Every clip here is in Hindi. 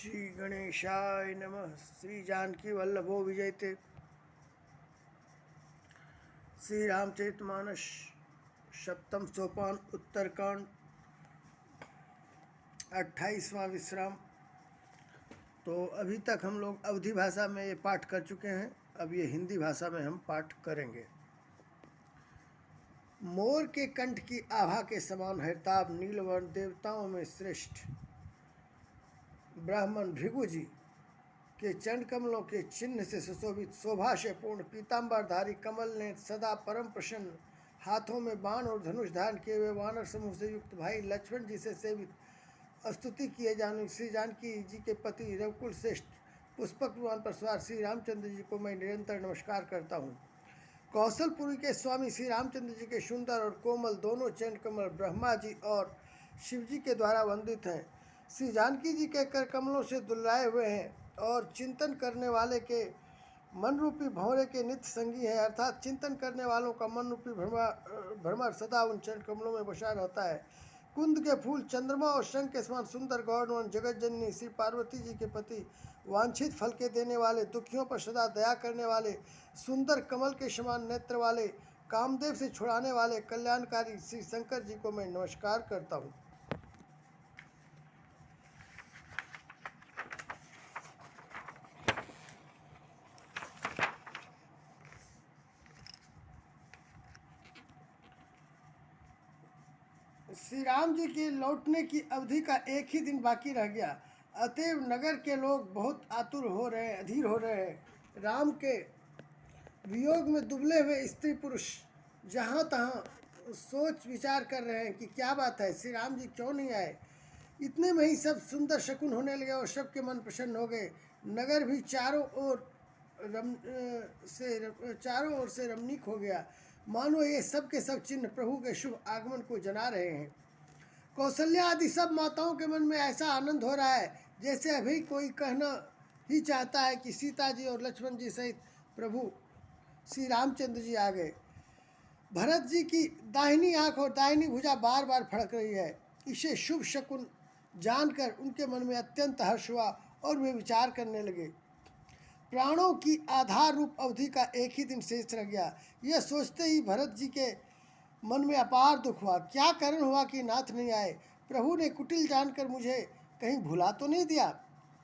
श्री गणेशाय नमः। श्री जानकी वल्लभो विजयते। श्री रामचरितमानस सप्तम सोपान उत्तरकांड 28वां विश्राम। तो अभी तक हम लोग अवधी भाषा में ये पाठ कर चुके हैं। अब ये हिंदी भाषा में हम पाठ करेंगे। मोर के कंठ की आभा के समान हरताभ नीलवर्ण देवताओं में श्रेष्ठ ब्राह्मण भृगु जी के चरण कमलों के चिन्ह से सुशोभित शोभा से पूर्ण पीताम्बरधारी कमल ने सदा परम प्रसन्न हाथों में बाण और धनुष धारण किए हुए वानर समूह से युक्त भाई लक्ष्मण जी से सेवित स्तुति किए जाने श्री जानकी जी के पति रघुकुल श्रेष्ठ पुष्पक विमान पर सवार श्री रामचंद्र जी को मैं निरंतर नमस्कार करता हूँ। कौशलपुरी के स्वामी श्री रामचंद्र जी के सुंदर और कोमल दोनों चरण कमल ब्रह्मा जी और शिव जी के द्वारा वंदित हैं। श्री जानकी जी के कर कमलों से दुलाए हुए हैं और चिंतन करने वाले के मन रूपी भंवरे के नित्य संगी है, अर्थात चिंतन करने वालों का मन रूपी भ्रमर सदा उन चरण कमलों में बसा रहता है। कुंद के फूल चंद्रमा और शंख के समान सुंदर गौरवन जगत जननी श्री पार्वती जी के पति वांछित फल के देने वाले दुखियों पर सदा दया करने वाले सुंदर कमल के समान नेत्र वाले कामदेव से छुड़ाने वाले कल्याणकारी श्री शंकर जी को मैं नमस्कार करता हूँ। श्री राम जी के लौटने की अवधि का एक ही दिन बाकी रह गया, अतएव नगर के लोग बहुत आतुर हो रहे हैं, अधीर हो रहे हैं। राम के वियोग में दुबले हुए स्त्री पुरुष जहाँ तहाँ सोच विचार कर रहे हैं कि क्या बात है, श्री राम जी क्यों नहीं आए। इतने में ही सब सुंदर शकुन होने लगे और सबके मन प्रसन्न हो गए। नगर भी चारों ओर से रमणीक हो गया, मानो ये सब के सब चिन्ह प्रभु के शुभ आगमन को जना रहे हैं। कौशल्या आदि सब माताओं के मन में ऐसा आनंद हो रहा है जैसे अभी कोई कहना ही चाहता है कि सीता जी और लक्ष्मण जी सहित प्रभु श्री रामचंद्र जी आ गए। भरत जी की दाहिनी आंख और दाहिनी भुजा बार बार फड़क रही है। इसे शुभ शकुन जानकर उनके मन में अत्यंत हर्ष हुआ और वे विचार करने लगे। प्राणों की आधार रूप अवधि का एक ही दिन शेष रह गया। यह सोचते ही भरत जी के मन में अपार दुख हुआ। क्या कारण हुआ कि नाथ नहीं आए। प्रभु ने कुटिल जानकर मुझे कहीं भुला तो नहीं दिया।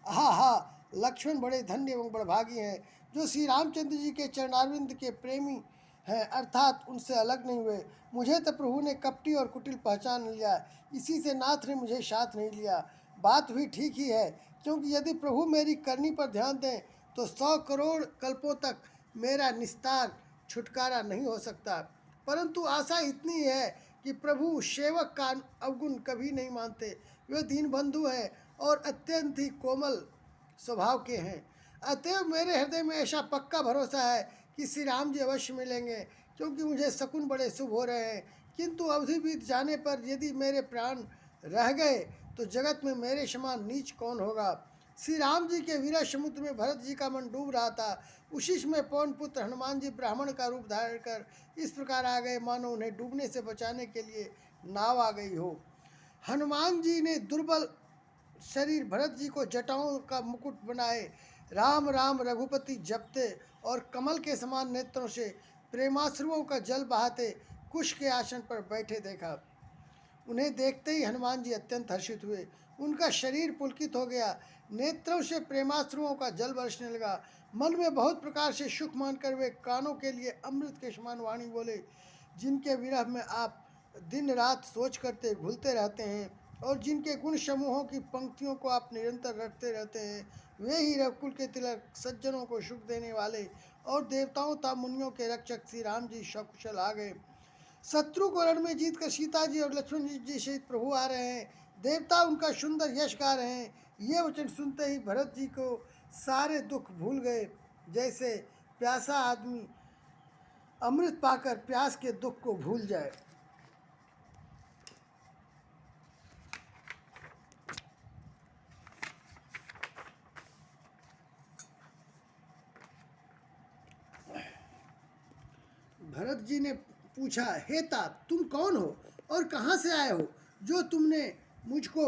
हा, लक्ष्मण बड़े धन्य एवं बड़भागी हैं जो श्री रामचंद्र जी के चरणारविंद के प्रेमी हैं, अर्थात उनसे अलग नहीं हुए। मुझे तो प्रभु ने कपटी और कुटिल पहचान लिया, इसी से नाथ ने मुझे साथ नहीं लिया। बात भी ठीक ही है, क्योंकि यदि प्रभु मेरी करनी पर ध्यान दें तो 100 करोड़ कल्पों तक मेरा निस्तार छुटकारा नहीं हो सकता। परंतु आशा इतनी है कि प्रभु सेवक का अवगुण कभी नहीं मानते। वे दीनबंधु हैं और अत्यंत ही कोमल स्वभाव के हैं। अतएव मेरे हृदय में ऐसा पक्का भरोसा है कि श्री राम जी अवश्य मिलेंगे, क्योंकि मुझे शकुन बड़े शुभ हो रहे हैं। किंतु अवधि बीत जाने पर यदि मेरे प्राण रह गए तो जगत में मेरे समान नीच कौन होगा। श्री राम जी के वीर समुद्र में भरत जी का मन डूब रहा था। उसी समय पवन पुत्र हनुमान जी ब्राह्मण का रूप धारण कर इस प्रकार आ गए मानो उन्हें डूबने से बचाने के लिए नाव आ गई हो। हनुमान जी ने दुर्बल शरीर भरत जी को जटाओं का मुकुट बनाए राम राम रघुपति जपते और कमल के समान नेत्रों से प्रेमाश्रुओं का जल बहाते कुश के आसन पर बैठे देखा। उन्हें देखते ही हनुमान जी अत्यंत हर्षित हुए। उनका शरीर पुलकित हो गया, नेत्रों से प्रेमाश्रुओं का जल बरसने लगा। मन में बहुत प्रकार से सुख मानकर वे कानों के लिए अमृत के समान वाणी बोले, जिनके विरह में आप दिन रात सोच करते घुलते रहते हैं और जिनके गुण समूहों की पंक्तियों को आप निरंतर रटते रहते हैं, वे ही रघुकुल के तिलक, सज्जनों को सुख देने वाले और देवताओं तथा मुनियों के रक्षक श्री राम जी सकुशल आ गए। शत्रु को रण में जीत कर सीता जी और लक्ष्मण जी सहित प्रभु आ रहे हैं। देवता उनका सुंदर यश गा रहे हैं। ये वचन सुनते ही भरत जी को सारे दुख भूल गए, जैसे प्यासा आदमी अमृत पाकर प्यास के दुख को भूल जाए। भरत जी ने पूछा, हे तात, तुम कौन हो और कहाँ से आए हो जो तुमने मुझको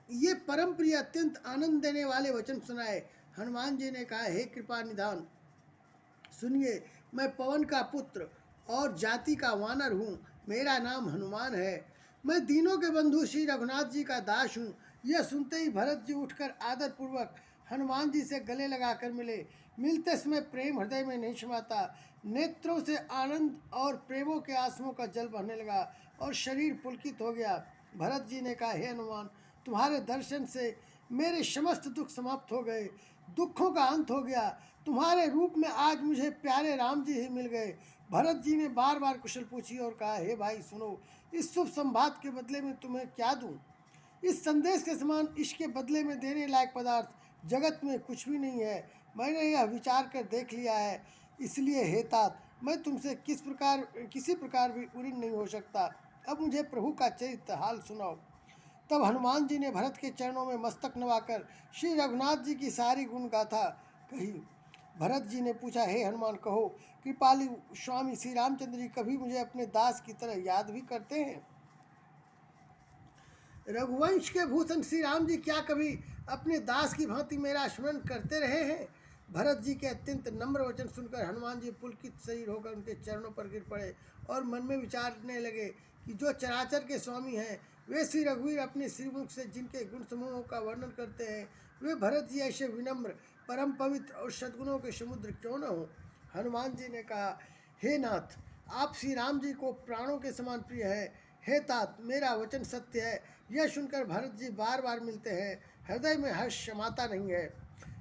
ये परम प्रिय अत्यंत आनंद देने वाले वचन सुनाए। हनुमान जी ने कहा, हे कृपा निधान, सुनिए, मैं पवन का पुत्र और जाति का वानर हूँ। मेरा नाम हनुमान है। मैं दीनों के बंधु श्री रघुनाथ जी का दास हूँ। यह सुनते ही भरत जी उठकर आदर पूर्वक हनुमान जी से गले लगाकर मिले। मिलते समय प्रेम हृदय में नहीं समाता, नेत्रों से आनंद और प्रेमों के आंसुओं का जल बहने लगा और शरीर पुलकित हो गया। भरत जी ने कहा, हे हनुमान, तुम्हारे दर्शन से मेरे समस्त दुख समाप्त हो गए, दुखों का अंत हो गया। तुम्हारे रूप में आज मुझे प्यारे राम जी ही मिल गए। भरत जी ने बार बार कुशल पूछी और कहा, हे भाई सुनो, इस शुभ संवाद के बदले में तुम्हें क्या दूं? इस संदेश के समान इसके बदले में देने लायक पदार्थ जगत में कुछ भी नहीं है। मैंने यह विचार कर देख लिया है, इसलिए हे तात, मैं तुमसे किसी प्रकार भी उऋण नहीं हो सकता। अब मुझे प्रभु का चरित्र हाल सुनाओ। तब हनुमान जी ने भरत के चरणों में मस्तक नवाकर श्री रघुनाथ जी की सारी गुण गाथा कही। भरत जी ने पूछा, हे हनुमान, कहो, कृपालु स्वामी श्री रामचंद्र जी कभी मुझे अपने दास की तरह याद भी करते हैं? रघुवंश के भूषण श्री राम जी क्या कभी अपने दास की भांति मेरा स्मरण करते रहे हैं? भरत जी के अत्यंत नम्र वचन सुनकर हनुमान जी पुलकित शरीर होकर उनके चरणों पर गिर पड़े और मन में विचारने लगे कि जो चराचर के स्वामी हैं, वे श्री रघुवीर अपने श्रीमुख से जिनके गुण समूहों का वर्णन करते हैं, वे भरत जी ऐसे विनम्र, परम पवित्र और सद्गुणों के समुद्र क्यों न हो? हनुमान जी ने कहा, हे नाथ, आप श्री राम जी को प्राणों के समान प्रिय है। हे तात, मेरा वचन सत्य है। यह सुनकर भरत जी बार बार मिलते हैं। हृदय में हर्ष समाता नहीं है।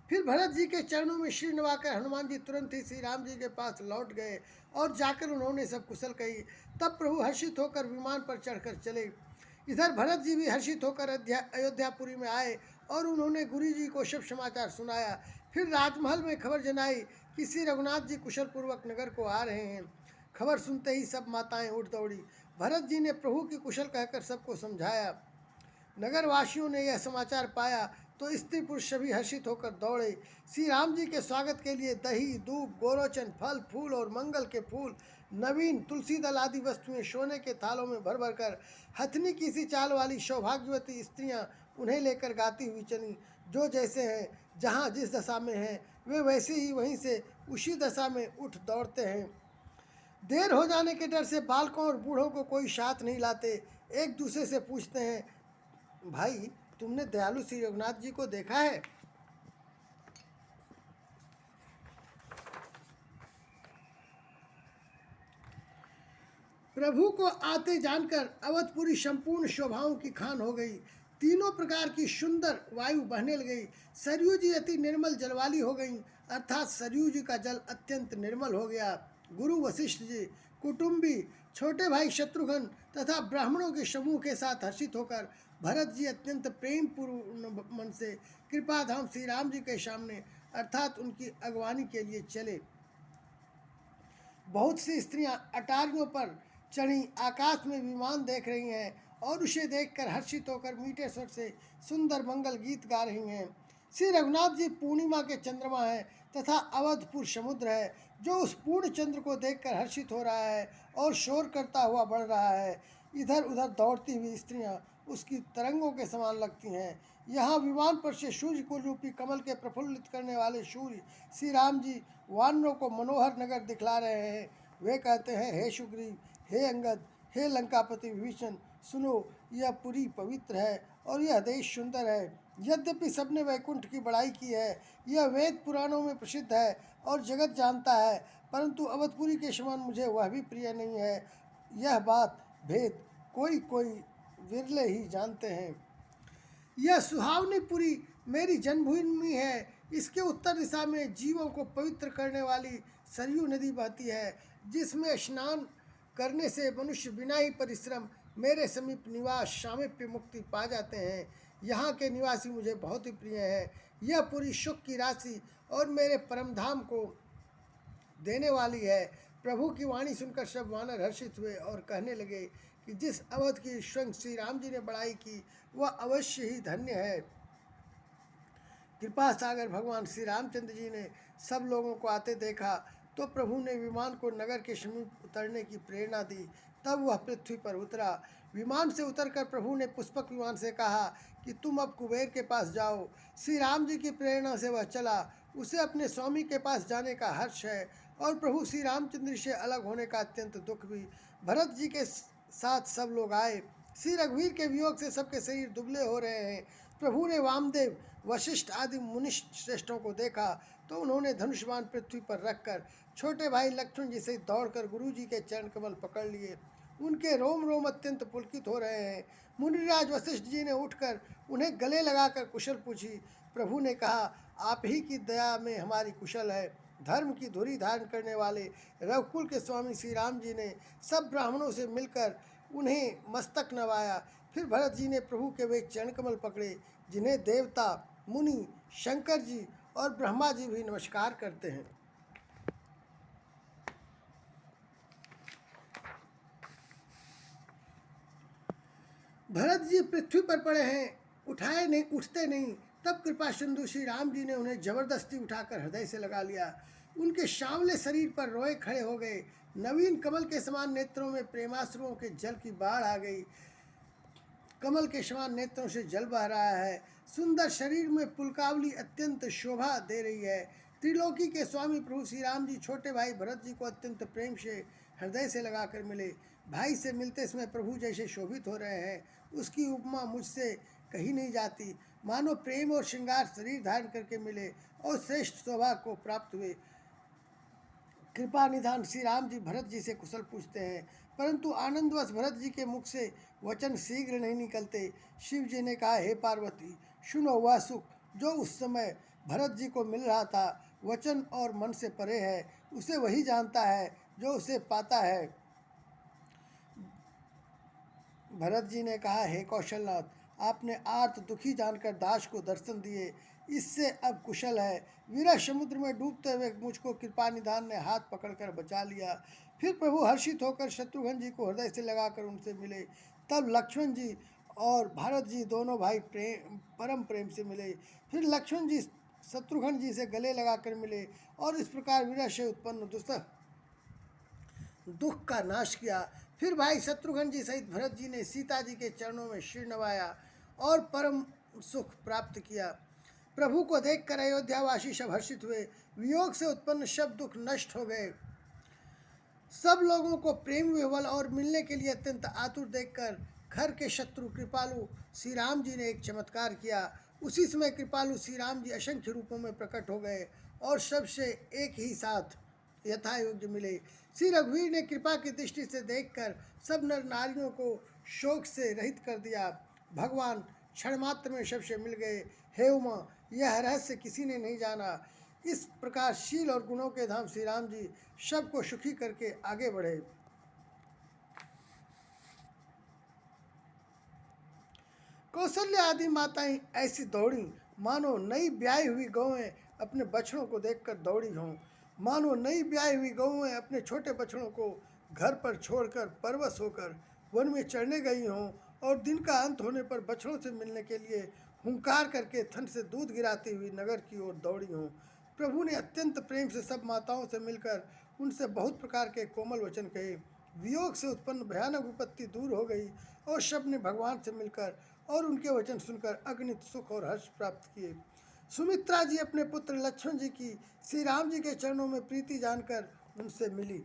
फिर भरत जी के चरणों में सिर नवाकर हनुमान जी तुरंत ही श्री राम जी के पास लौट गए और जाकर उन्होंने सब कुशल कही। तब प्रभु हर्षित होकर विमान पर चढ़कर चले। इधर भरत जी भी हर्षित होकर अयोध्यापुरी में आए और उन्होंने गुरु जी को सब समाचार सुनाया। फिर राजमहल में खबर जनाई कि श्री रघुनाथ जी कुशल पूर्वक नगर को आ रहे हैं। खबर सुनते ही सब माताएं उठ दौड़ी। भरत जी ने प्रभु की कुशल कहकर सबको समझाया। नगरवासियों ने यह समाचार पाया तो स्त्री पुरुष सभी हर्षित होकर दौड़े। श्री राम जी के स्वागत के लिए दही, दूध, गोरोचन, फल फूल और मंगल के फूल, नवीन तुलसी दल आदि वस्तुएं सोने के थालों में भर भर कर हथनी की सी चाल वाली सौभाग्यवती स्त्रियां उन्हें लेकर गाती हुई चली। जो जैसे हैं, जहाँ जिस दशा में हैं, वे वैसे ही वहीं से उसी दशा में उठ दौड़ते हैं। देर हो जाने के डर से बालकों और बूढ़ों को कोई साथ नहीं लाते। एक दूसरे से पूछते हैं, भाई, तुमने दयालु श्री रघुनाथ जी को देखा है? प्रभु को आते जानकर अवधपुरी संपूर्ण शोभाओं की खान हो गई। तीनों प्रकार की सुंदर वायु बहने लगी। सरयू जी अति निर्मल जलवाली हो गई, अर्थात सरयू जी का जल अत्यंत निर्मल हो गया। गुरु वशिष्ठ जी, कुटुंबी, छोटे भाई शत्रुघ्न तथा ब्राह्मणों के समूह के साथ हर्षित होकर भरत जी अत्यंत प्रेम पूर्ण मन से कृपाधाम श्री राम जी के सामने अर्थात उनकी अगवानी के लिए चले। बहुत सी स्त्रियां अटारियों पर चढ़ी आकाश में विमान देख रही हैं और उसे देखकर हर्षित होकर मीठे स्वर से सुंदर मंगल गीत गा रही हैं। श्री रघुनाथ जी पूर्णिमा के चंद्रमा है तथा अवधपुर समुद्र है, जो उस पूर्ण चंद्र को देखकर हर्षित हो रहा है और शोर करता हुआ बढ़ रहा है। इधर उधर दौड़ती हुई स्त्रियां उसकी तरंगों के समान लगती हैं। यहाँ विमान पर से सूर्य को रूपी कमल के प्रफुल्लित करने वाले सूर्य श्री राम जी वानरों को मनोहर नगर दिखला रहे हैं। वे कहते हैं, हे सुग्रीव, हे अंगद, हे लंकापति विभीषण, सुनो, यह पुरी पवित्र है और यह देश सुंदर है। यद्यपि सबने वैकुंठ की बड़ाई की है, यह वेद पुराणों में प्रसिद्ध है और जगत जानता है, परंतु अवधपुरी के समान मुझे वह भी प्रिय नहीं है। यह बात भेद कोई कोई विरले ही जानते हैं। यह सुहावनी पुरी मेरी जन्मभूमि है। इसके उत्तर दिशा में जीवों को पवित्र करने वाली सरयू नदी बहती है, जिसमें स्नान करने से मनुष्य बिना ही परिश्रम मेरे समीप निवास सामीप्य मुक्ति पा जाते हैं। यहाँ के निवासी मुझे बहुत ही प्रिय है। यह पूरी सुख की राशि और मेरे परम धाम को देने वाली है। प्रभु की वाणी सुनकर सब वानर हर्षित हुए और कहने लगे कि जिस अवध की स्वयं श्री राम जी ने बड़ाई की, वह अवश्य ही धन्य है। कृपा सागर भगवान श्री रामचंद्र जी ने सब लोगों को आते देखा तो प्रभु ने विमान को नगर के समीप उतरने की प्रेरणा दी। तब वह पृथ्वी पर उतरा। विमान से उतरकर प्रभु ने पुष्पक विमान से कहा कि तुम अब कुबेर के पास जाओ। श्री राम जी की प्रेरणा से वह चला। उसे अपने स्वामी के पास जाने का हर्ष है और प्रभु श्री रामचंद्र से अलग होने का अत्यंत दुख भी। भरत जी के साथ सब लोग आए। श्री रघुवीर के वियोग से सबके शरीर दुबले हो रहे हैं। प्रभु ने वामदेव, वशिष्ठ आदि मुनि श्रेष्ठों को देखा तो उन्होंने धनुष्मान पृथ्वी पर रखकर छोटे भाई लक्ष्मण जी से दौड़कर गुरु जी के चरण कमल पकड़ लिए। उनके रोम रोम अत्यंत पुलकित हो रहे हैं। मुनिराज वशिष्ठ जी ने उठकर उन्हें गले लगाकर कुशल पूछी। प्रभु ने कहा, आप ही की दया में हमारी कुशल है। धर्म की धुरी धारण करने वाले रघुकुल के स्वामी श्री राम जी ने सब ब्राह्मणों से मिलकर उन्हें मस्तक नवाया। फिर भरत जी ने प्रभु के वे चरण कमल पकड़े जिन्हें देवता, मुनि, शंकर जी और ब्रह्मा जी भी नमस्कार करते हैं। भरत जी पृथ्वी पर पड़े हैं, उठते नहीं। तब कृपा सिंधु श्री राम जी ने उन्हें जबरदस्ती उठाकर हृदय से लगा लिया। उनके सांवले शरीर पर रोए खड़े हो गए। नवीन कमल के समान नेत्रों में प्रेमाश्रुओं के जल की बाढ़ आ गई। कमल के समान नेत्रों से जल बह रहा है। सुंदर शरीर में पुलकावली अत्यंत शोभा दे रही है। त्रिलोकी के स्वामी प्रभु श्री राम जी छोटे भाई भरत जी को अत्यंत प्रेम से हृदय से लगाकर मिले। भाई से मिलते समय प्रभु जैसे शोभित हो रहे हैं, उसकी उपमा मुझसे कही नहीं जाती। मानो प्रेम और श्रृंगार शरीर धारण करके मिले और श्रेष्ठ शोभा को प्राप्त हुए। कृपा निधान श्री राम जी भरत जी से कुशल पूछते हैं, परंतु आनंदवश भरत जी के मुख से वचन शीघ्र नहीं निकलते। शिव जी ने कहा, हे पार्वती, सुनो, वह सुख जो उस समय भरत जी को मिल रहा था वचन और मन से परे है। उसे वही जानता है जो उसे पाता है। भरत जी ने कहा, हे कौशलनाथ, आपने आर्त दुखी जानकर दास को दर्शन दिए, इससे अब कुशल है। विरह समुद्र में डूबते हुए मुझको कृपा निधान ने हाथ पकड़कर बचा लिया। फिर प्रभु हर्षित होकर शत्रुघ्न जी को हृदय से लगाकर उनसे मिले। तब लक्ष्मण जी और भरत जी दोनों भाई परम प्रेम से मिले। फिर लक्ष्मण जी शत्रुघ्न जी से गले लगाकर मिले और इस प्रकार विरह से उत्पन्न दुख का नाश किया। फिर भाई शत्रुघ्न जी सहित भरत जी ने सीता जी के चरणों में सिर नवाया और परम सुख प्राप्त किया। प्रभु को देखकर अयोध्यावासी सब हर्षित हुए। वियोग से उत्पन्न सब दुख नष्ट हो गए। सब लोगों को प्रेम विह्वल और मिलने के लिए अत्यंत आतुर देखकर खर के शत्रु कृपालु श्री राम जी ने एक चमत्कार किया। उसी समय कृपालु श्री राम जी असंख्य रूपों में प्रकट हो गए और सबसे एक ही साथ यथा योग्य मिले। श्री रघुवीर ने कृपा की दृष्टि से देखकर सब नर नारियों को शोक से रहित कर दिया। भगवान क्षण मात्र में सबसे मिल गए। हे उमा, यह रहस्य किसी ने नहीं जाना। इस प्रकार शील और गुणों के धाम श्री राम जी सबको सुखी करके आगे बढ़े। कौशल्या आदि माताएं ऐसी दौड़ी मानो नई ब्याही हुई गौएं अपने बछड़ों को देखकर दौड़ी हों। मानो नई ब्याही हुई गौएं अपने छोटे बछड़ों को घर पर छोड़कर परवश होकर वन में चढ़ने गई हों और दिन का अंत होने पर बछड़ों से मिलने के लिए हुंकार करके थन से दूध गिराती हुई नगर की ओर दौड़ी हों। प्रभु ने अत्यंत प्रेम से सब माताओं से मिलकर उनसे बहुत प्रकार के कोमल वचन कहे। वियोग से उत्पन्न भयानक विपत्ति दूर हो गई और सब ने भगवान से मिलकर और उनके वचन सुनकर अगणित सुख और हर्ष प्राप्त किए। सुमित्रा जी अपने पुत्र लक्ष्मण जी की श्री राम जी के चरणों में प्रीति जानकर उनसे मिली।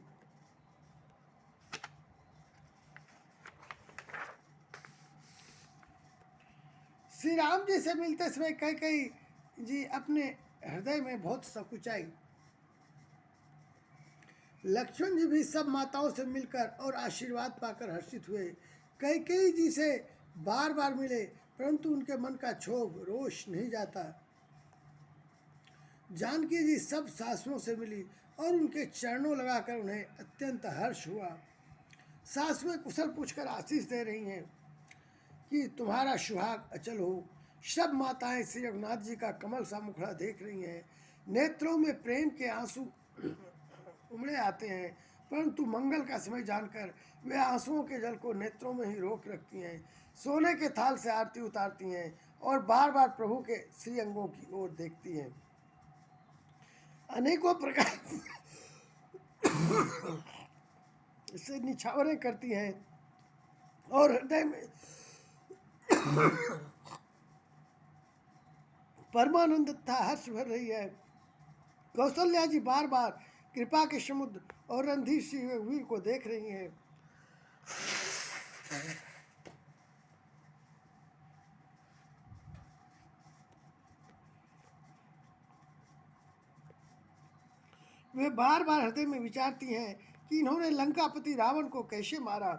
श्री राम जी से मिलते समय कैकेयी जी अपने हृदय में बहुत सकुचाई। लक्ष्मण जी भी सब माताओं से मिलकर और आशीर्वाद पाकर हर्षित हुए। कैकेयी जी से बार बार मिले परंतु उनके मन का क्षोभ रोष नहीं जाता। जानकी जी सब सासुओं से मिली और उनके चरणों लगाकर उन्हें अत्यंत हर्ष हुआ। सासुएं कुशल पूछकर आशीष दे रही हैं कि तुम्हारा सुहाग अचल हो। सब माताएं श्री रघुनाथ जी का कमल सा मुखड़ा देख रही हैं। नेत्रों में प्रेम के आंसू उमड़े आते हैं, परंतु मंगल का समय जानकर वे आंसुओं के जल को नेत्रों में ही रोक रखती हैं। सोने के थाल से आरती उतारती हैं और बार बार प्रभु के श्री अंगों की ओर देखती हैं। अनेकों प्रकार से निछावरें करती हैं और हृदय में परमानंद तथा हर्ष भर रही है। कौशल्या जी बार बार कृपा के समुद्र और रणधीर सिंह वीर को देख रही हैं। वे बार बार हृदय में विचारती हैं कि इन्होंने लंकापति रावण को कैसे मारा।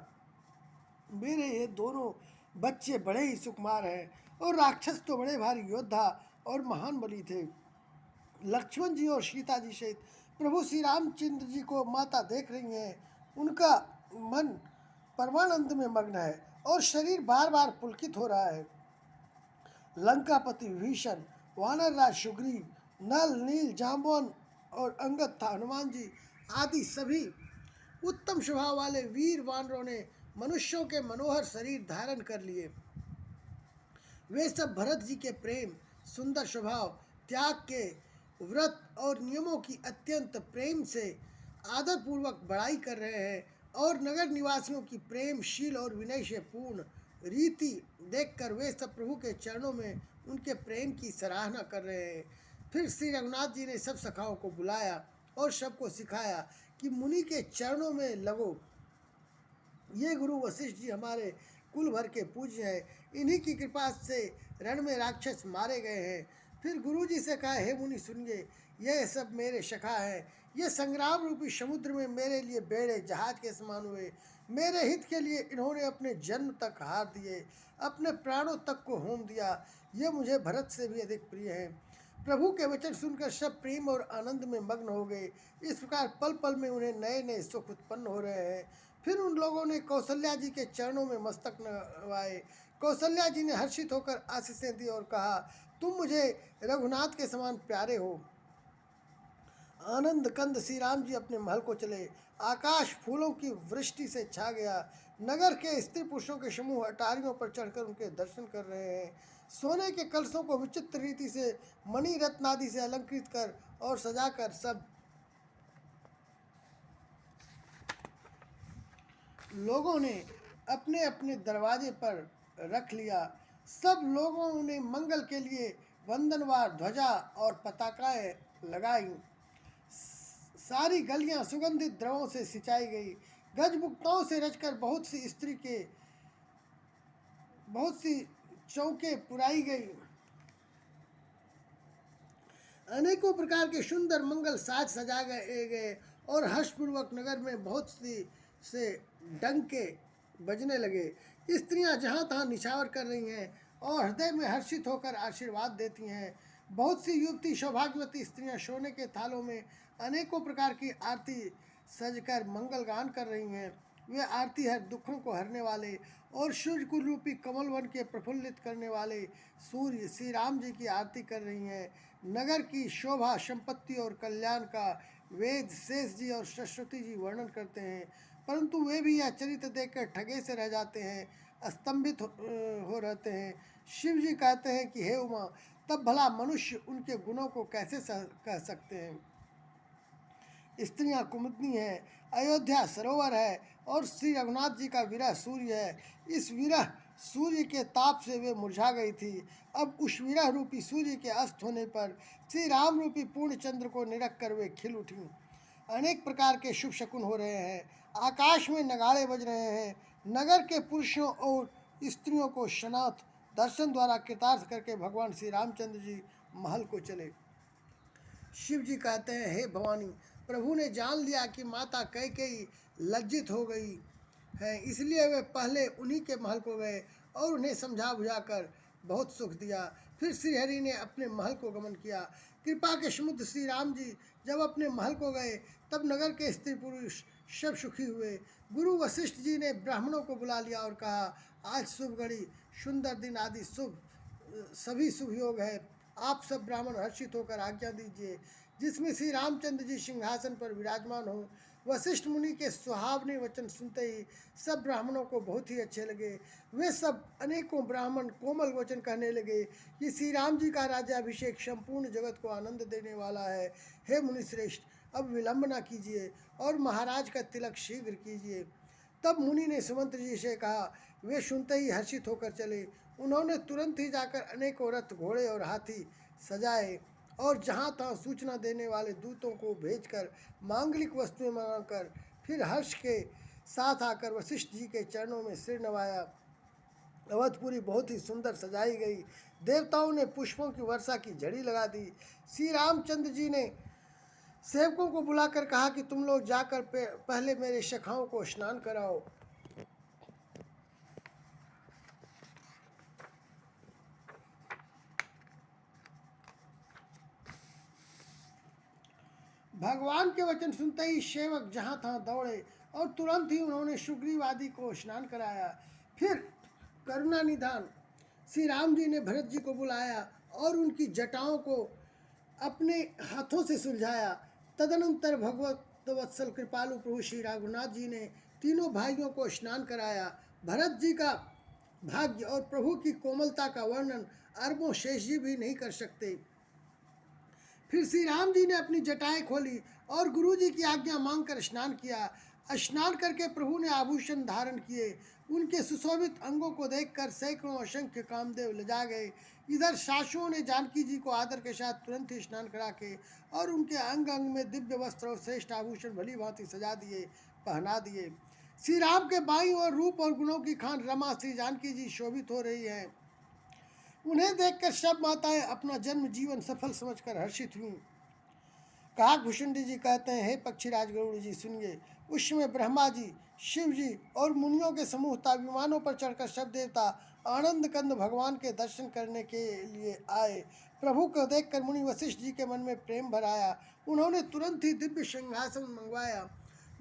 मेरे ये दोनों बच्चे बड़े ही सुकुमार हैं और राक्षस तो बड़े भारी योद्धा और महान बली थे। लक्ष्मण जी और सीता जी सहित प्रभु श्री रामचंद्र जी को माता देख रही हैं। उनका मन परमानंद में मग्न है और शरीर बार बार पुलकित हो रहा है। लंकापति विभीषण, वानरराज सुग्रीव, नल नील जाम्बवन और अंगद था हनुमान जी आदि सभी उत्तम स्वभाव वाले वीर वानरों ने मनुष्यों के मनोहर शरीर धारण कर लिए। वे सब भरत जी के प्रेम, सुंदर स्वभाव, त्याग के व्रत और नियमों की अत्यंत प्रेम से आदरपूर्वक बड़ाई कर रहे हैं और नगर निवासियों की प्रेमशील और विनय से पूर्ण रीति देखकर वे सब प्रभु के चरणों में उनके प्रेम की सराहना कर रहे हैं। फिर श्री रघुनाथ जी ने सब सखाओं को बुलाया और सबको सिखाया कि मुनि के चरणों में लगो। ये गुरु वशिष्ठ जी हमारे कुल भर के पूज्य हैं। इन्हीं की कृपा से रण में राक्षस मारे गए हैं। फिर गुरु जी से कहा, हे मुनि सुनिए, यह सब मेरे सखा हैं। ये संग्राम रूपी समुद्र में मेरे लिए बेड़े जहाज के समान हुए। मेरे हित के लिए इन्होंने अपने जन्म तक हार दिए, अपने प्राणों तक को होम दिया। ये मुझे भरत से भी अधिक प्रिय हैं। प्रभु के वचन सुनकर सब प्रेम और आनंद में मग्न हो गए। इस प्रकार पल पल में उन्हें नए नए सुख उत्पन्न हो रहे हैं। फिर उन लोगों ने कौशल्या जी के चरणों में मस्तक नवाए। कौशल्या जी ने हर्षित होकर आशीषें दी और कहा, तुम मुझे रघुनाथ के समान प्यारे हो। आनंद कंद श्री राम जी अपने महल को चले। आकाश फूलों की वृष्टि से छा गया। नगर के स्त्री पुरुषों के समूह अटारियों पर चढ़कर उनके दर्शन कर रहे हैं। सोने के कलशों को विचित्र रीति से मणि रत्न आदि से अलंकृत कर और सजाकर सब लोगों ने अपने अपने दरवाजे पर रख लिया। सब लोगों ने मंगल के लिए वंदनवार ध्वजा और पताकाएं लगाई। सारी गलियां सुगंधित द्रवों से सिंचाई गई। गजमुक्ताओं से रचकर बहुत सी चौके पुराई गई। अनेकों प्रकार के सुंदर मंगल साज सजा गए और हर्षपूर्वक नगर में बहुत सी से डंके बजने लगे। स्त्रियां जहां तहां निछावर कर रही हैं और हृदय में हर्षित होकर आशीर्वाद देती हैं। बहुत सी युवती सौभाग्यवती स्त्रियां सोने के थालों में अनेकों प्रकार की आरती सजकर मंगल गान कर रही हैं। वे आरती हर दुखों को हरने वाले और सूर्य कुल रूपी कमल वन के प्रफुल्लित करने वाले सूर्य श्री राम जी की आरती कर रही हैं। नगर की शोभा, संपत्ति और कल्याण का वेद शेष जी और सरस्वती जी वर्णन करते हैं, परंतु वे भी यह चरित्र देखकर ठगे से रह जाते हैं, स्तंभित हो रहते हैं। शिव जी कहते हैं कि हे उमा, तब भला मनुष्य उनके गुणों को कैसे कह सकते हैं। स्त्रियां कुमुदनी है, अयोध्या सरोवर है और श्री रघुनाथ जी का विरह सूर्य है। इस विरह सूर्य के ताप से वे मुरझा गई थी। अब उस विरह रूपी सूर्य के अस्त होने पर श्री राम रूपी पूर्ण चंद्र को निरख कर वे खिल उठी। अनेक प्रकार के शुभ शकुन हो रहे हैं। आकाश में नगाड़े बज रहे हैं। नगर के पुरुषों और स्त्रियों को शनाथ दर्शन द्वारा कृतार्थ करके भगवान श्री रामचंद्र जी महल को चले। शिव जी कहते हैं, हे भवानी, प्रभु ने जान लिया कि माता कैकेयी लज्जित हो गई है, इसलिए वे पहले उन्हीं के महल को गए और उन्हें समझा बुझाकर बहुत सुख दिया। फिर श्री हरि ने अपने महल को गमन किया। कृपा के समुद्र श्री राम जी जब अपने महल को गए तब नगर के स्त्री पुरुष सब सुखी हुए। गुरु वशिष्ठ जी ने ब्राह्मणों को बुला लिया और कहा, आज शुभ घड़ी, सुंदर दिन आदि सभी शुभ योग है। आप सब ब्राह्मण हर्षित होकर आज्ञा दीजिए जिसमें श्री रामचंद्र जी सिंहासन पर विराजमान हो। वशिष्ठ मुनि के सुहावने वचन सुनते ही सब ब्राह्मणों को बहुत ही अच्छे लगे। वे सब अनेकों ब्राह्मण कोमल वचन कहने लगे कि श्री राम जी का राज्याभिषेक संपूर्ण जगत को आनंद देने वाला है। हे मुनिश्रेष्ठ, अब विलंब न कीजिए और महाराज का तिलक शीघ्र कीजिए। तब मुनि ने सुमंत्र जी से कहा वे सुनते ही हर्षित होकर चले। उन्होंने तुरंत ही जाकर अनेकों रथ, घोड़े और हाथी सजाए और जहाँ तहाँ सूचना देने वाले दूतों को भेजकर मांगलिक वस्तुएं मंगाकर फिर हर्ष के साथ आकर वशिष्ठ जी के चरणों में सिर नवाया। अवधपुरी बहुत ही सुंदर सजाई गई। देवताओं ने पुष्पों की वर्षा की झड़ी लगा दी। श्री रामचंद्र जी ने सेवकों को बुलाकर कहा कि तुम लोग जाकर पहले मेरे सखाओं को स्नान कराओ। भगवान के वचन सुनते ही सेवक जहाँ तहाँ दौड़े और तुरंत ही उन्होंने सुग्रीव आदि को स्नान कराया। फिर करुणा निधान श्री राम जी ने भरत जी को बुलाया और उनकी जटाओं को अपने हाथों से सुलझाया। तदनंतर भगवत वत्सल कृपालु प्रभु श्री रघुनाथ जी ने तीनों भाइयों को स्नान कराया। भरत जी का भाग्य और प्रभु की कोमलता का वर्णन अरबों शेष जी भी नहीं कर सकते। फिर श्री राम जी ने अपनी जटाएं खोली और गुरु जी की आज्ञा मांगकर स्नान किया। स्नान करके प्रभु ने आभूषण धारण किए। उनके सुशोभित अंगों को देखकर सैकड़ों असंख्य कामदेव लजा गए। इधर सासुओं ने जानकी जी को आदर के साथ तुरंत ही स्नान करा के और उनके अंग अंग में दिव्य वस्त्र और श्रेष्ठ आभूषण भली भांति सजा दिए, पहना दिए। श्री राम के बाईं ओर रूप और गुणों की खान रमा श्री जानकी जी शोभित हो रही है। उन्हें देखकर सब माताएं अपना जन्म जीवन सफल समझकर हर्षित हुईं। काकभूषण जी कहते हैं, हे पक्षीराज गरुड़ जी सुनिए। उस समय ब्रह्मा जी, शिव जी और मुनियों के समूह था विमानों पर चढ़कर सब देवता आनंद कंद भगवान के दर्शन करने के लिए आए। प्रभु को देखकर मुनि वशिष्ठ जी के मन में प्रेम भर आया। उन्होंने तुरंत ही दिव्य सिंहासन मंगवाया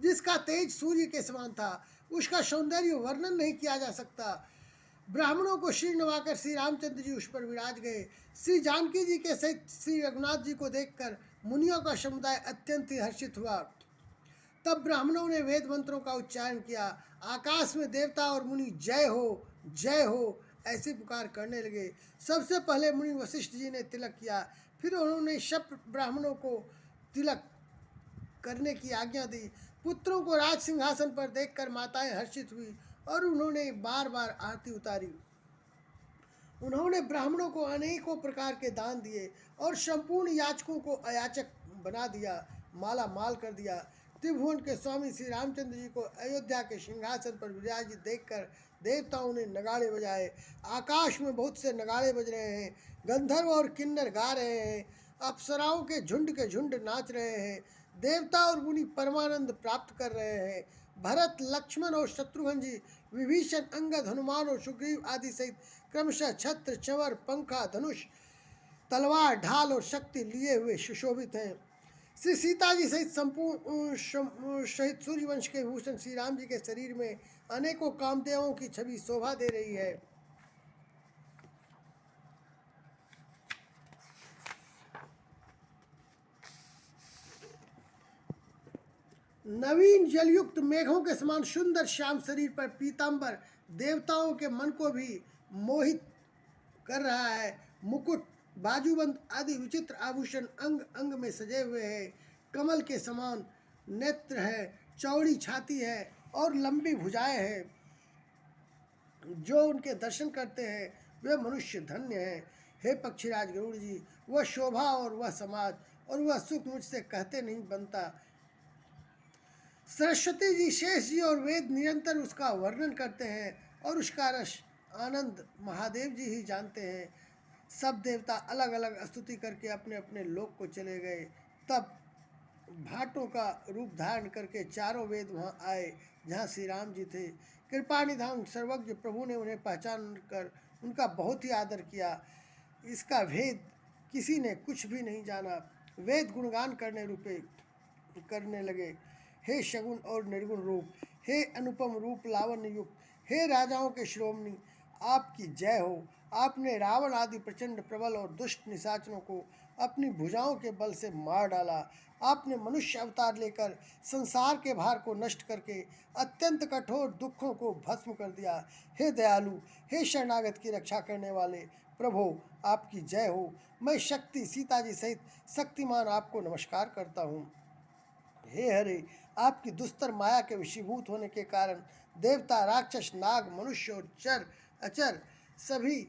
जिसका तेज सूर्य के समान था। उसका सौंदर्य वर्णन नहीं किया जा सकता। ब्राह्मणों को सिर नवाकर श्री रामचंद्र जी उस पर विराज गए। श्री जानकी जी के सहित श्री रघुनाथ जी को देखकर मुनियों का समुदाय अत्यंत ही हर्षित हुआ। तब ब्राह्मणों ने वेद मंत्रों का उच्चारण किया। आकाश में देवता और मुनि जय हो ऐसी पुकार करने लगे। सबसे पहले मुनि वशिष्ठ जी ने तिलक किया। फिर उन्होंने सब ब्राह्मणों को तिलक करने की आज्ञा दी। पुत्रों को राज सिंहासन पर देखकर माताएं हर्षित हुई और उन्होंने बार बार आरती उतारी। उन्होंने ब्राह्मणों को अनेकों प्रकार के दान दिए और संपूर्ण याचकों को अयाचक बना दिया, माला माल कर दिया। त्रिभुवन के स्वामी श्री रामचंद्र जी को अयोध्या के सिंहासन पर विराजित देखकर देवताओं ने नगाड़े बजाए। आकाश में बहुत से नगाड़े बज रहे हैं। गंधर्व और किन्नर गा रहे हैं। अप्सराओं के झुंड नाच रहे हैं। देवता और मुनि परमानंद प्राप्त कर रहे हैं। भरत, लक्ष्मण और शत्रुघ्न जी, विभीषण, अंगद, हनुमान और सुग्रीव आदि सहित क्रमशः छत्र, चंवर, पंखा, धनुष, तलवार, ढाल और शक्ति लिए हुए सुशोभित हैं। श्री सीता जी सहित सहित सूर्यवंश के भूषण श्री राम जी के शरीर में अनेकों कामदेवों की छवि शोभा दे रही है। नवीन जलयुक्त मेघों के समान सुंदर श्याम शरीर पर पीतांबर देवताओं के मन को भी मोहित कर रहा है। मुकुट, बाजूबंद आदि विचित्र आभूषण अंग अंग में सजे हुए हैं। कमल के समान नेत्र है, चौड़ी छाती है और लंबी भुजाएं हैं। जो उनके दर्शन करते हैं वे मनुष्य धन्य हैं। हे पक्षीराज गरुड़ जी, वह शोभा और वह समाज और वह सुख मुझसे कहते नहीं बनता। सरस्वती जी, शेष जी और वेद निरंतर उसका वर्णन करते हैं और उसका रस आनंद महादेव जी ही जानते हैं। सब देवता अलग अलग स्तुति करके अपने अपने लोक को चले गए। तब भाटों का रूप धारण करके चारों वेद वहाँ आए जहाँ श्री राम जी थे। कृपा निधान सर्वज्ञ प्रभु ने उन्हें पहचान कर उनका बहुत ही आदर किया। इसका भेद किसी ने कुछ भी नहीं जाना। वेद गुणगान करने लगे। हे शगुन और निर्गुण रूप, हे अनुपम रूप लावण्य युक्त, हे राजाओं के शिरोमणि, आपकी जय हो। आपने रावण आदि प्रचंड प्रबल और दुष्ट निशाचरों को अपनी भुजाओं के बल से मार डाला। आपने मनुष्य अवतार लेकर संसार के भार को नष्ट करके अत्यंत कठोर दुखों को भस्म कर दिया। हे दयालु, हे शरणागत की रक्षा करने वाले प्रभु, आपकी जय हो। मैं शक्ति सीता जी सहित शक्तिमान आपको नमस्कार करता हूँ। हे हरे, आपकी दुस्तर माया के वशीभूत होने के कारण देवता, राक्षस, नाग, मनुष्य और चर अचर सभी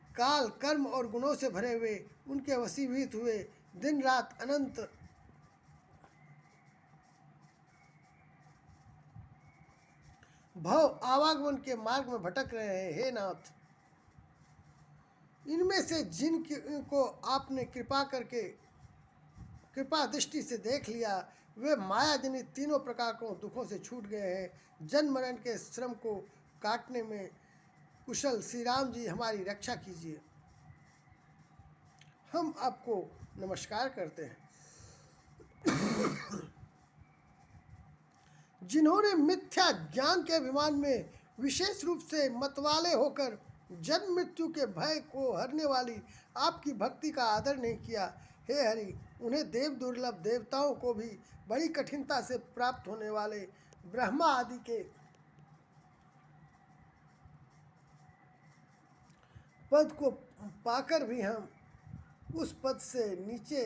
काल, कर्म और गुणों से भरे हुए उनके वशीभूत हुए दिन रात अनंत भव आवागमन के मार्ग में भटक रहे हैं। हे नाथ, इनमें से जिन को आपने कृपा दृष्टि से देख लिया, वे माया जनित तीनों प्रकार के दुखों से छूट गए हैं। जन्म मरण के श्रम को काटने में कुशल श्री राम जी, हमारी रक्षा कीजिए। हम आपको नमस्कार करते हैं। जिन्होंने मिथ्या ज्ञान के अभिमान में विशेष रूप से मतवाले होकर जन्म मृत्यु के भय को हरने वाली आपकी भक्ति का आदर नहीं किया, हे हरि, उन्हें देव दुर्लभ देवताओं को भी बड़ी कठिनता से प्राप्त होने वाले ब्रह्मा आदि के पद को पाकर भी हम उस पद से नीचे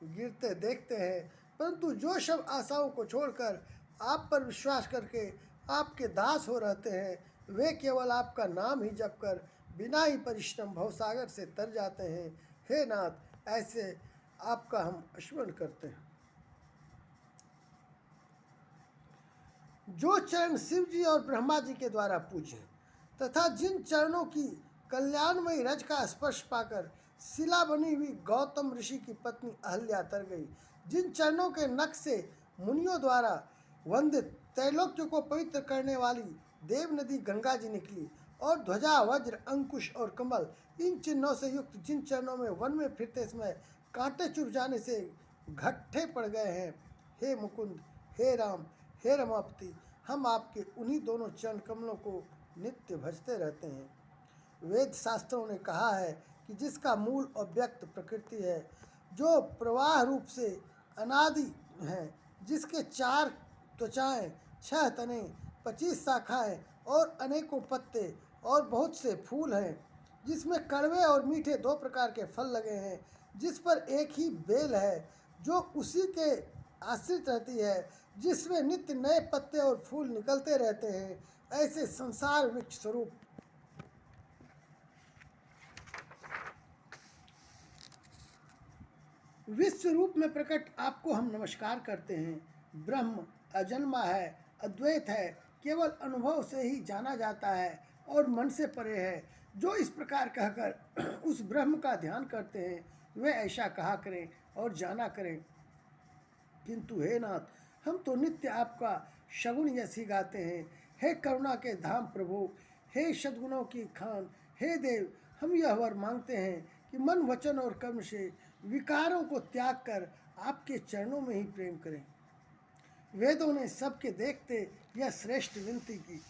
गिरते देखते हैं। परंतु जो सब आशाओं को छोड़कर आप पर विश्वास करके आपके दास हो रहते हैं, वे केवल आपका नाम ही जप कर बिना ही परिश्रम भवसागर से तर जाते हैं। हे नाथ, ऐसे आपका हम स्मरण करते हैं। जो चरण शिव जी और ब्रह्मा जी के द्वारा पूजे तथा जिन चरणों की कल्याणमयी रज का स्पर्श पाकर शिला बनी हुई गौतम ऋषि की पत्नी अहल्या तर गई, जिन चरणों के नख से मुनियों द्वारा वंदित त्रैलोक्य को पवित्र करने वाली देव नदी गंगा जी निकली, और ध्वजा, वज्र, अंकुश और कमल, इन चिन्हों से युक्त जिन चरणों में वन में फिरते समय कांटे चुभ जाने से घट्टे पड़ गए हैं, हे मुकुंद, हे राम, हे रमापति, हम आपके उन्हीं दोनों चरण कमलों को नित्य भजते रहते हैं। वेद शास्त्रों ने कहा है कि जिसका मूल अव्यक्त प्रकृति है, जो प्रवाह रूप से अनादि है, जिसके 4 त्वचाएं, 6 तने, 25 शाखाएं और अनेकों पत्ते और बहुत से फूल हैं, जिसमें कड़वे और मीठे 2 प्रकार के फल लगे हैं, जिस पर एक ही बेल है, जो उसी के आश्रित रहती है, जिसमें नित्य नए पत्ते और फूल निकलते रहते हैं, ऐसे संसार वृक्ष स्वरूप विश्व रूप में प्रकट आपको हम नमस्कार करते हैं। ब्रह्म अजन्मा है, अद्वैत है, केवल अनुभव से ही जाना जाता है और मन से परे है। जो इस प्रकार कहकर उस ब्रह्म का ध्यान करते हैं, वे ऐसा कहा करें और जाना करें। किंतु हे नाथ, हम तो नित्य आपका शगुन यश ही गाते हैं। हे करुणा के धाम प्रभु, हे सद्गुणों की खान, हे देव, हम यह वर मांगते हैं कि मन, वचन और कर्म से विकारों को त्याग कर आपके चरणों में ही प्रेम करें। वेदों ने सबके देखते यह श्रेष्ठ विनती की।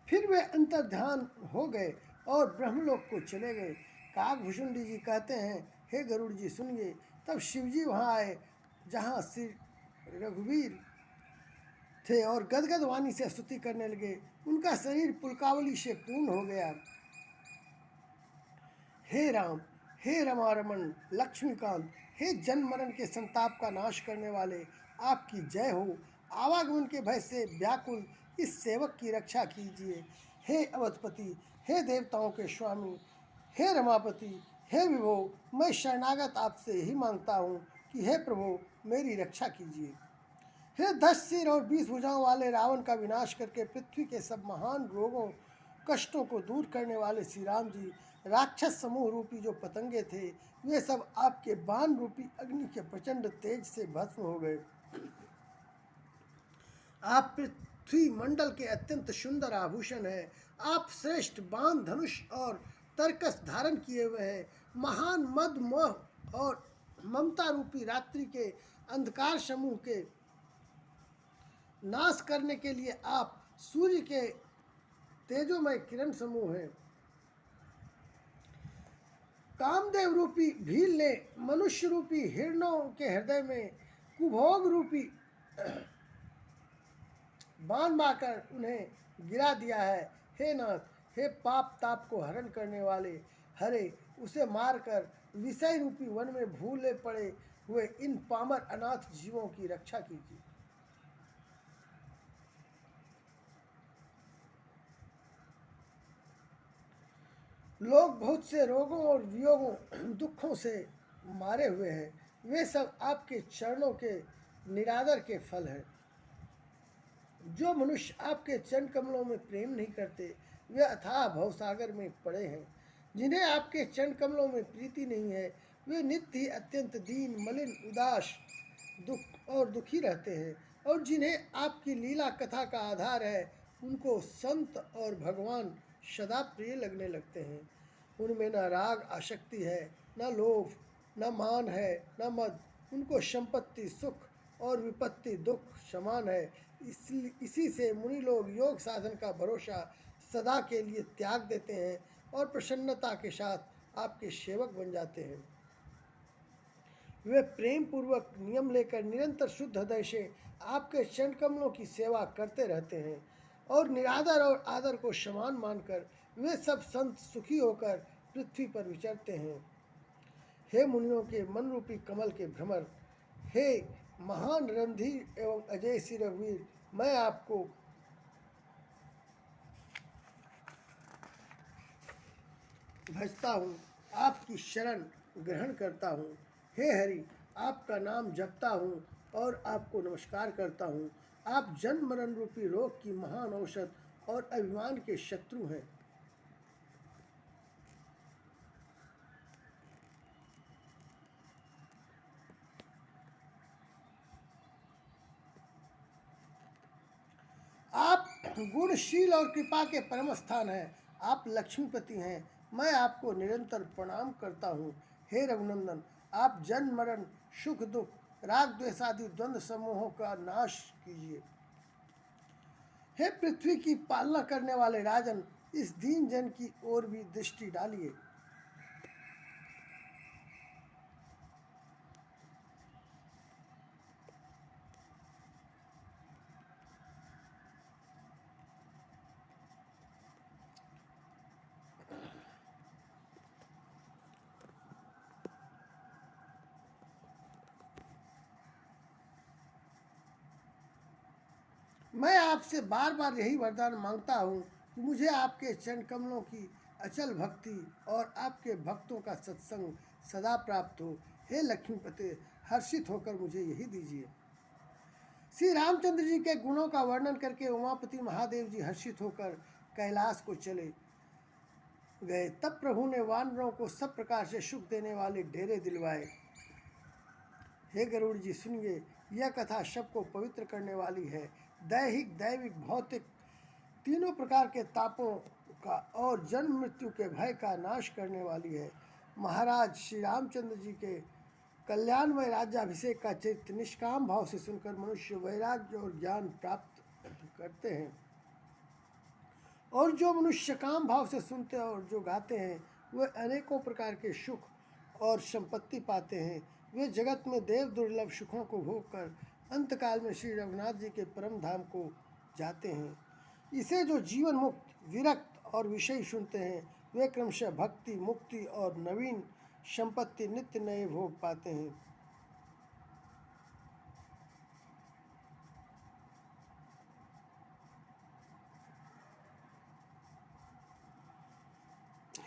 फिर वे अंतर्ध्यान हो गए और ब्रह्मलोक को चले गए। काकभूषुंडी जी कहते हैं, हे गरुड़ जी सुनिए। तब शिवजी वहाँ आए जहाँ श्री रघुवीर थे और गदगद वाणी से स्तुति करने लगे। उनका शरीर पुलकावली से पूर्ण हो गया। हे राम, हे रमारमण, लक्ष्मीकांत, हे जन्म मरण के संताप का नाश करने वाले, आपकी जय हो। आवागमन के भय से व्याकुल इस सेवक की रक्षा कीजिए। हे अवधपति, हे देवताओं के स्वामी, हे रमापति, हे विभो, मैं शरणागत आपसे ही मांगता हूँ कि हे प्रभु, मेरी रक्षा कीजिए। हे 10 सिर और 20 भुजाओं वाले रावण का विनाश करके पृथ्वी के सब महान रोगों, कष्टों को दूर करने वाले श्री राम जी, राक्षस समूह रूपी जो पतंगे थे, वे सब आपके बाण रूपी अग्नि के प्रचंड तेज से भस्म हो गए। आप पृथ्वी मंडल के अत्यंत सुंदर आभूषण हैं। आप श्रेष्ठ बाण, धनुष और तरकस धारण किए हुए हैं। महान मद, मोह और ममता रूपी रात्रि के अंधकार समूह के नाश करने के लिए आप सूर्य के तेजोमय किरण समूह हैं। कामदेव रूपी भील ने मनुष्य रूपी हिरणों के हृदय में कुभोग रूपी बाण मारकर उन्हें गिरा दिया है। हे नाथ, हे पाप ताप को हरण करने वाले, हरे उसे मारकर विषय रूपी वन में भूले पड़े हुए इन पामर अनाथ जीवों की रक्षा कीजिए। लोग बहुत से रोगों और वियोगों दुखों से मारे हुए हैं, वे सब आपके चरणों के निरादर के फल हैं। जो मनुष्य आपके चरण कमलों में प्रेम नहीं करते, वे अथाह भवसागर में पड़े हैं। जिन्हें आपके चरण कमलों में प्रीति नहीं है, वे नित्य ही अत्यंत दीन, मलिन, उदास, दुख और दुखी रहते हैं। और जिन्हें आपकी लीला कथा का आधार है, उनको संत और भगवान सदा प्रिय लगने लगते हैं। उनमें न राग आसक्ति है, न लोभ, न मान है, न मद। उनको संपत्ति, सुख और विपत्ति, दुख समान है। इसी से मुनि लोग योग साधन का भरोसा सदा के लिए त्याग देते हैं और प्रसन्नता के साथ आपके सेवक बन जाते हैं। वे प्रेम पूर्वक नियम लेकर निरंतर शुद्ध हृदय से आपके चरण कमलों की सेवा करते रहते हैं और निरादर और आदर को समान मानकर वे सब संत सुखी होकर पृथ्वी पर विचरते हैं। हे मुनियों के मन रूपी कमल के भ्रमर, हे महान रणधीर एवं अजय श्री रघुवीर, मैं आपको भजता हूँ, आपकी शरण ग्रहण करता हूँ। हे हरि, आपका नाम जपता हूँ और आपको नमस्कार करता हूँ। आप जन्म मरण रूपी रोग की महान औषध और अभिमान के शत्रु हैं। आप गुणशील और कृपा के परम स्थान हैं। आप लक्ष्मीपति हैं। मैं आपको निरंतर प्रणाम करता हूँ। हे रघुनंदन, आप जन्म मरण, सुख दुख, राग द्वेष आदि द्वंद्व समूहों का नाश कीजिए। हे पृथ्वी की पालना करने वाले राजन, इस दीन जन की ओर भी दृष्टि डालिए। मैं आपसे बार बार यही वरदान मांगता हूँ कि मुझे आपके चरण कमलों की अचल भक्ति और आपके भक्तों का सत्संग सदा प्राप्त हो। हे लक्ष्मीपते, हर्षित होकर मुझे यही दीजिए। श्री रामचंद्र जी के गुणों का वर्णन करके उमापति महादेव जी हर्षित होकर कैलाश को चले गए। तब प्रभु ने वानरों को सब प्रकार से सुख देने वाले डेरे दिलवाए। हे गरुड़ जी, सुनिए, यह कथा सबको पवित्र करने वाली है। दैहिक, दैविक, भौतिक तीनों प्रकार के तापों का और जन्म मृत्यु के भय का नाश करने वाली है। महाराज श्री रामचंद्र जी के कल्याणमय राज्याभिषेक का चरित्र निष्काम भाव से सुनकर मनुष्य वैराग्य और ज्ञान प्राप्त करते हैं, और जो मनुष्य काम भाव से सुनते और जो गाते हैं, वे अनेकों प्रकार के सुख और संपत्ति पाते हैं। वे जगत में देव दुर्लभ सुखों को भोग कर अंतकाल में श्री रघुनाथ जी के परम धाम को जाते हैं। इसे जो जीवन मुक्त, विरक्त और विषय सुनते हैं, वे क्रमशः भक्ति, मुक्ति और नवीन संपत्ति, नित्य नए भोग पाते हैं।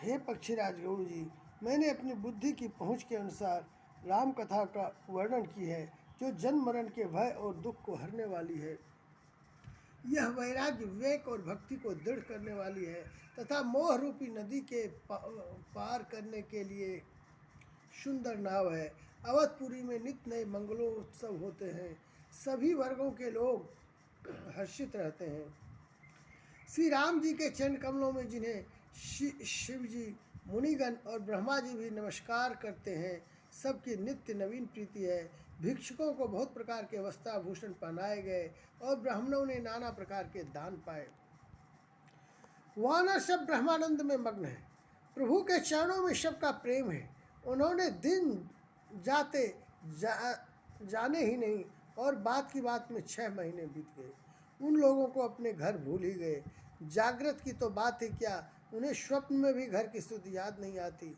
हे पक्षीराज गरुड़ जी, मैंने अपनी बुद्धि की पहुँच के अनुसार राम कथा का वर्णन की है, जो जन्म मरण के भय और दुख को हरने वाली है। यह वैराग्य, विवेक और भक्ति को दृढ़ करने वाली है तथा मोह रूपी नदी के पार करने के लिए सुंदर नाव है। अवधपुरी में नित्य नए मंगलोत्सव होते हैं। सभी वर्गों के लोग हर्षित रहते हैं। श्री राम जी के चरण कमलों में जिन्हें शिव जी, मुनिगण और ब्रह्मा जी भी नमस्कार करते हैं, सबकी नित्य नवीन प्रीति है। भिक्षुकों को बहुत प्रकार के वस्त्राभूषण पहनाए गए और ब्राह्मणों ने नाना प्रकार के दान पाए। वानर सब ब्रह्मानंद में मग्न है। प्रभु के चरणों में सबका प्रेम है। उन्होंने दिन जाते जाने ही नहीं और बात की बात में 6 महीने बीत गए। उन लोगों को अपने घर भूल ही गए। जागृत की तो बात ही क्या, उन्हें स्वप्न में भी घर की सुध याद नहीं आती।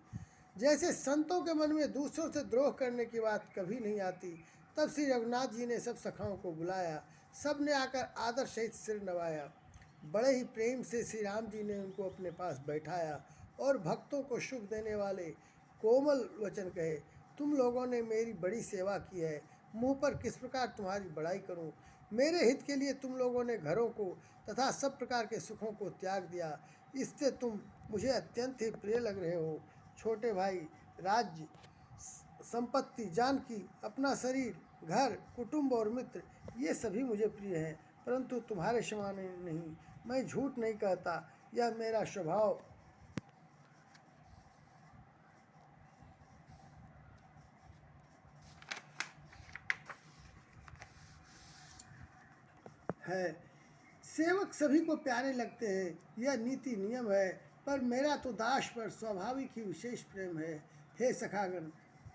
जैसे संतों के मन में दूसरों से द्रोह करने की बात कभी नहीं आती। तब श्री रघुनाथ जी ने सब सखाओं को बुलाया। सब ने आकर आदर सहित सिर नवाया। बड़े ही प्रेम से श्री राम जी ने उनको अपने पास बैठाया और भक्तों को सुख देने वाले कोमल वचन कहे। तुम लोगों ने मेरी बड़ी सेवा की है, मुँह पर किस प्रकार तुम्हारी बड़ाई करूं। मेरे हित के लिए तुम लोगों ने घरों को तथा सब प्रकार के सुखों को त्याग दिया, इससे तुम मुझे अत्यंत ही प्रिय लग रहे हो। छोटे भाई, राज्य, संपत्ति, जानकी, अपना शरीर, घर, कुटुंब और मित्र, ये सभी मुझे प्रिय हैं, परंतु तुम्हारे समान नहीं। मैं झूठ नहीं कहता, यह मेरा स्वभाव है। सेवक सभी को प्यारे लगते हैं, यह नीति नियम है, पर मेरा तो दास पर स्वाभाविक ही विशेष प्रेम है। हे सखागण,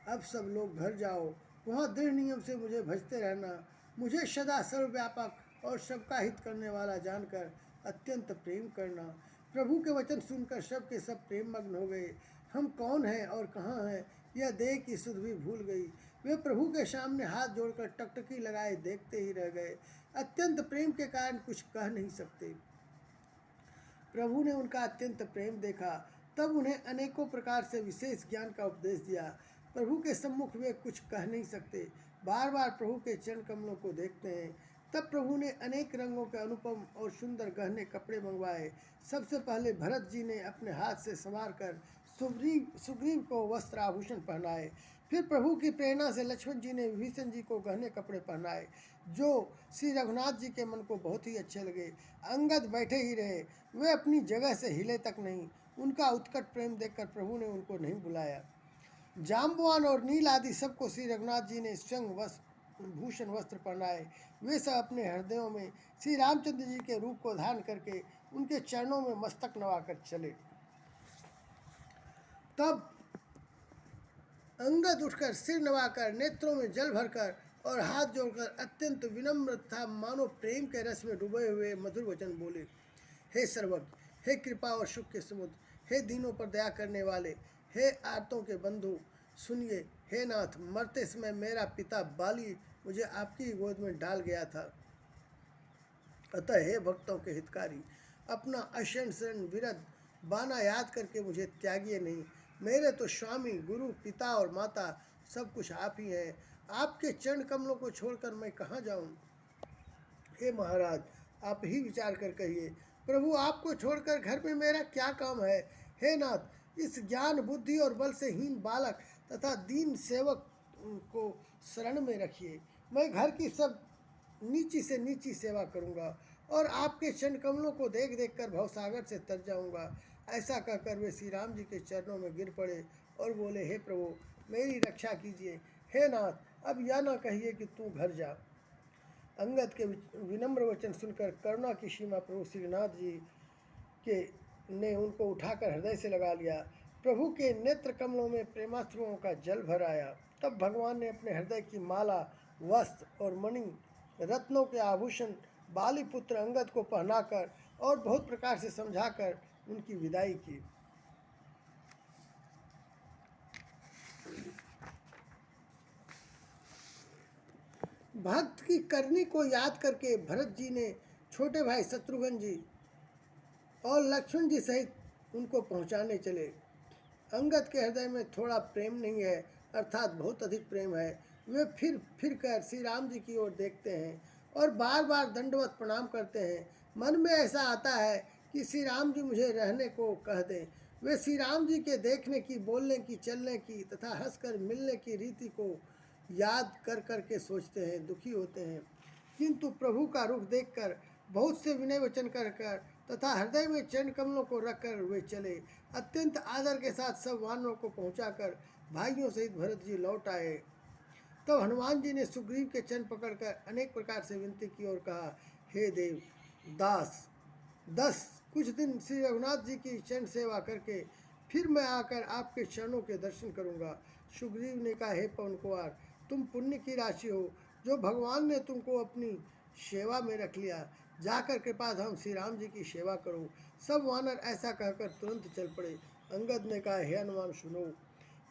अब सब लोग घर जाओ, वहाँ दृढ़ नियम से मुझे भजते रहना। मुझे सदा सर्वव्यापक और सबका हित करने वाला जानकर अत्यंत प्रेम करना। प्रभु के वचन सुनकर सब के सब प्रेम मग्न हो गए। हम कौन हैं और कहाँ हैं, यह देख की सुध भी भूल गई। वे प्रभु के सामने हाथ जोड़कर टकटकी लगाए देखते ही रह गए। अत्यंत प्रेम के कारण कुछ कह नहीं सकते। प्रभु ने उनका अत्यंत प्रेम देखा, तब उन्हें अनेकों प्रकार से विशेष ज्ञान का उपदेश दिया। प्रभु के सम्मुख वे कुछ कह नहीं सकते, बार बार प्रभु के चरण कमलों को देखते हैं। तब प्रभु ने अनेक रंगों के अनुपम और सुंदर गहने कपड़े मंगवाए। सबसे पहले भरत जी ने अपने हाथ से संवार कर सुग्रीव को वस्त्र आभूषण पहनाए। फिर प्रभु की प्रेरणा से लक्ष्मण जी ने विभीषण जी को गहने कपड़े पहनाए, जो श्री रघुनाथ जी के मन को बहुत ही अच्छे लगे। अंगद बैठे ही रहे, वे अपनी जगह से हिले तक नहीं। उनका उत्कट प्रेम देखकर प्रभु ने उनको नहीं बुलाया। जाम्बवान और नील आदि सबको श्री रघुनाथ जी ने स्वयं भूषण वस्त्र पहनाए। वे सब अपने हृदयों में श्री रामचंद्र जी के रूप को धारण करके उनके चरणों में मस्तक नवाकर चले। तब अंगद उठकर सिर नवाकर, नेत्रों में जल भरकर और हाथ जोड़कर अत्यंत विनम्र था मानो प्रेम के रस में डूबे हुए मधुर वचन बोले। हे सर्वज्ञ, हे कृपा और सुख के समुद्र, हे दीनों पर दया करने वाले, हे आर्तों के बंधु, सुनिए। हे नाथ, मरते समय मेरा पिता बाली मुझे आपकी गोद में डाल गया था, अतः हे भक्तों के हितकारी, अपना अशरण शरण विरध बाना याद करके मुझे त्यागिए नहीं। मेरे तो स्वामी, गुरु, पिता और माता सब कुछ आप ही हैं। आपके चरण कमलों को छोड़कर मैं कहाँ जाऊँ। हे महाराज, आप ही विचार कर कहिए, प्रभु आपको छोड़कर घर में मेरा क्या काम है। हे नाथ, इस ज्ञान, बुद्धि और बल से हीन बालक तथा दीन सेवक को शरण में रखिए। मैं घर की सब नीची से नीची सेवा करूंगा और आपके चरण कमलों को देख देख कर भवसागर से तर जाऊंगा। ऐसा कहकर वे श्री राम जी के चरणों में गिर पड़े और बोले, हे प्रभु, मेरी रक्षा कीजिए। हे नाथ, अब यह न कहिए कि तू घर जा। अंगद के विनम्र वचन सुनकर करुणा की सीमा प्रभु श्रीनाथ जी के ने उनको उठाकर हृदय से लगा लिया। प्रभु के नेत्र कमलों में प्रेमाश्रुओं का जल भर आया। तब भगवान ने अपने हृदय की माला, वस्त्र और मणि रत्नों के आभूषण बाली पुत्र अंगद को पहनाकर और बहुत प्रकार से समझाकर उनकी विदाई की। भक्त की करनी को याद करके भरत जी ने छोटे भाई शत्रुघ्न जी और लक्ष्मण जी सहित उनको पहुंचाने चले। अंगद के हृदय में थोड़ा प्रेम नहीं है, अर्थात बहुत अधिक प्रेम है। वे फिर कर श्री राम जी की ओर देखते हैं और बार बार दंडवत प्रणाम करते हैं। मन में ऐसा आता है कि श्री राम जी मुझे रहने को कह दें। वे श्री राम जी के देखने की, बोलने की, चलने की तथा हंसकर मिलने की रीति को याद कर कर के सोचते हैं, दुखी होते हैं। किंतु प्रभु का रुख देखकर, बहुत से विनय वचन कर कर तथा हृदय में चरण कमलों को रखकर वे चले। अत्यंत आदर के साथ सब वानरों को पहुंचाकर भाइयों सहित भरत जी लौट आए। तब हनुमान जी ने सुग्रीव के चरण पकड़कर अनेक प्रकार से विनती की और कहा, हे देव दास, कुछ दिन श्री रघुनाथ जी की चरण सेवा करके फिर मैं आकर आपके चरणों के दर्शन करूंगा। सुग्रीव ने कहा, हे पवन कुमार, तुम पुण्य की राशि हो, जो भगवान ने तुमको अपनी सेवा में रख लिया। जाकर कृपाधाम श्री राम जी की सेवा करो। सब वानर ऐसा कहकर तुरंत चल पड़े। अंगद ने कहा, हे हनुमान, सुनो,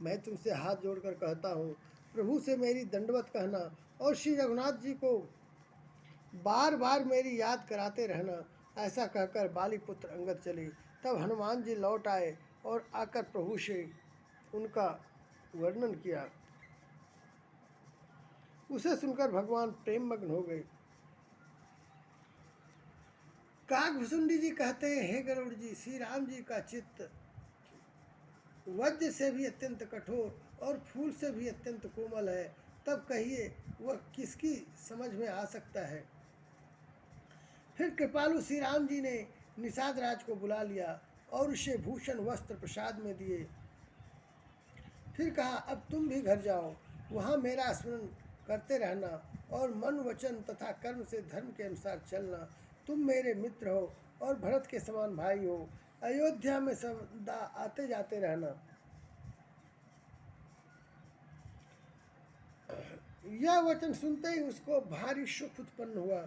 मैं तुमसे हाथ जोड़कर कहता हूँ, प्रभु से मेरी दंडवत कहना और श्री रघुनाथ जी को बार बार मेरी याद कराते रहना। ऐसा कहकर बाली पुत्र अंगद चले। तब हनुमान जी लौट आए और आकर प्रभु से उनका वर्णन किया। उसे सुनकर भगवान प्रेम मग्न हो गए। काकभुसुंडी जी कहते हैं, हे गरुड़ जी, श्री राम जी का चित्त वज्र से भी अत्यंत कठोर और फूल से भी अत्यंत कोमल है, तब कहिए वह किसकी समझ में आ सकता है। फिर कृपालु श्री राम जी ने निषाद राज को बुला लिया और उसे भूषण वस्त्र प्रसाद में दिए। फिर कहा, अब तुम भी घर जाओ, वहाँ मेरा स्मरण करते रहना और मन वचन तथा कर्म से धर्म के अनुसार चलना। तुम मेरे मित्र हो और भरत के समान भाई हो। अयोध्या में सदा आते जाते रहना। यह वचन सुनते ही उसको भारी सुख उत्पन्न हुआ।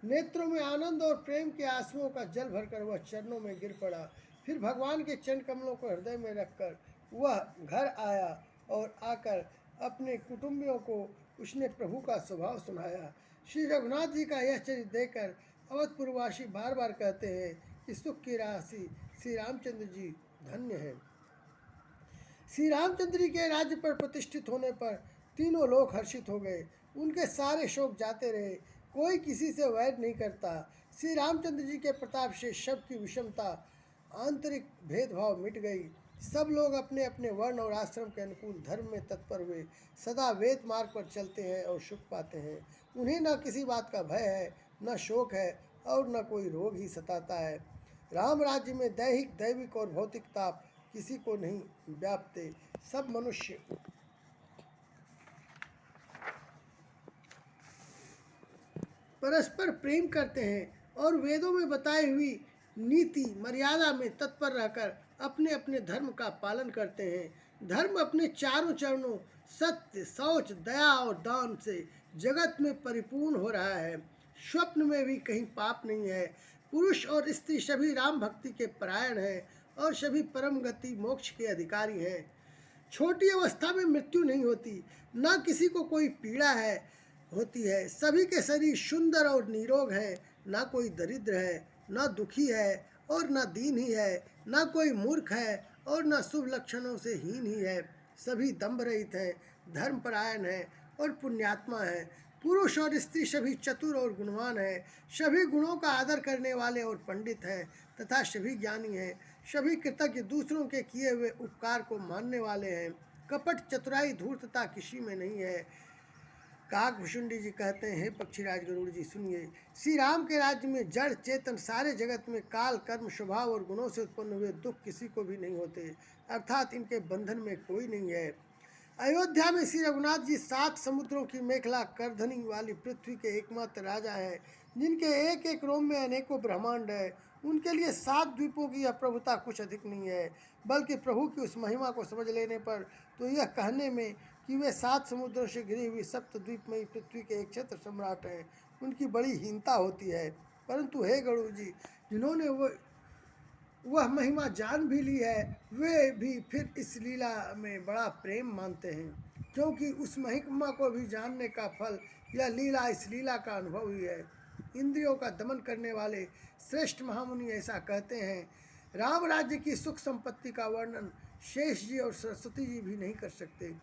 नेत्रों में आनंद और प्रेम के आंसुओं का जल भरकर वह चरणों में गिर पड़ा। फिर भगवान के चरण कमलों को हृदय में रखकर वह घर आया और आकर अपने कुटुंबियों को उसने प्रभु का स्वभाव सुनाया। श्री रघुनाथ जी का यह चरित्र देखकर अवधपुरवासी बार बार कहते हैं कि सुख की राशि श्री रामचंद्र जी धन्य हैं। श्री रामचंद्र जी के राज्य पर प्रतिष्ठित होने पर तीनों लोग हर्षित हो गए। उनके सारे शोक जाते रहे, कोई किसी से वैर नहीं करता। श्री रामचंद्र जी के प्रताप से सबकी विषमता, आंतरिक भेदभाव मिट गई। सब लोग अपने अपने वर्ण और आश्रम के अनुकूल धर्म में तत्पर हुए सदा वेद मार्ग पर चलते हैं और सुख पाते हैं। उन्हें न किसी बात का भय है, न शोक है और न कोई रोग ही सताता है। राम राज्य में दैहिक, दैविक और भौतिक ताप किसी को नहीं व्यापते। सब मनुष्य परस्पर प्रेम करते हैं और वेदों में बताई हुई नीति मर्यादा में तत्पर रहकर अपने अपने धर्म का पालन करते हैं। धर्म अपने चारों चरणों सत्य, शौच, दया और दान से जगत में परिपूर्ण हो रहा है। स्वप्न में भी कहीं पाप नहीं है। पुरुष और स्त्री सभी राम भक्ति के परायण हैं और सभी परम गति मोक्ष के अधिकारी हैं। छोटी अवस्था में मृत्यु नहीं होती, न किसी को कोई पीड़ा होती है। सभी के शरीर सुंदर और निरोग हैं। ना कोई दरिद्र है, ना दुखी है और ना दीन ही है। ना कोई मूर्ख है और ना शुभ लक्षणों से हीन ही है। सभी दंभ रहित हैं, धर्मपरायण हैं और पुण्यात्मा हैं। पुरुष और स्त्री सभी चतुर और गुणवान हैं। सभी गुणों का आदर करने वाले और पंडित हैं तथा सभी ज्ञानी हैं। सभी कृतज्ञ, दूसरों के किए हुए उपकार को मानने वाले हैं। कपट, चतुराई, धूर्तता किसी में नहीं है। काकभुसुंडी जी कहते हैं, हे पक्षीराज गरुड़ जी, सुनिए। श्री राम के राज्य में जड़ चेतन सारे जगत में काल, कर्म, स्वभाव और गुणों से उत्पन्न हुए दुख किसी को भी नहीं होते, अर्थात इनके बंधन में कोई नहीं है। अयोध्या में श्री रघुनाथ जी 7 समुद्रों की मेखला करधनी वाली पृथ्वी के एकमात्र राजा हैं, जिनके एक एक रोम में अनेकों ब्रह्मांड है। उनके लिए 7 द्वीपों की यह प्रभुता कुछ अधिक नहीं है, बल्कि प्रभु की उस महिमा को समझ लेने पर तो यह कहने में कि वे 7 समुद्रों से घिरी हुई सप्तद्वीपमयी पृथ्वी के एक छत्र सम्राट हैं, उनकी बड़ी हीनता होती है। परंतु हे गरुड़ जी, जिन्होंने वह महिमा जान भी ली है, वे भी फिर इस लीला में बड़ा प्रेम मानते हैं, क्योंकि उस महिमा को भी जानने का फल यह लीला, इस लीला का अनुभव ही है। इंद्रियों का दमन करने वाले श्रेष्ठ महामुनि ऐसा कहते हैं, राम राज्य की सुख संपत्ति का वर्णन शेष जी और सरस्वती जी भी नहीं कर सकते।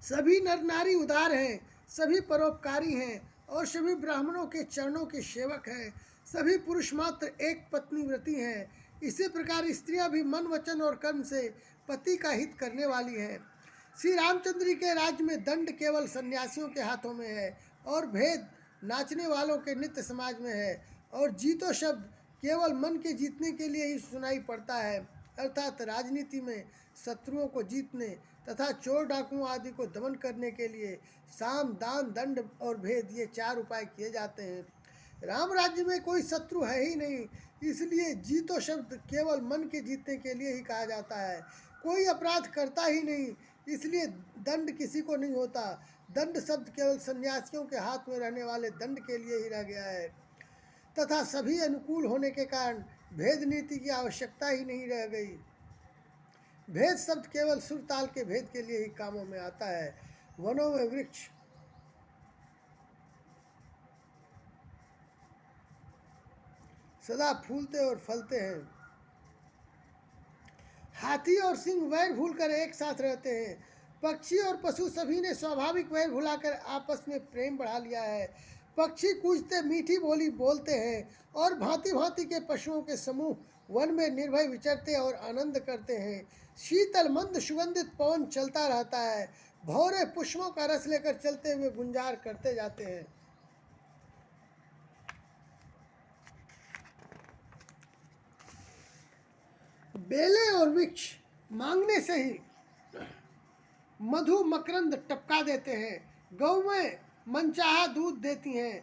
सभी नर नारी उदार हैं, सभी परोपकारी हैं और सभी ब्राह्मणों के चरणों के सेवक हैं। सभी पुरुष मात्र एक पत्नी व्रती हैं। इसी प्रकार स्त्रियां भी मन, वचन और कर्म से पति का हित करने वाली हैं। श्री रामचंद्र जी के राज्य में दंड केवल सन्यासियों के हाथों में है और भेद नाचने वालों के नित्य समाज में है। और जीतो शब्द केवल मन के जीतने के लिए ही सुनाई पड़ता है, अर्थात राजनीति में शत्रुओं को जीतने तथा चोर डाकुओं आदि को दमन करने के लिए साम, दान, दंड और भेद, ये 4 उपाय किए जाते हैं। राम राज्य में कोई शत्रु है ही नहीं, इसलिए जीतो शब्द केवल मन के जीतने के लिए ही कहा जाता है। कोई अपराध करता ही नहीं, इसलिए दंड किसी को नहीं होता। दंड शब्द केवल सन्यासियों के हाथ में रहने वाले दंड के लिए ही रह गया है तथा सभी अनुकूल होने के कारण भेद नीति की आवश्यकता ही नहीं रह गई। भेद शब्द केवल सुर ताल के भेद के लिए ही कामों में आता है। वनों में वृक्ष सदा फूलते और फलते हैं, हाथी और सिंह वैर भूलकर एक साथ रहते हैं। पक्षी और पशु सभी ने स्वाभाविक वैर भुलाकर आपस में प्रेम बढ़ा लिया है। पक्षी कूजते मीठी बोली बोलते हैं और भांति भांति के पशुओं के समूह वन में निर्भय विचरते और आनंद करते हैं। शीतल मंद सुगंधित पवन चलता रहता है। भौरे पुष्पों का रस लेकर चलते हुए गुंजार करते जाते हैं। बेले और वृक्ष मांगने से ही मधु मकरंद टपका देते हैं। गौवें मनचाहा दूध देती हैं।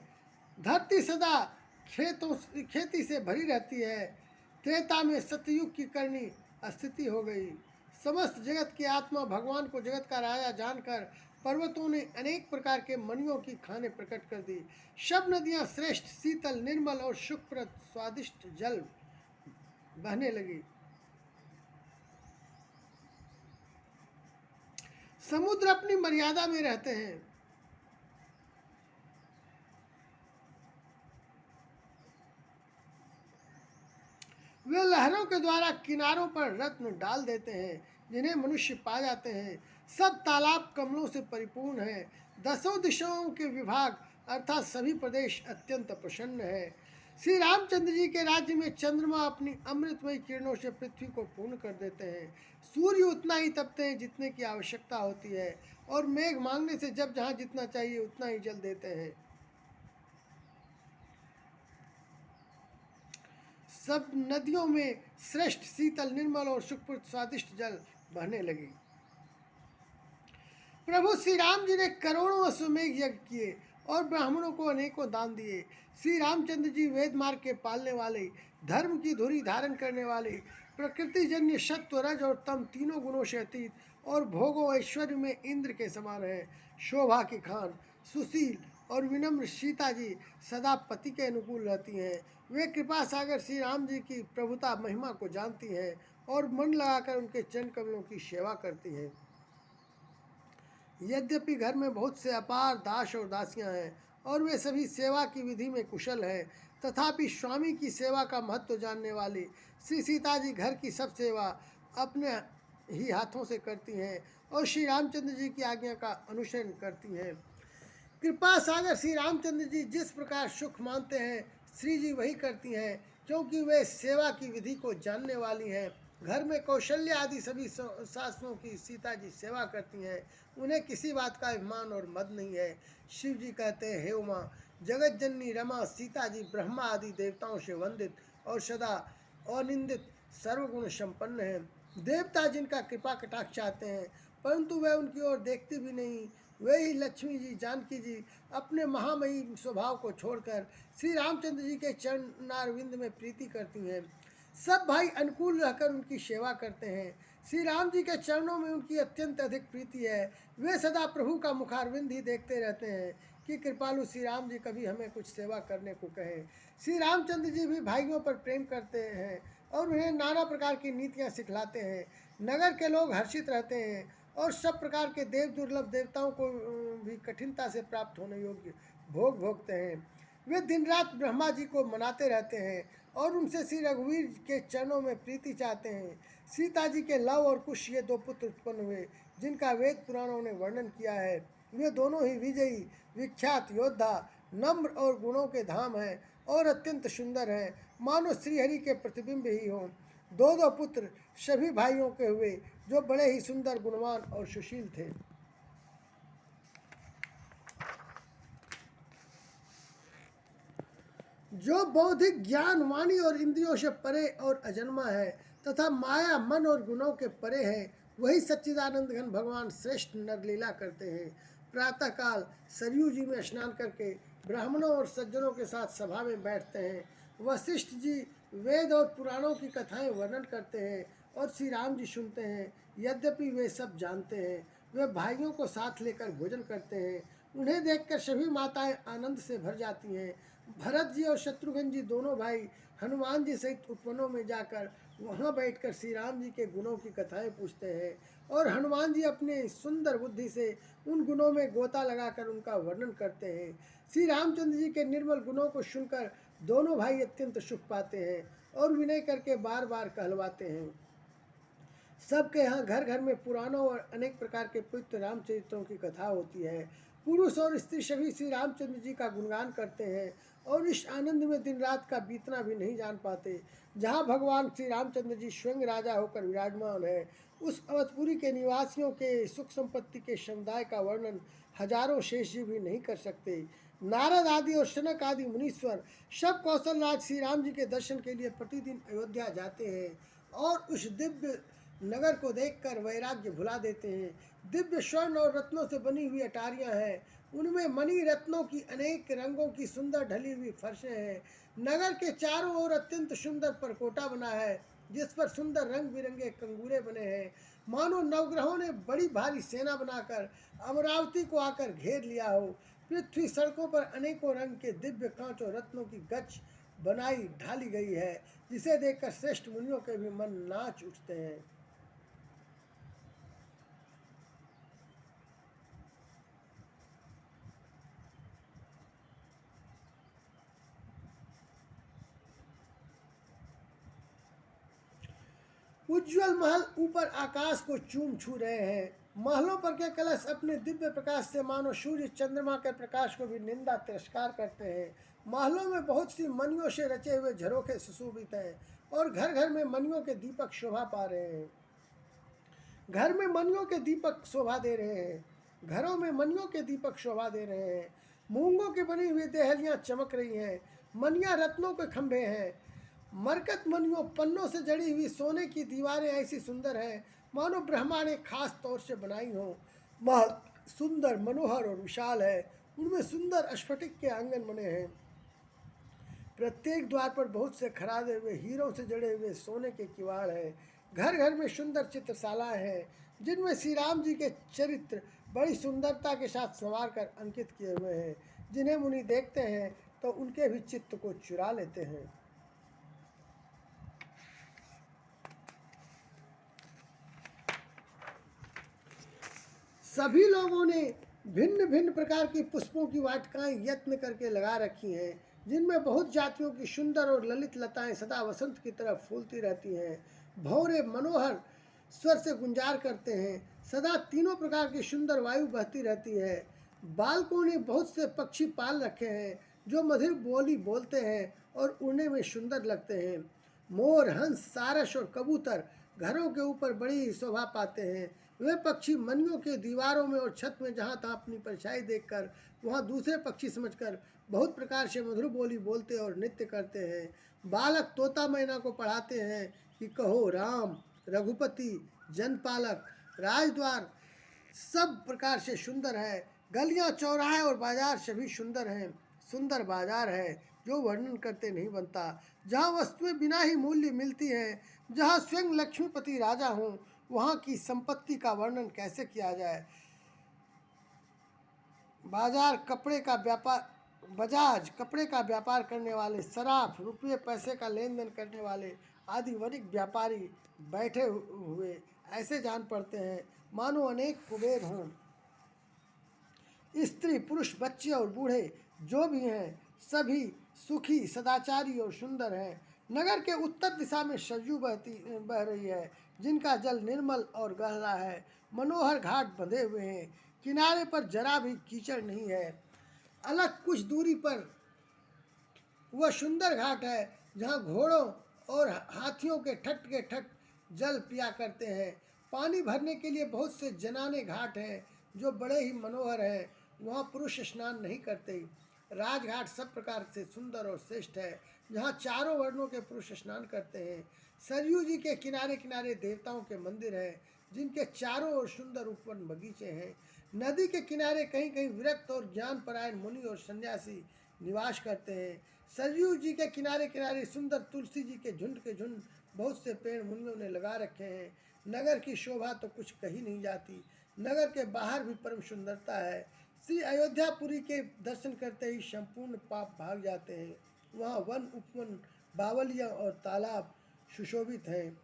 धरती सदा खेती से भरी रहती है। त्रेता में सतयुग की करनी स्थिति हो गई। समस्त जगत की आत्मा भगवान को जगत का राजा जानकर पर्वतों ने अनेक प्रकार के मणियों की खाने प्रकट कर दी। सब नदियां श्रेष्ठ शीतल निर्मल और सुखप्रद स्वादिष्ट जल बहने लगी। समुद्र अपनी मर्यादा में रहते हैं। वे लहरों के द्वारा किनारों पर रत्न डाल देते हैं जिन्हें मनुष्य पा जाते हैं। सब तालाब कमलों से परिपूर्ण है। दसों दिशाओं के विभाग अर्थात सभी प्रदेश अत्यंत प्रसन्न है। श्री रामचंद्र जी के राज्य में चंद्रमा अपनी अमृतमयी किरणों से पृथ्वी को पूर्ण कर देते हैं। सूर्य उतना ही तपते हैं जितने की आवश्यकता होती है और मेघ मांगने से जब जहाँ जितना चाहिए उतना ही जल देते हैं। सब नदियों में श्रेष्ठ शीतल निर्मल और सुखप्रद स्वादिष्ट जल बहने लगी। प्रभु श्री राम जी ने करोड़ों अश्वमेघ यज्ञ किए और ब्राह्मणों को अनेकों दान दिए। श्री रामचंद्र जी वेद मार्ग के पालने वाले, धर्म की धुरी धारण करने वाले, प्रकृति जन्य सत्व रज और तम तीनों गुणों से अतीत और भोगों ऐश्वर्य में इंद्र के समान है। शोभा की खान, सुशील और विनम्र सीता जी सदा पति के अनुकूल रहती हैं। वे कृपा सागर श्री राम जी की प्रभुता महिमा को जानती हैं और मन लगाकर उनके चरण कमलों की सेवा करती हैं। यद्यपि घर में बहुत से अपार दास और दासियां हैं और वे सभी सेवा की विधि में कुशल हैं, तथापि स्वामी की सेवा का महत्व जानने वाली श्री सीता जी घर की सब सेवा अपने ही हाथों से करती हैं और श्री रामचंद्र जी की आज्ञा का अनुसरण करती हैं। कृपा सागर श्री रामचंद्र जी जिस प्रकार सुख मानते हैं श्री जी वही करती हैं, क्योंकि वे सेवा की विधि को जानने वाली हैं। घर में कौशल्य आदि सभी सासुओं की सीता जी सेवा करती हैं। उन्हें किसी बात का अभिमान और मद नहीं है। शिव जी कहते हैं, हे उमा, जगत जननी रमा सीता जी ब्रह्मा आदि देवताओं से वंदित और सदा अनिंदित सर्वगुण संपन्न है। देवता जिनका कृपा कटाक्ष चाहते हैं परंतु वे उनकी ओर देखते भी नहीं, वे ही लक्ष्मी जी जानकी जी अपने महामयी स्वभाव को छोड़कर श्री रामचंद्र जी के चरणारविंद में प्रीति करती हैं। सब भाई अनुकूल रहकर उनकी सेवा करते हैं। श्री राम जी के चरणों में उनकी अत्यंत अधिक प्रीति है। वे सदा प्रभु का मुखारविंद ही देखते रहते हैं कि कृपालु श्री राम जी कभी हमें कुछ सेवा करने को कहें। श्री रामचंद्र जी भी भाइयों पर प्रेम करते हैं और उन्हें नाना प्रकार की नीतियाँ सिखलाते हैं। नगर के लोग हर्षित रहते हैं और सब प्रकार के देव दुर्लभ देवताओं को भी कठिनता से प्राप्त होने योग्य भोग भोगते हैं। वे दिन रात ब्रह्मा जी को मनाते रहते हैं और उनसे श्री रघुवीर के चरणों में प्रीति चाहते हैं। सीता जी के लव और कुश ये दो पुत्र उत्पन्न हुए जिनका वेद पुराणों ने वर्णन किया है। वे दोनों ही विजयी विख्यात योद्धा, नम्र और गुणों के धाम हैं और अत्यंत सुंदर हैं, मानो श्रीहरि के प्रतिबिंब ही हों। दो दो पुत्र सभी भाइयों के हुए जो बड़े ही सुंदर, गुणवान और सुशील थे। जो बौद्धिक ज्ञान, वाणी और इंद्रियों से परे और अजन्मा है तथा माया, मन और गुणों के परे है, वही सच्चिदानंद घन भगवान श्रेष्ठ नरलीला करते हैं। प्रातःकाल सरयू जी में स्नान करके ब्राह्मणों और सज्जनों के साथ सभा में बैठते हैं। वशिष्ठ जी वेद और पुराणों की कथाएं वर्णन करते हैं और श्री राम जी सुनते हैं। यद्यपि वे सब जानते हैं, वे भाइयों को साथ लेकर भोजन करते हैं। उन्हें देखकर सभी माताएं आनंद से भर जाती हैं। भरत जी और शत्रुघ्न जी दोनों भाई हनुमान जी सहित उपवनों में जाकर वहां बैठकर श्री राम जी के गुणों की कथाएं पूछते हैं और हनुमान जी अपने सुंदर बुद्धि से उन गुणों में गोता लगाकर उनका वर्णन करते हैं। श्री रामचंद्र जी के निर्मल गुणों को सुनकर दोनों भाई अत्यंत सुख पाते हैं और विनय करके बार बार कहलवाते हैं। सबके यहाँ घर घर में पुराणों और अनेक प्रकार के पवित्र रामचरित्रों की कथा होती है। पुरुष और स्त्री सभी श्री रामचंद्र जी का गुणगान करते हैं और इस आनंद में दिन रात का बीतना भी नहीं जान पाते। जहाँ भगवान श्री रामचंद्र जी स्वयं राजा होकर विराजमान है, उस अवधपुरी के निवासियों के सुख संपत्ति के समुदाय का वर्णन हजारों शेष जी भी नहीं कर सकते। नारद आदि और शनक आदि मुनीश्वर सब कौशल राज श्री राम जी के दर्शन के लिए प्रतिदिन अयोध्या जाते हैं और उस दिव्य नगर को देखकर वैराग्य भुला देते हैं। दिव्य स्वर्ण और रत्नों से बनी हुई अटारियां हैं, उनमें मणि रत्नों की अनेक रंगों की सुंदर ढली हुई फर्शें हैं। नगर के चारों ओर अत्यंत सुंदर परकोटा बना है, जिस पर सुंदर रंग बिरंगे कंगूरे बने हैं। मानो नवग्रहों ने बड़ी भारी सेना बनाकर अमरावती को आकर घेर लिया हो। पृथ्वी सड़कों पर अनेकों रंग के दिव्य कांच और रत्नों की गच्छ बनाई ढाली गई है, जिसे देखकर श्रेष्ठ मुनियों के भी मन नाच उठते हैं। उज्ज्वल महल ऊपर आकाश को चूम छू रहे हैं। महलों पर के कलश अपने दिव्य प्रकाश से मानो सूर्य चंद्रमा के प्रकाश को भी निंदा तिरस्कार करते हैं। महलों में बहुत सी मणियों से रचे हुए झरोखे सुशोभित हैं और घर घर में मणियों के दीपक शोभा पा रहे हैं। घर में मणियों के दीपक शोभा दे रहे हैं, घरों में मणियों के दीपक शोभा दे रहे हैं। मूंगों की बनी हुई देहलियां चमक रही हैं, मणियां रत्नों के खंभे हैं। मरकत मणियों पन्नों से जड़ी हुई सोने की दीवारें ऐसी सुंदर हैं मानो ब्रह्मा ने खास तौर से बनाई हो। महल सुंदर मनोहर और विशाल है, उनमें सुंदर स्फटिक के आंगन बने हैं। प्रत्येक द्वार पर बहुत से खरादे हुए हीरों से जड़े हुए सोने के किवाड़ हैं। घर घर में सुंदर चित्रशालाएं हैं, जिनमें श्री राम जी के चरित्र बड़ी सुंदरता के साथ संवार कर अंकित किए हुए हैं, जिन्हें मुनि देखते हैं तो उनके भी चित्त को चुरा लेते हैं। सभी लोगों ने भिन्न भिन्न प्रकार की पुष्पों की वाटिकाएं यत्न करके लगा रखी हैं, जिनमें बहुत जातियों की सुंदर और ललित लताएं सदा वसंत की तरफ फूलती रहती हैं। भौरे मनोहर स्वर से गुंजार करते हैं, सदा तीनों प्रकार की सुंदर वायु बहती रहती है। बालकों ने बहुत से पक्षी पाल रखे हैं, जो मधुर बोली बोलते हैं और उड़ने में सुंदर लगते हैं। मोर, हंस, सारस और कबूतर घरों के ऊपर बड़ी ही शोभा पाते हैं। वे पक्षी मनियों के दीवारों में और छत में जहाँ तहाँ अपनी परछाई देखकर वहाँ दूसरे पक्षी समझकर बहुत प्रकार से मधुर बोली बोलते और नृत्य करते हैं। बालक तोता मैना को पढ़ाते हैं कि कहो राम, रघुपति, जनपालक, राजद्वार सब प्रकार से सुंदर है। गलियां, चौराहे और बाजार सभी सुंदर हैं। सुंदर बाजार है जो वर्णन करते नहीं बनता, जहाँ वस्तुएं बिना ही मूल्य मिलती हैं, जहाँ स्वयं लक्ष्मीपति राजा हों, वहाँ की संपत्ति का वर्णन कैसे किया जाए। बजाज कपड़े का व्यापार करने वाले, सराफ रुपये पैसे का लेन देन करने वाले आदि वणिक व्यापारी बैठे हुए ऐसे जान पड़ते हैं मानो अनेक कुबेर हों। स्त्री पुरुष बच्चे और बूढ़े जो भी हैं, सभी सुखी सदाचारी और सुंदर हैं। नगर के उत्तर दिशा में सरयू बह रही है, जिनका जल निर्मल और गहरा है। मनोहर घाट बंधे हुए हैं, किनारे पर जरा भी कीचड़ नहीं है। अलग कुछ दूरी पर वह सुंदर घाट है, जहाँ घोड़ों और हाथियों के ठट जल पिया करते हैं। पानी भरने के लिए बहुत से जनाने घाट हैं, जो बड़े ही मनोहर हैं। वहाँ पुरुष स्नान नहीं करते। राजघाट सब प्रकार से सुंदर और श्रेष्ठ है, जहाँ चारों वर्णों के पुरुष स्नान करते हैं। सरयू जी के किनारे किनारे देवताओं के मंदिर हैं, जिनके चारों ओर सुंदर उपवन बगीचे हैं। नदी के किनारे कहीं कहीं विरक्त और ज्ञानपरायण मुनि और सन्यासी निवास करते हैं। सरयू जी के किनारे किनारे सुंदर तुलसी जी के झुंड बहुत से पेड़ मुनियों ने लगा रखे हैं। नगर की शोभा तो कुछ कही नहीं जाती। नगर के बाहर भी परम सुंदरता है। श्री अयोध्यापुरी के दर्शन करते ही संपूर्ण पाप भाग जाते हैं। वहाँ वन, उपवन, बावलियाँ और तालाब सुशोभित हैं।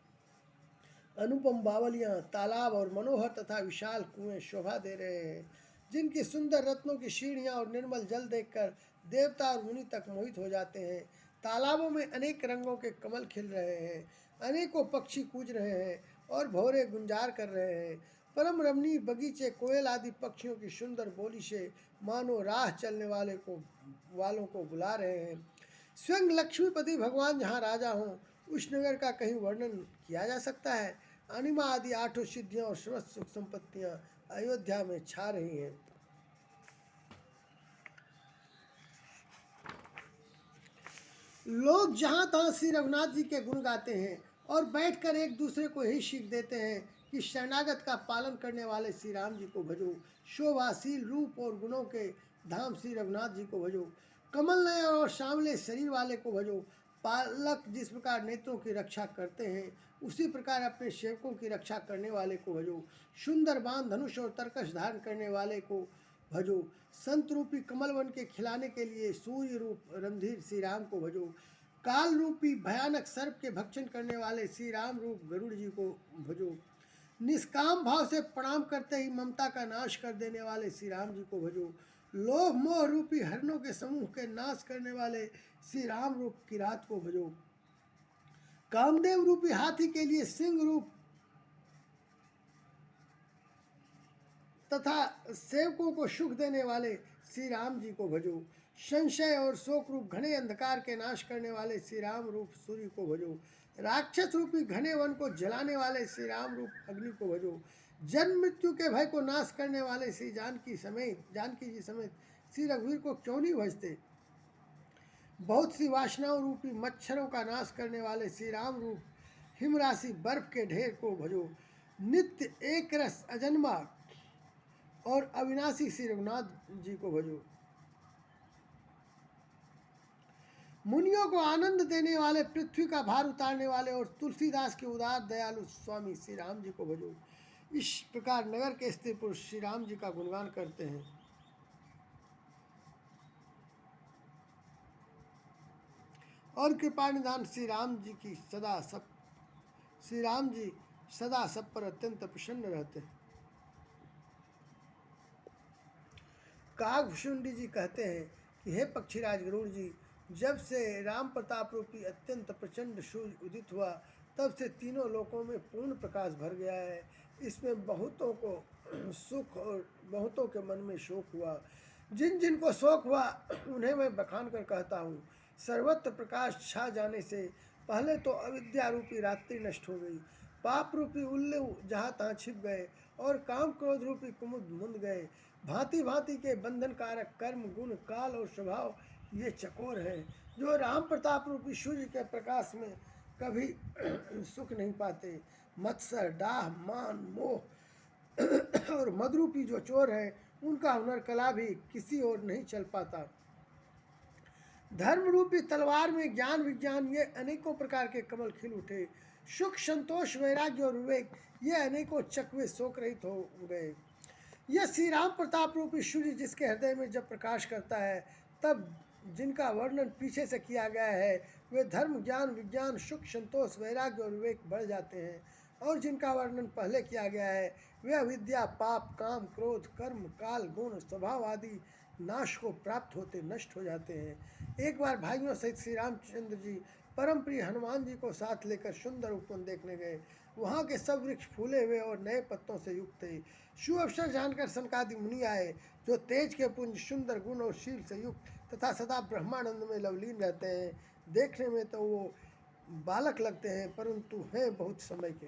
अनुपम बावलियाँ, तालाब और मनोहर तथा विशाल कुएं शोभा दे रहे हैं, जिनकी सुंदर रत्नों की सीढ़ियाँ और निर्मल जल देखकर देवता और मुनि तक मोहित हो जाते हैं। तालाबों में अनेक रंगों के कमल खिल रहे हैं, अनेकों पक्षी कूज रहे हैं। और भौरे गुंजार कर रहे हैं। परम रमणीय बगीचे कोयल आदि पक्षियों की सुंदर बोली से मानो राह चलने वालों को बुला रहे हैं। स्वयं लक्ष्मीपति भगवान जहाँ राजा हों, उस नगर का कहीं वर्णन किया जा सकता है। अनिमा आदि 8 सिद्धियां और समस्त सुख संपत्तियां अयोध्या में छा रही हैं। लोग जहाँ तहाँ श्री रघुनाथ जी के गुण गाते हैं और बैठकर एक दूसरे को यही सीख देते हैं कि शरणागत का पालन करने वाले श्री राम जी को भजो, शोभाशील रूप और गुणों के धाम श्री रघुनाथ जी को भजो, कमल नय और सांवले शरीर वाले को भजो। पालक जिस प्रकार नेत्रों की रक्षा करते हैं, उसी प्रकार अपने सेवकों की रक्षा करने वाले को भजो। सुंदर बाण धनुष और तरकश धारण करने वाले को भजो। संत रूपी कमल वन के खिलाने के लिए सूर्य रूप रणधीर श्री राम को भजो। काल रूपी भयानक सर्प के भक्षण करने वाले श्री राम रूप गरुड़ जी को भजो। निष्काम भाव से प्रणाम करते ही ममता का नाश कर देने वाले श्री राम जी को भजो। लोभ मोह रूपी हरणों के समूह के नाश करने वाले श्री राम रूप किरात को भजो। कामदेव रूपी हाथी के लिए सिंह रूप तथा सेवकों को सुख देने वाले श्री राम जी को भजो। संशय और शोक रूप घने अंधकार के नाश करने वाले श्री राम रूप सूर्य को भजो। राक्षस रूपी घने वन को जलाने वाले श्री राम रूप अग्नि को भजो। जन्म मृत्यु के भय को नाश करने वाले श्री जानकी जी समेत श्री रघुवीर को क्यों नहीं भजते। बहुत सी वासनाओं रूपी मच्छरों का नाश करने वाले श्री राम रूप हिमराशि बर्फ के ढेर को भजो। नित्य एक रस अजन्मा और अविनाशी श्री रघुनाथ जी को भजो। मुनियों को आनंद देने वाले, पृथ्वी का भार उतारने वाले और तुलसीदास के उदार दयालु स्वामी श्री राम जी को भजो। इस प्रकार नगर के स्त्री पुरुष श्री राम जी का गुणगान करते हैं। और कृपा निधान श्री राम जी सदा सब पर अत्यंत प्रसन्न रहते हैं। कागभूषुंडी जी कहते हैं कि हे पक्षीराज गरुड़ जी, जब से राम प्रताप रूपी अत्यंत प्रचंड सूर्य उदित हुआ, तब से तीनों लोकों में पूर्ण प्रकाश भर गया है। इसमें बहुतों को सुख और बहुतों के मन में शोक हुआ। जिन जिन को शोक हुआ उन्हें मैं बखान कर कहता हूँ। सर्वत्र प्रकाश छा जाने से पहले तो अविद्या रूपी रात्रि नष्ट हो गई, पाप रूपी उल्लू जहाँ तहाँ छिप गए और काम क्रोध रूपी कुमुद मुंद गए। भांति भांति के बंधन कारक कर्म गुण काल और स्वभाव ये चकोर हैं, जो राम प्रताप रूपी सूर्य के प्रकाश में कभी सुख नहीं पाते। मत्सर डाह मान मोह और मदरूपी जो चोर हैं, उनका हुनर कला भी किसी और नहीं चल पाता। धर्म रूपी तलवार में ज्ञान विज्ञान ये अनेकों प्रकार के कमल खिल उठे। सुख संतोष वैराग्य और विवेक ये अनेकों चकवे शोक रहित हो गए। यह श्री राम प्रताप रूपी सूर्य जिसके हृदय में जब प्रकाश करता है, तब जिनका वर्णन पीछे से किया गया है वे धर्म ज्ञान विज्ञान सुख संतोष वैराग्य और विवेक बढ़ जाते हैं, और जिनका वर्णन पहले किया गया है वे अविद्या पाप काम क्रोध कर्म काल गुण स्वभाव आदि नाश को प्राप्त होते नष्ट हो जाते हैं। एक बार भाइयों सहित श्री रामचंद्र जी परम प्रिय हनुमान जी को साथ लेकर सुंदर उपवन देखने गए। वहाँ के सब वृक्ष फूले हुए और नए पत्तों से युक्त थे। शुभ अवसर जानकर सनकादि मुनि आए, जो तेज के पुंज सुंदर गुण और शील से युक्त तथा सदा ब्रह्मानंद में लवलीन रहते हैं। देखने में तो वो बालक लगते हैं, परंतु हैं बहुत समय के।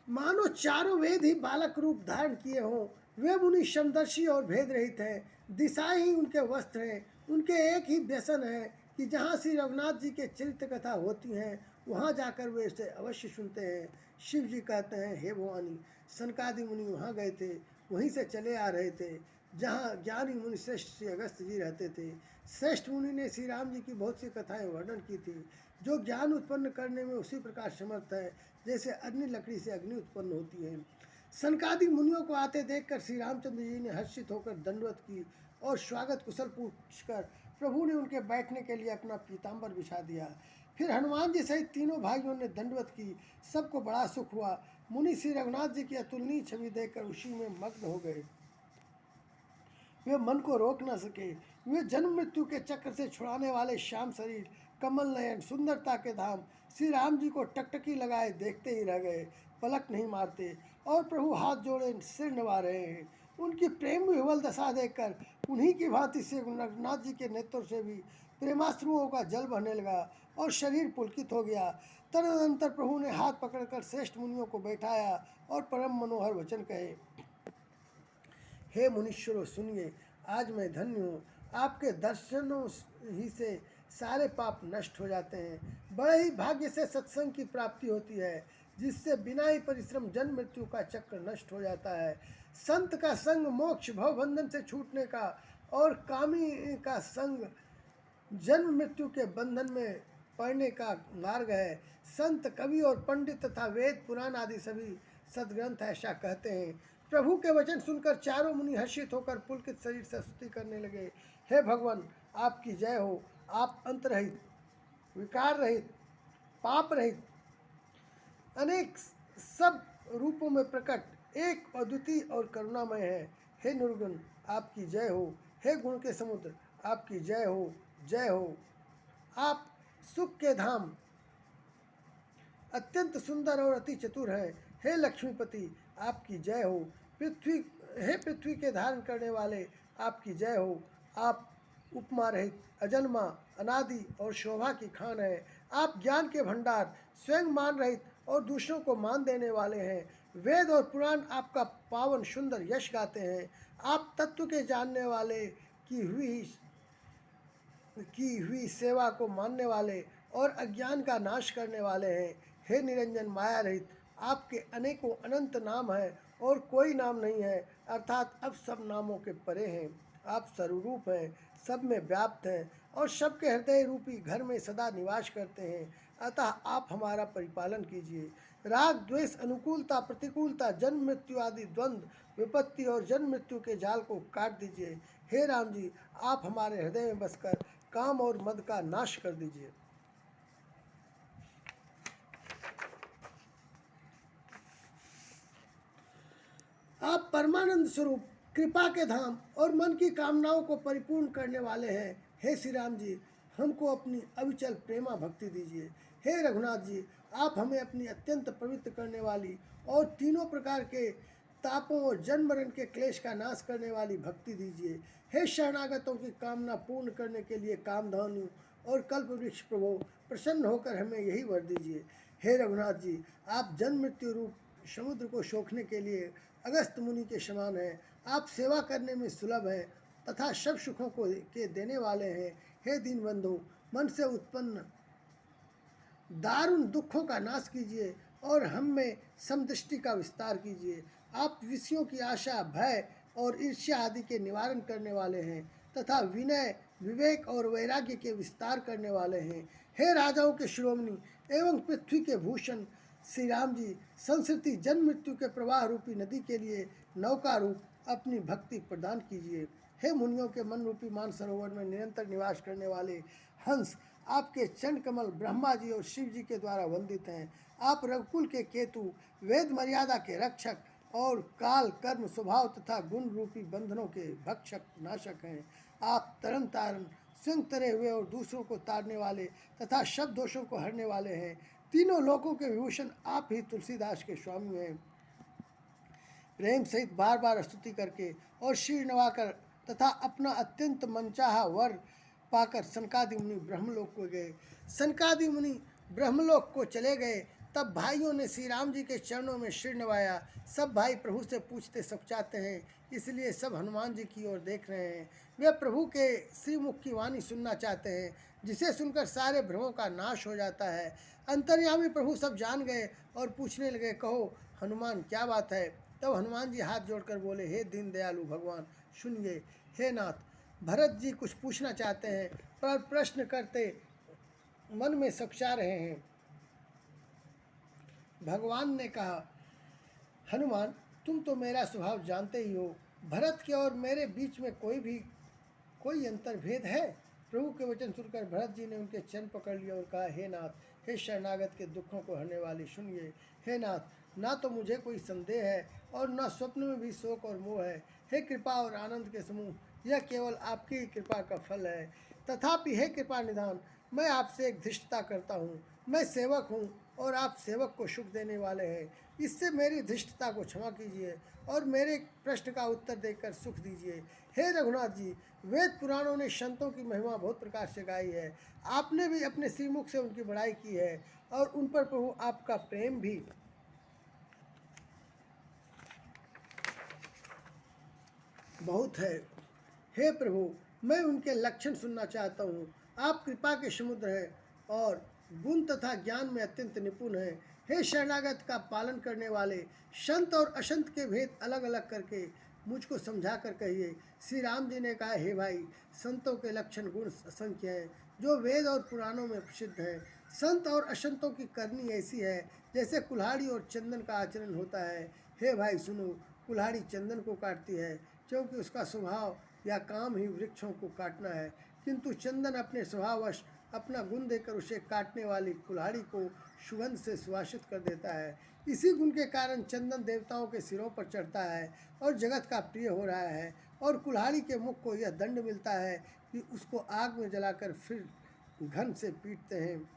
मानो चारों वेद ही बालक रूप धारण किए हों। वे मुनि समदर्शी और भेद रहित हैं, दिशाएं ही उनके वस्त्र हैं। उनके एक ही व्यसन है कि जहाँ श्री रघुनाथ जी के चरित्र कथा होती हैं, वहाँ जाकर वे इसे अवश्य सुनते हैं। शिव जी कहते हैं, हे भवानी, सनकादि मुनि वहाँ गए थे, वहीं से चले आ रहे थे जहाँ ज्ञानी मुनि श्रेष्ठ श्री अगस्त जी रहते थे। श्रेष्ठ मुनि ने श्री राम जी की बहुत सी कथाएं वर्णन की थी, जो ज्ञान उत्पन्न करने में उसी प्रकार समर्थ है जैसे अग्नि लकड़ी से अग्नि उत्पन्न होती है। सनकादि मुनियों को आते देखकर श्री रामचंद्र जी ने हर्षित होकर दंडवत की और स्वागत कुशल पूछकर प्रभु ने उनके बैठने के लिए अपना पीताम्बर बिछा दिया। फिर हनुमान जी सहित तीनों भाइयों ने दंडवत की। सबको बड़ा सुख हुआ। मुनि श्री रघुनाथ जी की अतुलनीय छवि देखकर उसी में मग्न हो गए। वे मन को रोक न सके। वे जन्म मृत्यु के चक्र से छुड़ाने वाले श्याम शरीर कमल नयन, सुंदरता के धाम श्री राम जी को टकटकी लगाए देखते ही रह गए, पलक नहीं मारते। और प्रभु हाथ जोड़े सिर निभा रहे हैं। उनकी प्रेम विह्वल दशा देखकर उन्हीं की भांति से रघुनाथ जी के नेत्रों से भी प्रेमाश्रुओं का जल बहने लगा और शरीर पुलकित हो गया। तदनंतर प्रभु ने हाथ पकड़कर श्रेष्ठ मुनियों को बैठाया और परम मनोहर वचन कहे। हे मुनीश्वरों सुनिए, आज मैं धन्य हूँ। आपके दर्शनों ही से सारे पाप नष्ट हो जाते हैं। बड़े ही भाग्य से सत्संग की प्राप्ति होती है, जिससे बिना ही परिश्रम जन्म मृत्यु का चक्र नष्ट हो जाता है। संत का संग मोक्ष भव बंधन से छूटने का और कामी का संग जन्म मृत्यु के बंधन में पड़ने का मार्ग है। संत, कवि और पंडित तथा वेद पुराण आदि सभी सदग्रंथ ऐसा कहते हैं। प्रभु के वचन सुनकर चारों मुनि हर्षित होकर पुलकित शरीर से स्तुति करने लगे। हे भगवान, आपकी जय हो। आप अंत रहित, विकार रहित, पाप रहित, अनेक सब रूपों में प्रकट, एक अद्वितीय और करुणामय है। हे निर्गुण, आपकी जय हो। हे गुण के समुद्र, आपकी जय हो, जय हो। आप सुख के धाम, अत्यंत सुंदर और अति चतुर हैं। हे लक्ष्मीपति, आपकी जय हो। पृथ्वी के धारण करने वाले, आपकी जय हो। आप उपमा रहित, अजन्मा, अनादि और शोभा की खान है। आप ज्ञान के भंडार, स्वयं मान रहित और दूसरों को मान देने वाले हैं। वेद और पुराण आपका पावन सुंदर यश गाते हैं। आप तत्व के जानने वाले, की हुई सेवा को मानने वाले और अज्ञान का नाश करने वाले हैं। हे निरंजन, माया रहित, आपके अनेकों अनंत नाम हैं और कोई नाम नहीं है, अर्थात अब सब नामों के परे हैं। आप सर्वरूप हैं, सब में व्याप्त हैं और सबके हृदय रूपी घर में सदा निवास करते हैं। अतः आप हमारा परिपालन कीजिए। राग द्वेष, अनुकूलता प्रतिकूलता, जन्म मृत्यु आदि द्वंद्व, विपत्ति और जन्म मृत्यु के जाल को काट दीजिए। हे राम जी, आप हमारे हृदय में बसकर काम और मद का नाश कर दीजिए। आप परमानंद स्वरूप, कृपा के धाम और मन की कामनाओं को परिपूर्ण करने वाले हैं। हे श्री राम जी, हमको अपनी अविचल प्रेमा भक्ति दीजिए। हे रघुनाथ जी, आप हमें अपनी अत्यंत पवित्र करने वाली और तीनों प्रकार के तापों और जन्म मरण के क्लेश का नाश करने वाली भक्ति दीजिए। हे शरणागतों की कामना पूर्ण करने के लिए कामधेनु और कल्प वृक्ष प्रभु, प्रसन्न होकर हमें यही वर दीजिए। हे रघुनाथ जी, आप जन्म मृत्यु रूप समुद्र को सोखने के लिए अगस्त मुनि के समान हैं। आप सेवा करने में सुलभ हैं तथा सब सुखों को के देने वाले हैं। हे दीनबंधु, मन से उत्पन्न दारुण दुखों का नाश कीजिए और हम में समदृष्टि का विस्तार कीजिए। आप विषयों की आशा, भय और ईर्ष्या आदि के निवारण करने वाले हैं तथा विनय, विवेक और वैराग्य के विस्तार करने वाले हैं। हे राजाओं के शिरोमणि एवं पृथ्वी के भूषण श्री राम जी, संस्कृति जन्म मृत्यु के प्रवाह रूपी नदी के लिए नौका रूप अपनी भक्ति प्रदान कीजिए। हे मुनियों के मन रूपी मान सरोवर में निरंतर निवास करने वाले हंस, आपके चंड कमल ब्रह्मा जी और शिव जी के द्वारा वंदित हैं। आप रघुकुल के केतु, वेद मर्यादा के रक्षक और काल कर्म स्वभाव तथा गुण रूपी बंधनों के भक्षक नाशक हैं। आप तरन तारण, स्वयं तरे हुए और दूसरों को तारने वाले तथा सब दोषों को हरने वाले हैं। तीनों लोकों के विभूषण आप ही तुलसीदास के स्वामी हैं। प्रेम सहित बार बार स्तुति करके और शीर नवाकर तथा अपना अत्यंत मनचाहा वर पाकर सनकादि मुनि ब्रह्मलोक को गए। सनकादि मुनि ब्रह्मलोक को चले गए। तब भाइयों ने श्री राम जी के चरणों में सिर नवाया। सब भाई प्रभु से पूछते सकुचाते हैं, इसलिए सब हनुमान जी की ओर देख रहे हैं। वे प्रभु के श्रीमुख की वाणी सुनना चाहते हैं, जिसे सुनकर सारे भ्रमों का नाश हो जाता है। अंतर्यामी प्रभु सब जान गए और पूछने लगे, कहो हनुमान, क्या बात है। तब हनुमान जी हाथ जोड़कर बोले, हे दीन दयालु भगवान, सुनिए। हे नाथ, भरत जी कुछ पूछना चाहते हैं, पर प्रश्न करते मन में सकुचा रहे हैं। भगवान ने कहा, हनुमान, तुम तो मेरा स्वभाव जानते ही हो। भरत के और मेरे बीच में कोई अंतर्भेद है। प्रभु के वचन सुनकर भरत जी ने उनके चरण पकड़ लिया और कहा, हे नाथ, हे शरणागत के दुखों को हरने वाले, सुनिए। हे नाथ, ना तो मुझे कोई संदेह है और न स्वप्न में भी शोक और मोह है। हे कृपा और आनंद के समूह, यह केवल आपकी ही कृपा का फल है। तथापि हे कृपा निधान, मैं आपसे एक धृष्टता करता हूँ। मैं सेवक हूँ और आप सेवक को सुख देने वाले हैं। इससे मेरी धृष्टता को क्षमा कीजिए और मेरे प्रश्न का उत्तर देकर सुख दीजिए। हे रघुनाथ जी, वेद पुराणों ने संतों की महिमा बहुत प्रकार से गाई है। आपने भी अपने श्रीमुख से उनकी बड़ाई की है और उन पर प्रभु आपका प्रेम भी बहुत है। हे प्रभु, मैं उनके लक्षण सुनना चाहता हूँ। आप कृपा के समुद्र हैं और गुण तथा ज्ञान में अत्यंत निपुण हैं। हे शरणागत का पालन करने वाले, संत और असंत के भेद अलग अलग करके मुझको समझा कर कहिए। श्री राम जी ने कहा, हे भाई, संतों के लक्षण गुण असंख्य हैं जो वेद और पुराणों में प्रसिद्ध हैं। संत और असंतों की करनी ऐसी है जैसे कुल्हाड़ी और चंदन का आचरण होता है। हे भाई सुनो, कुल्हाड़ी चंदन को काटती है क्योंकि उसका स्वभाव या काम ही वृक्षों को काटना है, किंतु चंदन अपने स्वभाववश अपना गुण देकर उसे काटने वाली कुल्हाड़ी को सुगंध से सुवासित कर देता है। इसी गुण के कारण चंदन देवताओं के सिरों पर चढ़ता है और जगत का प्रिय हो रहा है, और कुल्हाड़ी के मुख को यह दंड मिलता है कि उसको आग में जलाकर फिर घन से पीटते हैं।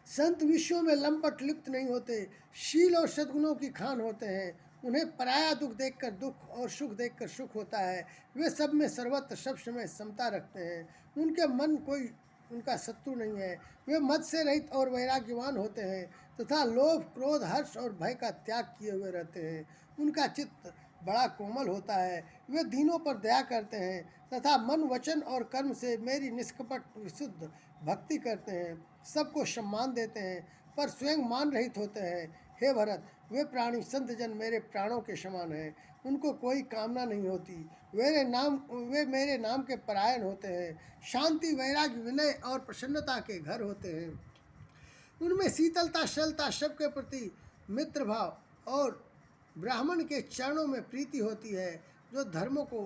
संत विश्व में लंपट लिप्त नहीं होते, शील और सद्गुणों की खान होते हैं। उन्हें पराया दुख देखकर दुख और सुख देखकर सुख होता है। वे सब में सर्वत्र सब समय समता रखते हैं। उनके मन कोई उनका शत्रु नहीं है। वे मद से रहित और वैराग्यवान होते हैं तथा लोभ, क्रोध, हर्ष और भय का त्याग किए हुए रहते हैं। उनका चित्त बड़ा कोमल होता है। वे दीनों पर दया करते हैं तथा मन, वचन और कर्म से मेरी निष्कपट विशुद्ध भक्ति करते हैं। सबको सम्मान देते हैं पर स्वयं मान रहित होते हैं। हे भरत, वे प्राणी संत जन मेरे प्राणों के समान हैं। उनको कोई कामना नहीं होती। वे मेरे नाम के परायण होते हैं। शांति, वैराग्य, विनय और प्रसन्नता के घर होते हैं। उनमें शीतलता, सरलता, सबके प्रति मित्र भाव और ब्राह्मण के चरणों में प्रीति होती है जो धर्मों को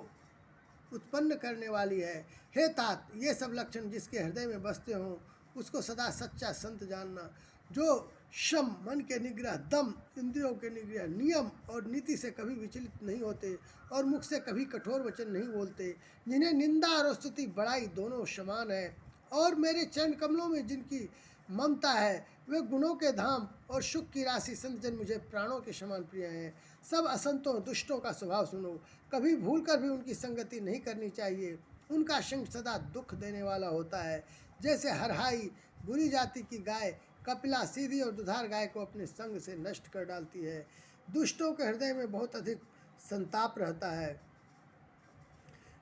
उत्पन्न करने वाली है। हे तात, ये सब लक्षण जिसके हृदय में बसते हों उसको सदा सच्चा संत जानना, जो शम, मन के निग्रह, दम, इंद्रियों के निग्रह, नियम और नीति से कभी विचलित नहीं होते और मुख से कभी कठोर वचन नहीं बोलते, जिन्हें निंदा और स्तुति बड़ाई दोनों समान है, और मेरे चरण कमलों में जिनकी ममता है, वे गुणों के धाम और सुख की राशि संत जन मुझे प्राणों के समान प्रिय हैं। सब असंतों, दुष्टों का स्वभाव सुनो, कभी भूल कर भी उनकी संगति नहीं करनी चाहिए। उनका संग सदा दुख देने वाला होता है। जैसे हरहाई, बुरी जाति की गाय, कपिला, सीधी और दुधार गाय को अपने संग से नष्ट कर डालती है। दुष्टों के हृदय में बहुत अधिक संताप रहता है।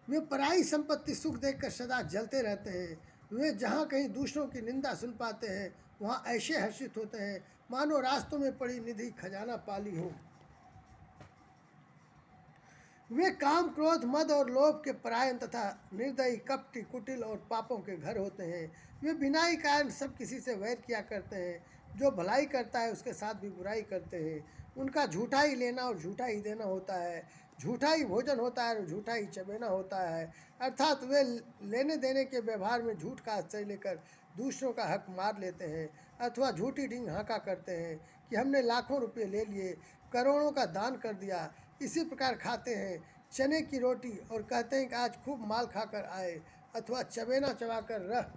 वे पराई संपत्ति सुख देखकर सदा जलते रहते हैं। वे जहाँ कहीं दूसरों की निंदा सुन पाते हैं वहाँ ऐसे हर्षित होते हैं मानो रास्तों में पड़ी निधि खजाना पाली हो। वे काम, क्रोध, मद और लोभ के परायण तथा निर्दयी, कपटी, कुटिल और पापों के घर होते हैं। वे बिना ही कारण सब किसी से वैर किया करते हैं। जो भलाई करता है उसके साथ भी बुराई करते हैं। उनका झूठा ही लेना और झूठा ही देना होता है। झूठा ही भोजन होता है और झूठा ही चबेना होता है। अर्थात वे लेने देने के व्यवहार में झूठ का आश्रय लेकर दूसरों का हक मार लेते हैं अथवा झूठी ढींग हाँका करते हैं कि हमने लाखों रुपये ले लिए, करोड़ों का दान कर दिया। इसी प्रकार खाते हैं चने की रोटी और कहते हैं कि आज खूब माल खाकर आए, अथवा चबेना चबाकर रह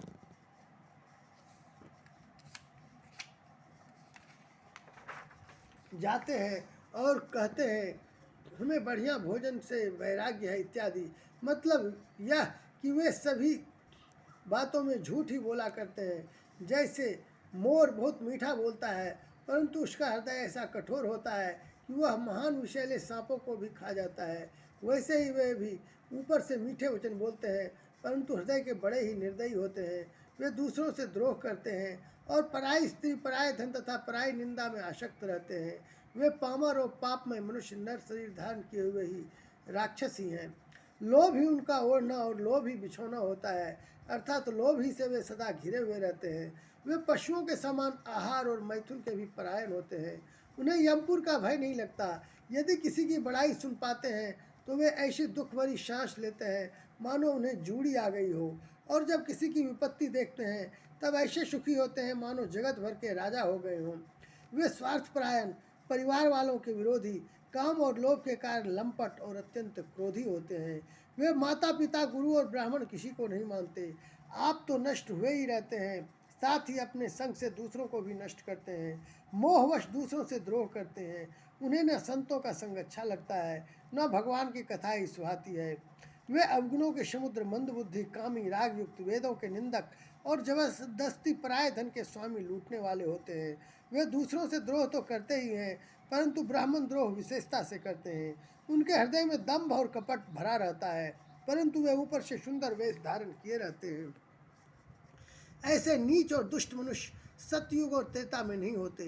जाते हैं और कहते हैं हमें बढ़िया भोजन से वैराग्य है इत्यादि। मतलब यह कि वे सभी बातों में झूठ ही बोला करते हैं। जैसे मोर बहुत मीठा बोलता है परंतु उसका हृदय ऐसा कठोर होता है कि वह महान विषैले सांपों को भी खा जाता है, वैसे ही वे भी ऊपर से मीठे वचन बोलते हैं परंतु हृदय के बड़े ही निर्दयी होते हैं। वे दूसरों से द्रोह करते हैं और पराई स्त्री, पराय धन तथा पराई निंदा में आसक्त रहते हैं। वे पामर और पापमय मनुष्य नर शरीर धारण किए हुए ही राक्षस ही हैं। लोभ ही उनका ओढ़ना और लोभ ही बिछोना होता है, अर्थात लोभ ही से वे सदा घिरे हुए रहते हैं। वे पशुओं के समान आहार और मैथुन के भी परायण होते हैं। उन्हें यमपुर का भय नहीं लगता। यदि किसी की बड़ाई सुन पाते हैं तो वे ऐसी दुख भरी सांस लेते हैं मानो उन्हें जूड़ी आ गई हो, और जब किसी की विपत्ति देखते हैं तब ऐसे सुखी होते हैं मानो जगत भर के राजा हो गए हों। वे स्वार्थपरायण, परिवार वालों के विरोधी, काम और लोभ के कारण लंपट और अत्यंत क्रोधी होते हैं। वे माता पिता, गुरु और ब्राह्मण किसी को नहीं मानते। आप तो नष्ट हुए ही रहते हैं, साथ ही अपने संग से दूसरों को भी नष्ट करते हैं। मोहवश दूसरों से द्रोह करते हैं। उन्हें न संतों का संग अच्छा लगता है, न भगवान की कथाएं सुहाती है। वे अवगुणों के समुद्र, मंदबुद्धि, कामी, राग युक्त, वेदों के निंदक और जबरदस्ती पराये धन के स्वामी, लूटने वाले होते हैं। वे दूसरों से द्रोह तो करते ही हैं, परंतु ब्राह्मण द्रोह विशेषता से करते हैं। उनके हृदय में दंभ और कपट भरा रहता है, परंतु वे ऊपर से सुंदर वेश धारण किए रहते हैं। ऐसे नीच और दुष्ट मनुष्य सतयुग और त्रेता में नहीं होते,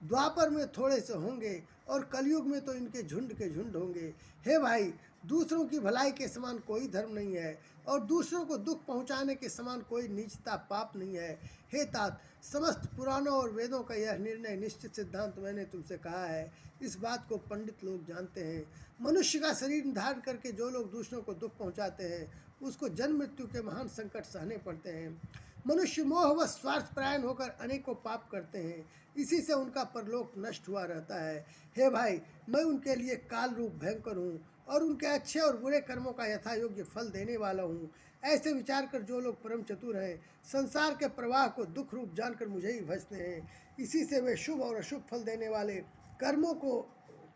द्वापर में थोड़े से होंगे और कलयुग में तो इनके झुंड के झुंड होंगे। हे भाई, दूसरों की भलाई के समान कोई धर्म नहीं है और दूसरों को दुख पहुंचाने के समान कोई नीचता पाप नहीं है। हे तात, समस्त पुराणों और वेदों का यह निर्णय निश्चित सिद्धांत मैंने तुमसे कहा है। इस बात को पंडित लोग जानते हैं। मनुष्य का शरीर धारण करके जो लोग दूसरों को दुख पहुंचाते हैं, उसको जन्म मृत्यु के महान संकट सहने पड़ते हैं। मनुष्य मोह व स्वार्थ परायण होकर अनेकों पाप करते हैं, इसी से उनका परलोक नष्ट हुआ रहता है। हे भाई, मैं उनके लिए काल रूप भयंकर हूँ और उनके अच्छे और बुरे कर्मों का यथा योग्य फल देने वाला हूँ। ऐसे विचार कर जो लोग परम चतुर हैं, संसार के प्रवाह को दुख रूप जानकर मुझे ही भजते हैं। इसी से वे शुभ और अशुभ फल देने वाले कर्मों को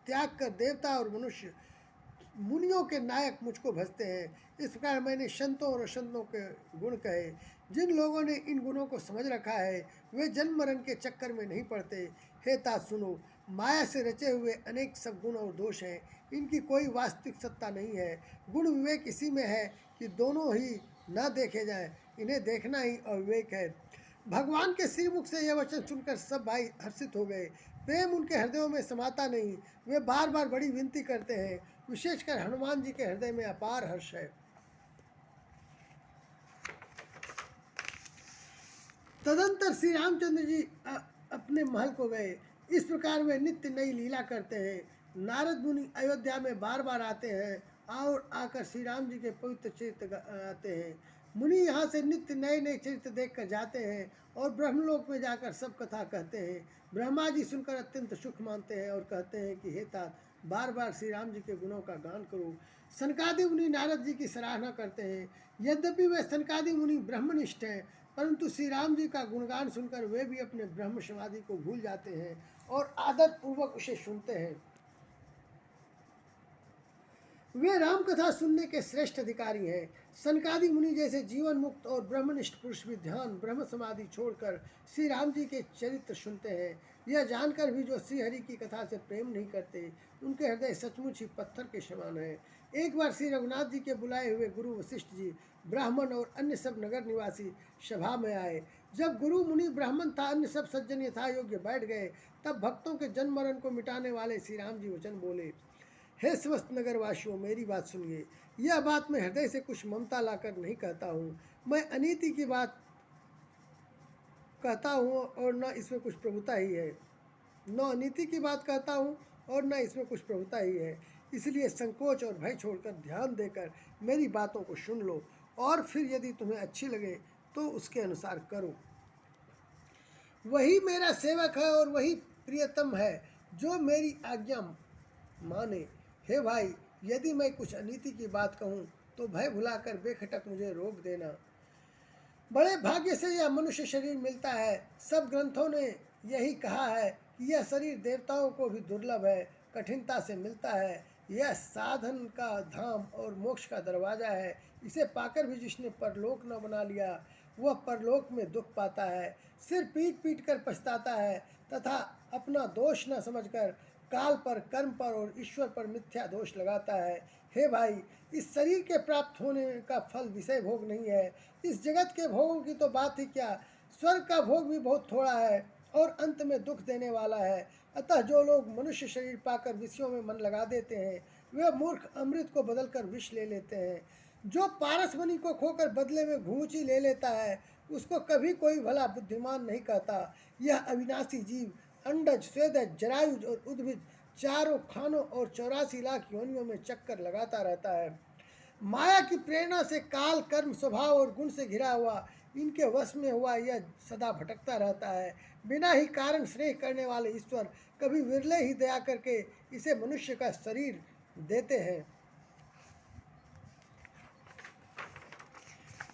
त्याग कर देवता और मनुष्य मुनियों के नायक मुझको भजते हैं। इस प्रकार मैंने संतों और असंतों के गुण कहे। जिन लोगों ने इन गुणों को समझ रखा है, वे जन्म मरण के चक्कर में नहीं पड़ते। हे तात, सुनो, माया से रचे हुए अनेक सब गुण और दोष हैं, इनकी कोई वास्तविक सत्ता नहीं है। गुण विवेक इसी में है कि दोनों ही न देखे जाएं, इन्हें देखना ही अविवेक है। भगवान के श्रीमुख से यह वचन सुनकर सब भाई हर्षित हो गए। प्रेम उनके हृदयों में समाता नहीं, वे बार बार बड़ी विनती करते हैं। विशेषकर हनुमान जी के हृदय में अपार हर्ष है। तदंतर श्री रामचंद्र जी अपने महल को गए। इस प्रकार वे नित्य नई लीला करते हैं। नारद मुनि अयोध्या में बार बार आते हैं और आकर श्री राम जी के पवित्र चरित्र आते हैं। मुनि यहाँ से नित्य नए नए चरित्र देख कर जाते हैं और ब्रह्मलोक में जाकर सब कथा कहते हैं। ब्रह्मा जी सुनकर अत्यंत सुख मानते हैं और कहते हैं कि हे तात, बार बार श्री राम जी के गुणों का गान करो। सनकादि मुनि नारद जी की सराहना करते हैं। यद्यपि वे सनकादि मुनि ब्रह्मनिष्ठ हैं, परंतु श्री राम जी का गुणगान सुनकर वे भी अपने ब्रह्म समाधि को भूल जाते हैं और आदर पूर्वक उसे सुनते हैं। वे राम कथा सुनने के श्रेष्ठ अधिकारी हैं। सनकादि मुनि जैसे जीवन मुक्त और ब्रह्मनिष्ठ पुरुष भी ध्यान ब्रह्म समाधि छोड़कर श्री राम जी के चरित्र सुनते हैं। यह जानकर भी जो श्री हरि की कथा से प्रेम नहीं करते, उनके हृदय सचमुच ही पत्थर के समान है। एक बार श्री रघुनाथ जी के बुलाए हुए गुरु वशिष्ठ जी, ब्राह्मण और अन्य सब नगर निवासी सभा में आए। जब गुरु मुनि ब्राह्मण था अन्य सब सज्जन यथा योग्य बैठ गए, तब भक्तों के जन्म मरण को मिटाने वाले श्री राम जी वचन बोले। हे समस्त नगरवासियों, मेरी बात सुनिए। यह बात मैं हृदय से कुछ ममता लाकर नहीं कहता हूँ। मैं अनीति की बात कहता हूँ और न इसमें कुछ प्रभुता ही है। न अनीति की बात कहता हूँ और न इसमें कुछ प्रभुता ही है। इसलिए संकोच और भय छोड़कर ध्यान देकर मेरी बातों को सुन लो और फिर यदि तुम्हें अच्छी लगे तो उसके अनुसार करो। वही मेरा सेवक है और वही प्रियतम है जो मेरी आज्ञा माने। हे भाई, यदि मैं कुछ अनीति की बात कहूँ तो भय भुलाकर बेखटक मुझे रोक देना। बड़े भाग्य से यह मनुष्य शरीर मिलता है। सब ग्रंथों ने यही कहा है कि यह शरीर देवताओं को भी दुर्लभ है, कठिनता से मिलता है। यह साधन का धाम और मोक्ष का दरवाजा है। इसे पाकर भी जिसने परलोक न बना लिया, वह परलोक में दुख पाता है, सिर पीट पीट कर पछताता है तथा अपना दोष न समझकर काल पर, कर्म पर और ईश्वर पर मिथ्या दोष लगाता है। हे भाई, इस शरीर के प्राप्त होने का फल विषय भोग नहीं है। इस जगत के भोगों की तो बात ही क्या, स्वर्ग का भोग भी बहुत थोड़ा है और अंत में दुख देने वाला है। अतः जो लोग मनुष्य शरीर पाकर विषयों में मन लगा देते हैं, वे मूर्ख अमृत को बदलकर विष ले लेते हैं। जो पारसमणि को खोकर बदले में घूंची ले लेता है, उसको कभी कोई भला बुद्धिमान नहीं कहता। यह अविनाशी जीव अंडज, स्वेदज, जरायुज और उद्भिद चारों खानों और 84 लाख योनियों में चक्कर लगाता रहता है। माया की प्रेरणा से काल, कर्म, स्वभाव और गुण से घिरा हुआ, इनके वश में हुआ यह सदा भटकता रहता है। बिना ही कारण स्नेह करने वाले ईश्वर कभी विरले ही दया करके इसे मनुष्य का शरीर देते हैं।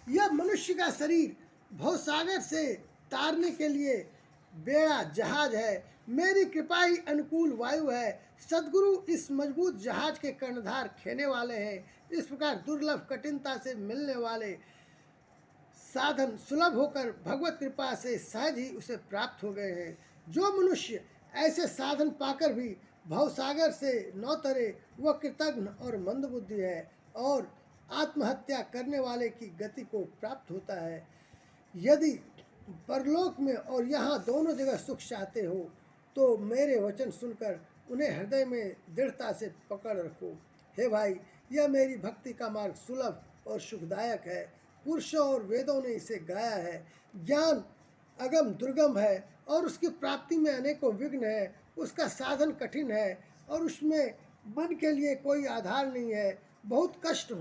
यह मनुष्य का शरीर भवसागर से तारने के लिए बेड़ा जहाज है। मेरी कृपा ही अनुकूल वायु है। सदगुरु इस मजबूत जहाज के कर्णधार खेने वाले हैं। इस प्रकार दुर्लभ कठिनता से मिलने वाले साधन सुलभ होकर भगवत कृपा से सहज ही उसे प्राप्त हो गए हैं। जो मनुष्य ऐसे साधन पाकर भी भवसागर से न तरे वह कृतघ्न और मंदबुद्धि है और आत्महत्या करने वाले की गति को प्राप्त होता है। यदि परलोक में और यहाँ दोनों जगह सुख चाहते हो तो मेरे वचन सुनकर उन्हें हृदय में दृढ़ता से पकड़ रखो। हे भाई, यह मेरी भक्ति का मार्ग सुलभ और सुखदायक है। पुरुषों और वेदों ने इसे गाया है। ज्ञान अगम दुर्गम है और उसकी प्राप्ति में अनेकों विघ्न है। उसका साधन कठिन है और उसमें मन के लिए कोई आधार नहीं है। बहुत कष्ट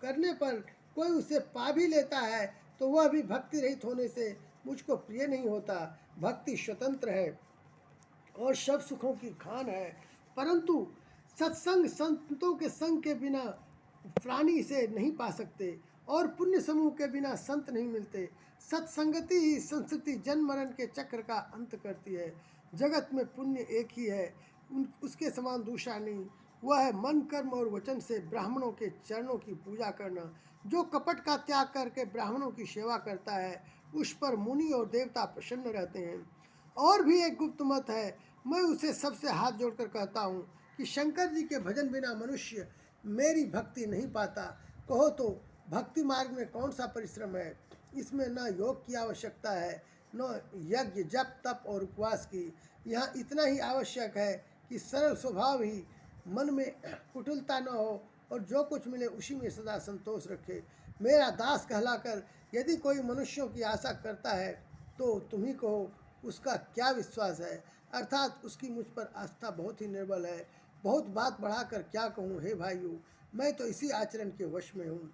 करने पर कोई उसे पा भी लेता है तो वह भी भक्ति रहित होने से मुझको प्रिय नहीं होता। भक्ति स्वतंत्र है और सब सुखों की खान है, परंतु सत्संग संतों के संग के बिना प्राणी इसे नहीं पा सकते और पुण्य समूह के बिना संत नहीं मिलते। सत्संगति ही संस्कृति जन्म मरण के चक्र का अंत करती है। जगत में पुण्य एक ही है, उसके समान दूसरा नहीं। वह है मन कर्म और वचन से ब्राह्मणों के चरणों की पूजा करना। जो कपट का त्याग करके ब्राह्मणों की सेवा करता है उस पर मुनि और देवता प्रसन्न रहते हैं। और भी एक गुप्त मत है, मैं उसे सबसे हाथ जोड़कर कहता हूँ कि शंकर जी के भजन बिना मनुष्य मेरी भक्ति नहीं पाता। कहो तो भक्ति मार्ग में कौन सा परिश्रम है? इसमें न योग की आवश्यकता है, न यज्ञ जप तप और उपवास की। यहाँ इतना ही आवश्यक है कि सरल स्वभाव ही, मन में कुटिलता न हो और जो कुछ मिले उसी में सदा संतोष रखे। मेरा दास कहलाकर यदि कोई मनुष्यों की आशा करता है तो तुम ही कहो उसका क्या विश्वास है, अर्थात उसकी मुझ पर आस्था बहुत ही निर्बल है। बहुत बात बढ़ाकर क्या कहूँ हे भाइयों, मैं तो इसी आचरण के वश में हूँ।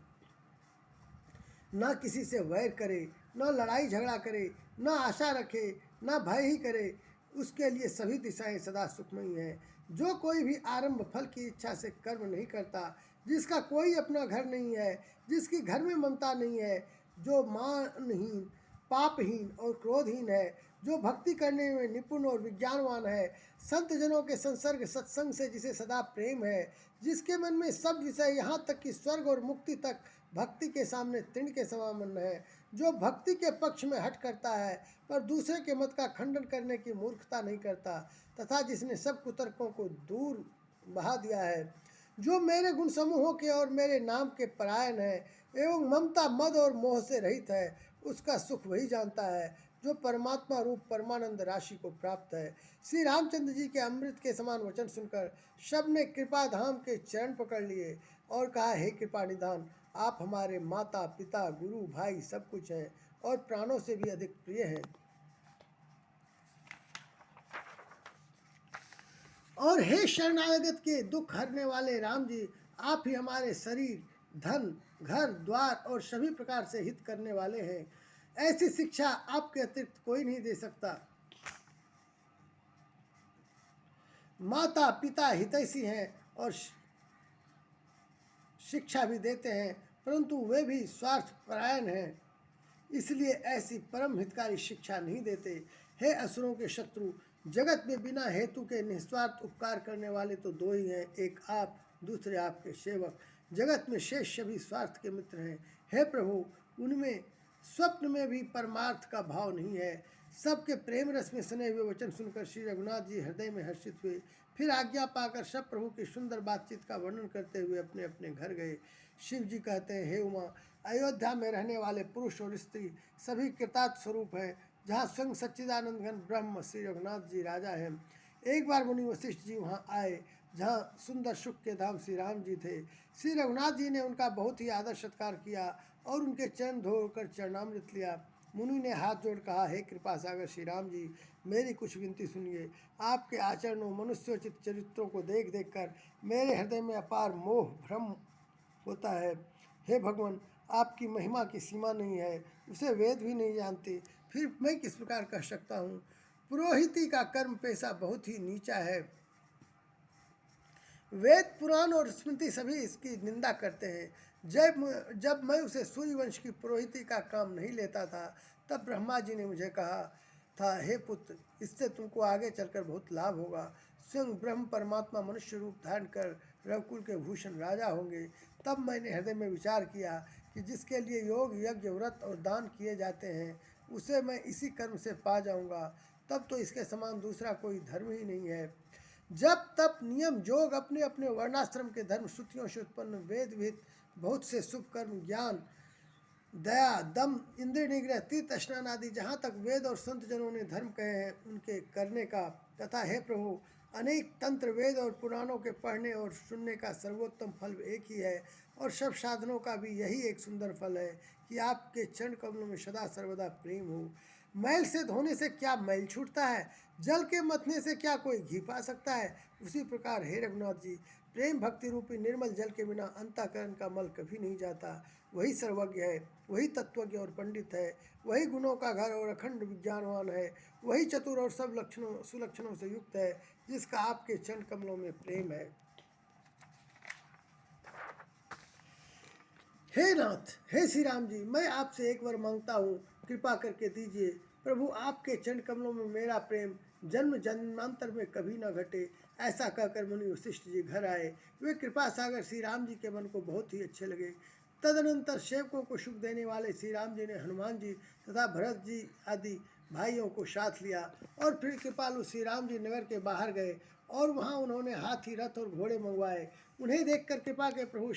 न किसी से वैर करे, न लड़ाई झगड़ा करे, न आशा रखे, न भय ही करे। उसके लिए सभी दिशाएं सदा सुखमयी हैं। जो कोई भी आरंभ फल की इच्छा से कर्म नहीं करता, जिसका कोई अपना घर नहीं है, जिसकी घर में ममता नहीं है, जो मानहीन पापहीन और क्रोधहीन है, जो भक्ति करने में निपुण और विज्ञानवान है, संत जनों के संसर्ग सत्संग से जिसे सदा प्रेम है, जिसके मन में सब विषय यहाँ तक कि स्वर्ग और मुक्ति तक भक्ति के सामने तृण के समान है, जो भक्ति के पक्ष में हट करता है पर दूसरे के मत का खंडन करने की मूर्खता नहीं करता, तथा जिसने सब कुतर्कों को दूर बहा दिया है, जो मेरे गुण समूहों के और मेरे नाम के परायण है एवं ममता मद और मोह से रहित है, उसका सुख वही जानता है जो परमात्मा रूप परमानंद राशि को प्राप्त है। श्री रामचंद्र जी के अमृत के समान वचन सुनकर सब ने कृपा धाम के चरण पकड़ लिए और कहा, हे कृपा निधान, आप हमारे माता पिता गुरु भाई सब कुछ हैं और प्राणों से भी अधिक प्रिय हैं। और हे शरणागत के दुख हरने वाले राम जी, आप ही हमारे शरीर धन घर द्वार और सभी प्रकार से हित करने वाले हैं। ऐसी शिक्षा आपके अतिरिक्त कोई नहीं दे सकता। माता पिता हितैषी हैं और शिक्षा भी देते हैं, परंतु वे भी स्वार्थ परायण हैं, इसलिए ऐसी परम हितकारी शिक्षा नहीं देते। हे असुरों के शत्रु, जगत में बिना हेतु के निस्वार्थ उपकार करने वाले तो दो ही हैं, एक आप, दूसरे आपके सेवक। जगत में शेष सभी स्वार्थ के मित्र हैं। हे प्रभु, उनमें स्वप्न में भी परमार्थ का भाव नहीं है। सबके प्रेम रस में सने हुए वचन सुनकर श्री रघुनाथ जी हृदय में हर्षित हुए। फिर आज्ञा पाकर सब प्रभु की सुंदर बातचीत का वर्णन करते हुए अपने अपने घर गए। शिव जी कहते हैं, हे उमा, अयोध्या में रहने वाले पुरुष और स्त्री सभी कृतार्थ स्वरूप हैं, जहाँ स्वयं सच्चिदानंद घन ब्रह्म श्री रघुनाथ जी राजा हैं। एक बार मुनि वशिष्ठ जी वहाँ आए, जहाँ सुंदर सुख के धाम श्री राम जी थे। श्री रघुनाथ जी ने उनका बहुत ही आदर सत्कार किया और उनके चरण धोकर चरणामृत लिया। मुनि ने हाथ जोड़ कहा, हे कृपा सागर श्री राम जी, मेरी कुछ विनती सुनिए। आपके आचरणों मनुष्योचित चरित्रों को देख देख कर मेरे हृदय में अपार मोह भ्रम होता है। हे भगवान, आपकी महिमा की सीमा नहीं है, उसे वेद भी नहीं जानते, फिर मैं किस प्रकार कह सकता हूँ। पुरोहिती का कर्म पेशा बहुत ही नीचा है। वेद पुराण और स्मृति सभी इसकी निंदा करते हैं। जब मैं उसे सूर्यवंश की पुरोहिती का काम नहीं लेता था, तब ब्रह्मा जी ने मुझे कहा था, हे पुत्र, इससे तुमको आगे चलकर बहुत लाभ होगा। स्वयं ब्रह्म परमात्मा मनुष्य रूप धारण कर रघुकुल के भूषण राजा होंगे। तब मैंने हृदय में विचार किया कि जिसके लिए योग, यज्ञ, व्रत और दान किए जाते हैं, उसे मैं इसी कर्म से पा जाऊंगा। तब तो इसके समान दूसरा कोई धर्म ही नहीं है। जब तप, नियम, जोग, अपने अपने वर्णाश्रम के धर्म श्रुतियों से उत्पन्न वेद विहित बहुत से शुभ कर्म, ज्ञान, दया, दम, इंद्रिय निग्रह, तीर्थ स्नान आदि जहाँ तक वेद और संत जनों ने धर्म कहे हैं, उनके करने का, तथा हे प्रभु, अनेक तंत्र, वेद और पुराणों के पढ़ने और सुनने का सर्वोत्तम फल एक ही है, और सब साधनों का भी यही एक सुंदर फल है कि आपके चरण कमलों में सदा सर्वदा प्रेम हो। मैल से धोने से क्या मैल छूटता है? जल के मथने से क्या कोई घी पा सकता है? उसी प्रकार हे रघुनाथ जी, प्रेम भक्ति रूपी निर्मल जल के बिना अंतःकरण का मल कभी नहीं जाता। वही सर्वज्ञ है, वही तत्वज्ञ और पंडित है, वही गुणों का घर और अखंड विज्ञानवान है, वही चतुर और सब लक्षणों सुलक्षणों से युक्त है, जिसका आपके चरण कमलों में प्रेम है। हे नाथ, हे श्री राम जी, मैं आपसे एक बार मांगता हूँ, कृपा करके दीजिए। प्रभु, आपके चरण कमलों में मेरा प्रेम जन्म जन्मांतर में कभी न घटे। ऐसा कहकर मुनि वशिष्ठ जी घर आए। वे कृपा सागर श्री राम जी के मन को बहुत ही अच्छे लगे। तदनंतर सेवकों को सुख देने वाले श्री राम जी ने हनुमान जी तथा भरत जी आदि भाइयों को साथ लिया और फिर कृपालु श्री राम जी नगर के बाहर गए और वहाँ उन्होंने हाथी, रथ और घोड़े मंगवाए। उन्हें देखकर कृपा के प्रभु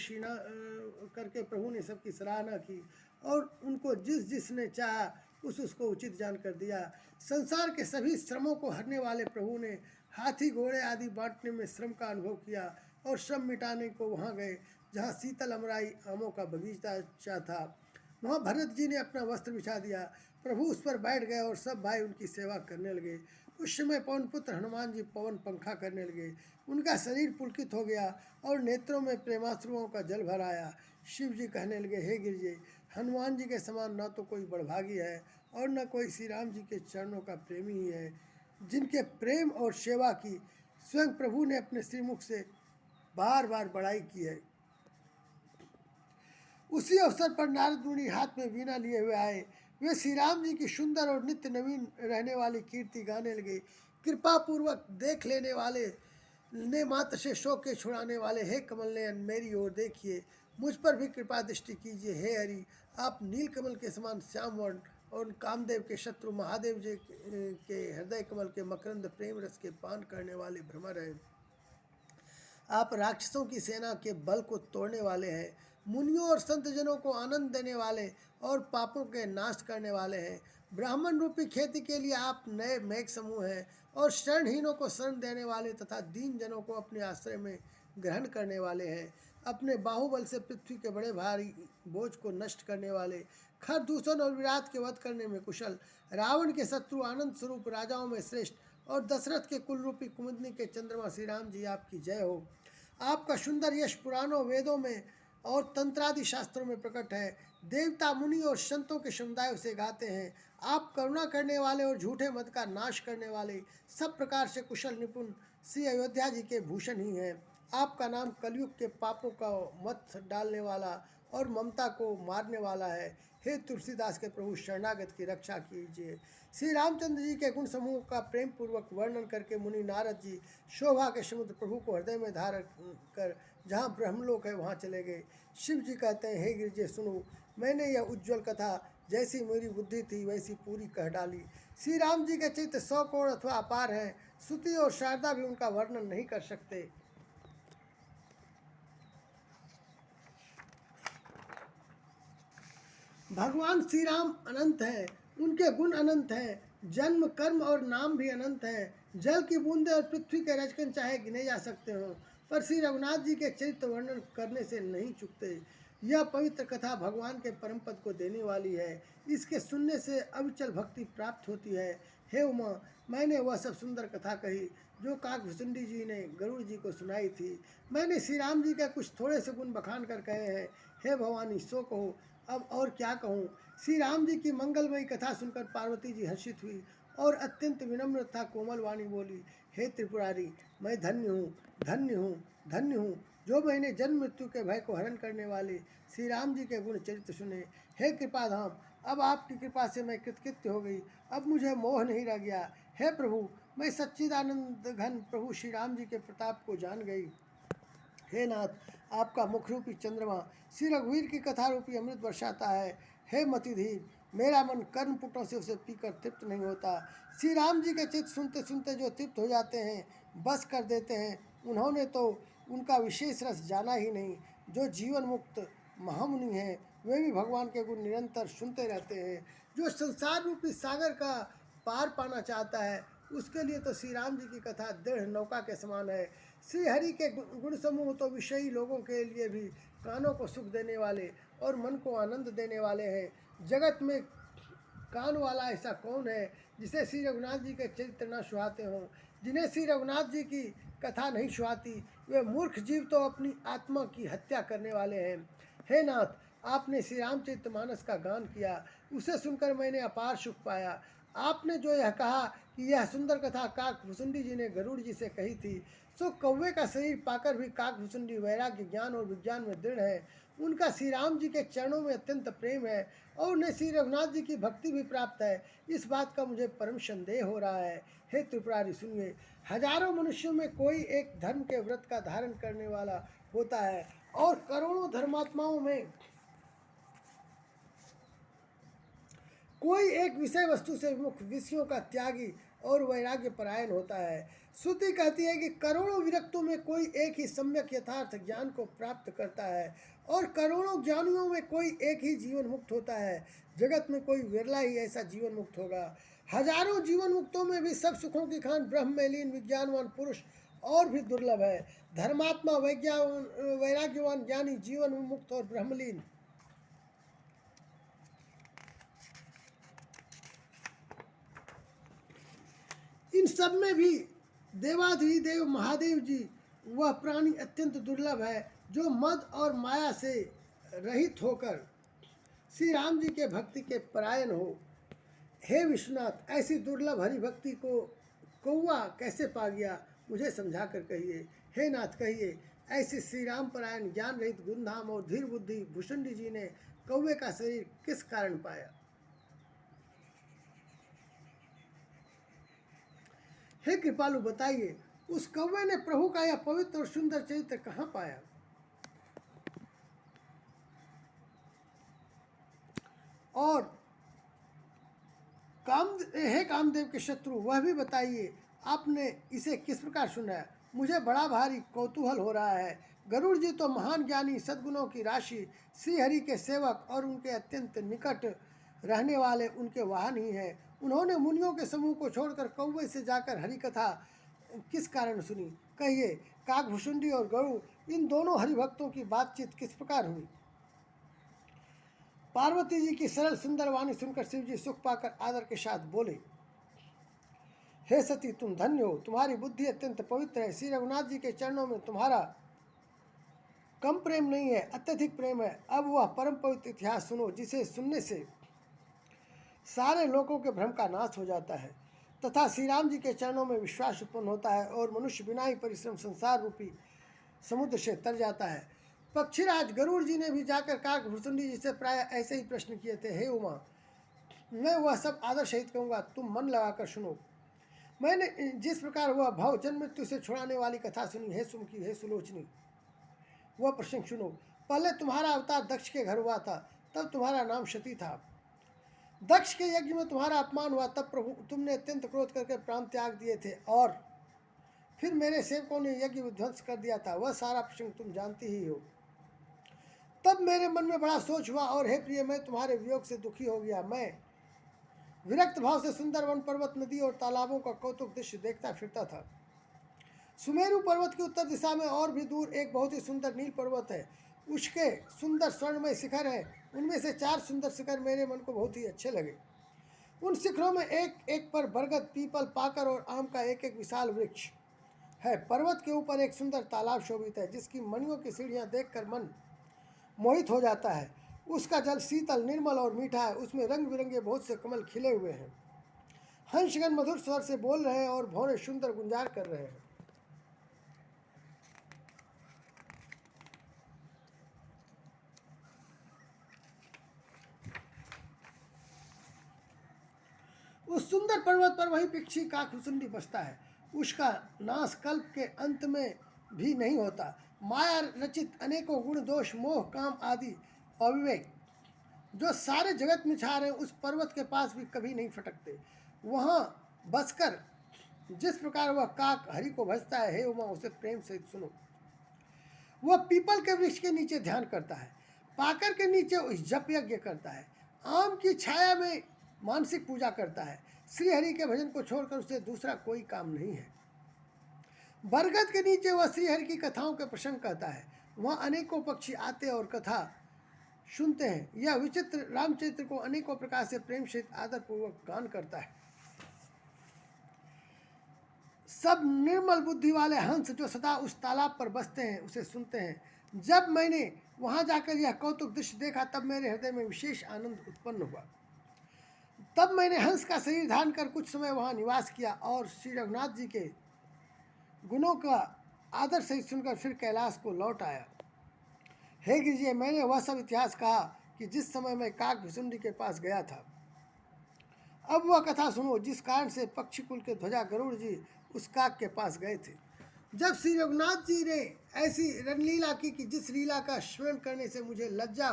करके प्रभु ने सबकी सराहना की और उनको जिस जिसने चाहा उसको उचित जानकर दिया। संसार के सभी श्रमों को हरने वाले प्रभु ने हाथी, घोड़े आदि बांटने में श्रम का अनुभव किया और श्रम मिटाने को वहाँ गए जहाँ शीतल अमराई आमों का बगीचा था। वहाँ भरत जी ने अपना वस्त्र बिछा दिया। प्रभु उस पर बैठ गए और सब भाई उनकी सेवा करने लगे। उस समय पवन पुत्र हनुमान जी पवन पंखा करने लगे। उनका शरीर पुलकित हो गया और नेत्रों में प्रेमाश्रुओं का जल भर आया। शिव जी कहने लगे, हे गिरिजे, हनुमान जी के समान न तो कोई बड़भागी है और न कोई श्री राम जी के चरणों का प्रेमी ही है, जिनके प्रेम और सेवा की स्वयं प्रभु ने अपने श्रीमुख से बार बार बड़ाई की है। उसी अवसर पर नारद मुनि हाथ में वीणा लिए हुए आए। वे श्री राम जी की सुंदर और नित्य नवीन रहने वाली कीर्ति गाने लगे। कृपा पूर्वक देख लेने वाले ने मात्र से शोक के छुड़ाने वाले, हे कमल नयन, मेरी ओर देखिए, मुझ पर भी कृपा दृष्टि कीजिए। हे हरि, आप नील कमल के समान श्याम वर्ण और कामदेव के शत्रु महादेव जी के हृदय कमल के मकरंद प्रेम रस के पान करने वाले भ्रमर हैं। आप राक्षसों की सेना के बल को तोड़ने वाले हैं, मुनियों और संत जनों को आनंद देने वाले और पापों के नाश करने वाले हैं। ब्राह्मण रूपी खेती के लिए आप नए मेघ समूह हैं और शरणहीनों को शरण देने वाले तथा दीन जनों को अपने आश्रय में ग्रहण करने वाले हैं। अपने बाहुबल से पृथ्वी के बड़े भारी बोझ को नष्ट करने वाले, खर दूषण और विराट के वध करने में कुशल, रावण के शत्रु, आनंद स्वरूप, राजाओं में श्रेष्ठ और दशरथ के कुल रूपी कुमुदनी के चंद्रमा श्री राम जी, आपकी जय हो। आपका सुंदर यश पुराणों, वेदों में और तंत्रादि शास्त्रों में प्रकट है। देवता, मुनि और संतों के समुदाय उसे गाते हैं। आप करुणा करने वाले और झूठे मत का नाश करने वाले, सब प्रकार से कुशल निपुण श्री अयोध्या जी के भूषण ही हैं। आपका नाम कलयुग के पापों का मत डालने वाला और ममता को मारने वाला है। हे तुलसीदास के प्रभु, शरणागत की रक्षा कीजिए। श्री रामचंद्र जी के गुण समूह का प्रेम पूर्वक वर्णन करके मुनि नारद जी शोभा के समुद्र प्रभु को हृदय में धारण कर जहाँ ब्रह्मलोक है वहाँ चले गए। शिव जी कहते हैं, हे गिरिजे सुनो, मैंने यह उज्ज्वल कथा जैसी मेरी बुद्धि थी वैसी पूरी कह डाली। श्री राम जी के चित्र 100 करोड़ अथवा अपार हैं। श्रुति और शारदा भी उनका वर्णन नहीं कर सकते। भगवान श्री राम अनंत हैं, उनके गुण अनंत हैं, जन्म, कर्म और नाम भी अनंत हैं। जल की बूंदे और पृथ्वी के रजकन चाहे गिने जा सकते हो, पर श्री रघुनाथ जी के चरित्र वर्णन करने से नहीं चुकते। यह पवित्र कथा भगवान के परम पद को देने वाली है। इसके सुनने से अविचल भक्ति प्राप्त होती है। हे उमा, मैंने वह सब सुंदर कथा कही जो काकभूषुंडी जी ने गरुड़ जी को सुनाई थी। मैंने श्री राम जी के कुछ थोड़े से गुण बखान कर कहे हैं। हे भवानी, सो कहो, अब और क्या कहूँ। श्री राम जी की मंगलमयी कथा सुनकर पार्वती जी हर्षित हुई और अत्यंत विनम्र तथा कोमल वाणी बोली, हे त्रिपुरारी, मैं धन्य हूँ, धन्य हूँ, धन्य हूँ, जो मैंने जन्म मृत्यु के भय को हरण करने वाले श्री राम जी के गुण चरित्र सुने। हे कृपाधाम, अब आपकी कृपा से मैं कृतकृत्य हो गई, अब मुझे मोह नहीं रह गया। हे प्रभु, मैं सच्चिदानंद घन प्रभु श्री राम जी के प्रताप को जान गई। हे नाथ, आपका मुख रूपी चंद्रमा श्री रघुवीर की कथा रूपी अमृत बरसाता है। हे मतिधीर, मेरा मन कर्म पुटों से उसे पीकर तृप्त नहीं होता। श्री राम जी के चित्त सुनते सुनते जो तृप्त हो जाते हैं, बस कर देते हैं, उन्होंने तो उनका विशेष रस जाना ही नहीं। जो जीवन मुक्त महामुनि हैं, वे भी भगवान के गुण निरंतर सुनते रहते हैं। जो संसार रूपी सागर का पार पाना चाहता है, उसके लिए तो श्री राम जी की कथा दृढ़ नौका के समान है। श्री हरि के गुण समूह तो विषयी लोगों के लिए भी कानों को सुख देने वाले और मन को आनंद देने वाले हैं। जगत में कान वाला ऐसा कौन है जिसे श्री रघुनाथ जी के चरित्र न सुहाते हों। जिन्हें श्री रघुनाथ जी की कथा नहीं सुहाती, वे मूर्ख जीव तो अपनी आत्मा की हत्या करने वाले हैं। हे नाथ, आपने श्री रामचरित मानस का गान किया, उसे सुनकर मैंने अपार सुख पाया। आपने जो यह कहा कि यह सुंदर कथा काकभुसुंडी जी ने गरुड़ जी से कही थी, सो कौवे का शरीर पाकर भी काकभुसुंडी वैराग्य ज्ञान और विज्ञान में दृढ़ है। उनका श्री राम जी के चरणों में अत्यंत प्रेम है और उन्हें श्री रघुनाथ जी की भक्ति भी प्राप्त है। इस बात का मुझे परम संदेह हो रहा है। हे त्रिपुरारी, सुनिए, हजारों मनुष्यों में कोई एक धर्म के व्रत का धारण करने वाला होता है और करोड़ों धर्मात्माओं में कोई एक विषय वस्तु से विमुख विषयों का त्यागी और वैराग्य परायण होता है। श्रुति कहती है कि करोड़ों विरक्तों में कोई एक ही सम्यक यथार्थ ज्ञान को प्राप्त करता है और करोड़ों ज्ञानियों में कोई एक ही जीवन मुक्त होता है। जगत में कोई विरला ही ऐसा जीवन मुक्त होगा। हजारों जीवन मुक्तों में भी सब सुखों की खान ब्रह्म में लीन विज्ञानवान पुरुष और भी दुर्लभ है। धर्मात्मा, वैराग्यवान ज्ञानी, जीवन मुक्त और ब्रह्मलीन, इन सब में भी देवाधिदेव महादेव जी वह प्राणी अत्यंत दुर्लभ है जो मद और माया से रहित होकर श्री राम जी के भक्ति के परायण हो। हे विश्वनाथ, ऐसी दुर्लभ हरि भक्ति को कौवा कैसे पा गया, मुझे समझा कर कहिए। हे नाथ, कहिए, ऐसे श्री राम परायण ज्ञान रहित गुणधाम और धीर बुद्धि भुषुंडी जी ने कौवे का शरीर किस कारण पाया। हे कृपालु, बताइए, उस कौवे ने प्रभु का यह पवित्र और सुंदर चरित्र कहाँ पाया। और हे कामदेव के शत्रु, वह भी बताइए, आपने इसे किस प्रकार सुना है। मुझे बड़ा भारी कौतूहल हो रहा है। गरुड़ जी तो महान ज्ञानी, सद्गुणों की राशि, श्री हरि के सेवक और उनके अत्यंत निकट रहने वाले उनके वाहन ही हैं। उन्होंने मुनियों के समूह को छोड़कर कौवे से जाकर हरि कथा किस कारण सुनी। कहिए, काकभुसुंडी और गरुड़, इन दोनों हरिभक्तों की बातचीत किस प्रकार हुई। पार्वती जी की सरल सुंदर वाणी सुनकर शिव जी सुख पाकर आदर के साथ बोले, हे सती, तुम धन्य हो, तुम्हारी बुद्धि अत्यंत पवित्र है। श्री रघुनाथ जी के चरणों में तुम्हारा कम प्रेम नहीं है, अत्यधिक प्रेम है। अब वह परम पवित्र इतिहास सुनो, जिसे सुनने से सारे लोगों के भ्रम का नाश हो जाता है तथा श्री राम जी के चरणों में विश्वास उत्पन्न होता है और मनुष्य बिना ही परिश्रम संसार रूपी समुद्र से तर जाता है। पक्षीराज गरुड़ जी ने भी जाकर काकभुसुंडी जी से प्राय ऐसे ही प्रश्न किए थे। हे उमा, मैं वह सब आदर सहित कहूँगा, तुम मन लगाकर सुनो। मैंने जिस प्रकार वह भाव जन्म मृत्यु से छुड़ाने वाली कथा सुनी, हे सुमुखी, हे सुलोचनी, वह प्रसंग सुनो। पहले तुम्हारा अवतार दक्ष के घर हुआ था, तब तुम्हारा नाम सती था। दक्ष के यज्ञ में तुम्हारा अपमान हुआ, तब प्रभु तुमने अत्यंत क्रोध करके प्राण त्याग दिए थे और फिर मेरे सेवकों ने यज्ञ विध्वंस कर दिया था। वह सारा प्रसंग तुम जानती ही हो। तब मेरे मन में बड़ा सोच हुआ और हे प्रिय, मैं तुम्हारे वियोग से दुखी हो गया। मैं विरक्त भाव से सुंदर वन पर्वत, नदी और तालाबों का कौतुक दृश्य देखता फिरता था। सुमेरु पर्वत की उत्तर दिशा में और भी दूर एक बहुत ही सुंदर नील पर्वत है। उसके सुंदर स्वर्णमय शिखर है। उनमें से 4 सुंदर शिखर मेरे मन को बहुत ही अच्छे लगे। उन शिखरों में एक एक पर बरगद, पीपल, पाकर और आम का एक एक विशाल वृक्ष है। पर्वत के ऊपर एक सुंदर तालाब शोभित है, जिसकी मणियों की सीढ़ियाँ देखकर मन मोहित हो जाता है। उसका जल शीतल, निर्मल और मीठा है। उसमें रंग बिरंगे बहुत से कमल खिले हुए हैं। हंसगण मधुर स्वर से बोल रहे हैं और भौरे सुंदर गुंजार कर रहे हैं। उस सुंदर पर्वत पर वही पक्षी काकभुसुंडी बसता है। उसका नाश कल्प के अंत में भी नहीं होता। माया रचित अनेकों गुण दोष मोह काम आदि अविवेक जो सारे जगत में छा रहे हैं, उस पर्वत के पास भी कभी नहीं फटकते। वहाँ बसकर जिस प्रकार वह काक हरि को भजता है, हे उमा उसे प्रेम से सुनो। वह पीपल के वृक्ष के नीचे ध्यान करता है, पाकर के नीचे जप यज्ञ करता है, आम की छाया में मानसिक पूजा करता है। श्री हरि के भजन को छोड़कर उसे दूसरा कोई काम नहीं है। बरगद के नीचे वह श्री हरि की कथाओं के प्रसंग कहता है। वहाँ अनेकों पक्षी आते और कथा सुनते हैं। यह विचित्र रामचरित्र को अनेकों प्रकार से प्रेम से आदर पूर्वक गान करता है। सब निर्मल बुद्धि वाले हंस जो सदा उस तालाब पर बसते हैं उसे सुनते हैं। जब मैंने वहां जाकर यह कौतुक दृश्य देखा तब मेरे हृदय में विशेष आनंद उत्पन्न हुआ। तब मैंने हंस का शरीर धारण कर कुछ समय वहां निवास किया और श्री रघुनाथ जी के गुणों का आदर सहित सुनकर फिर कैलाश को लौट आया। हे गिरिजय, मैंने वह सब इतिहास कहा कि जिस समय मैं काकभुसुंडी के पास गया था। अब वह कथा सुनो जिस कारण से पक्षी कुल के ध्वजा गरुड़ जी उस काक के पास गए थे। जब श्री रघुनाथ जी ने ऐसी रणलीला की कि जिस लीला का स्मरण करने से मुझे लज्जा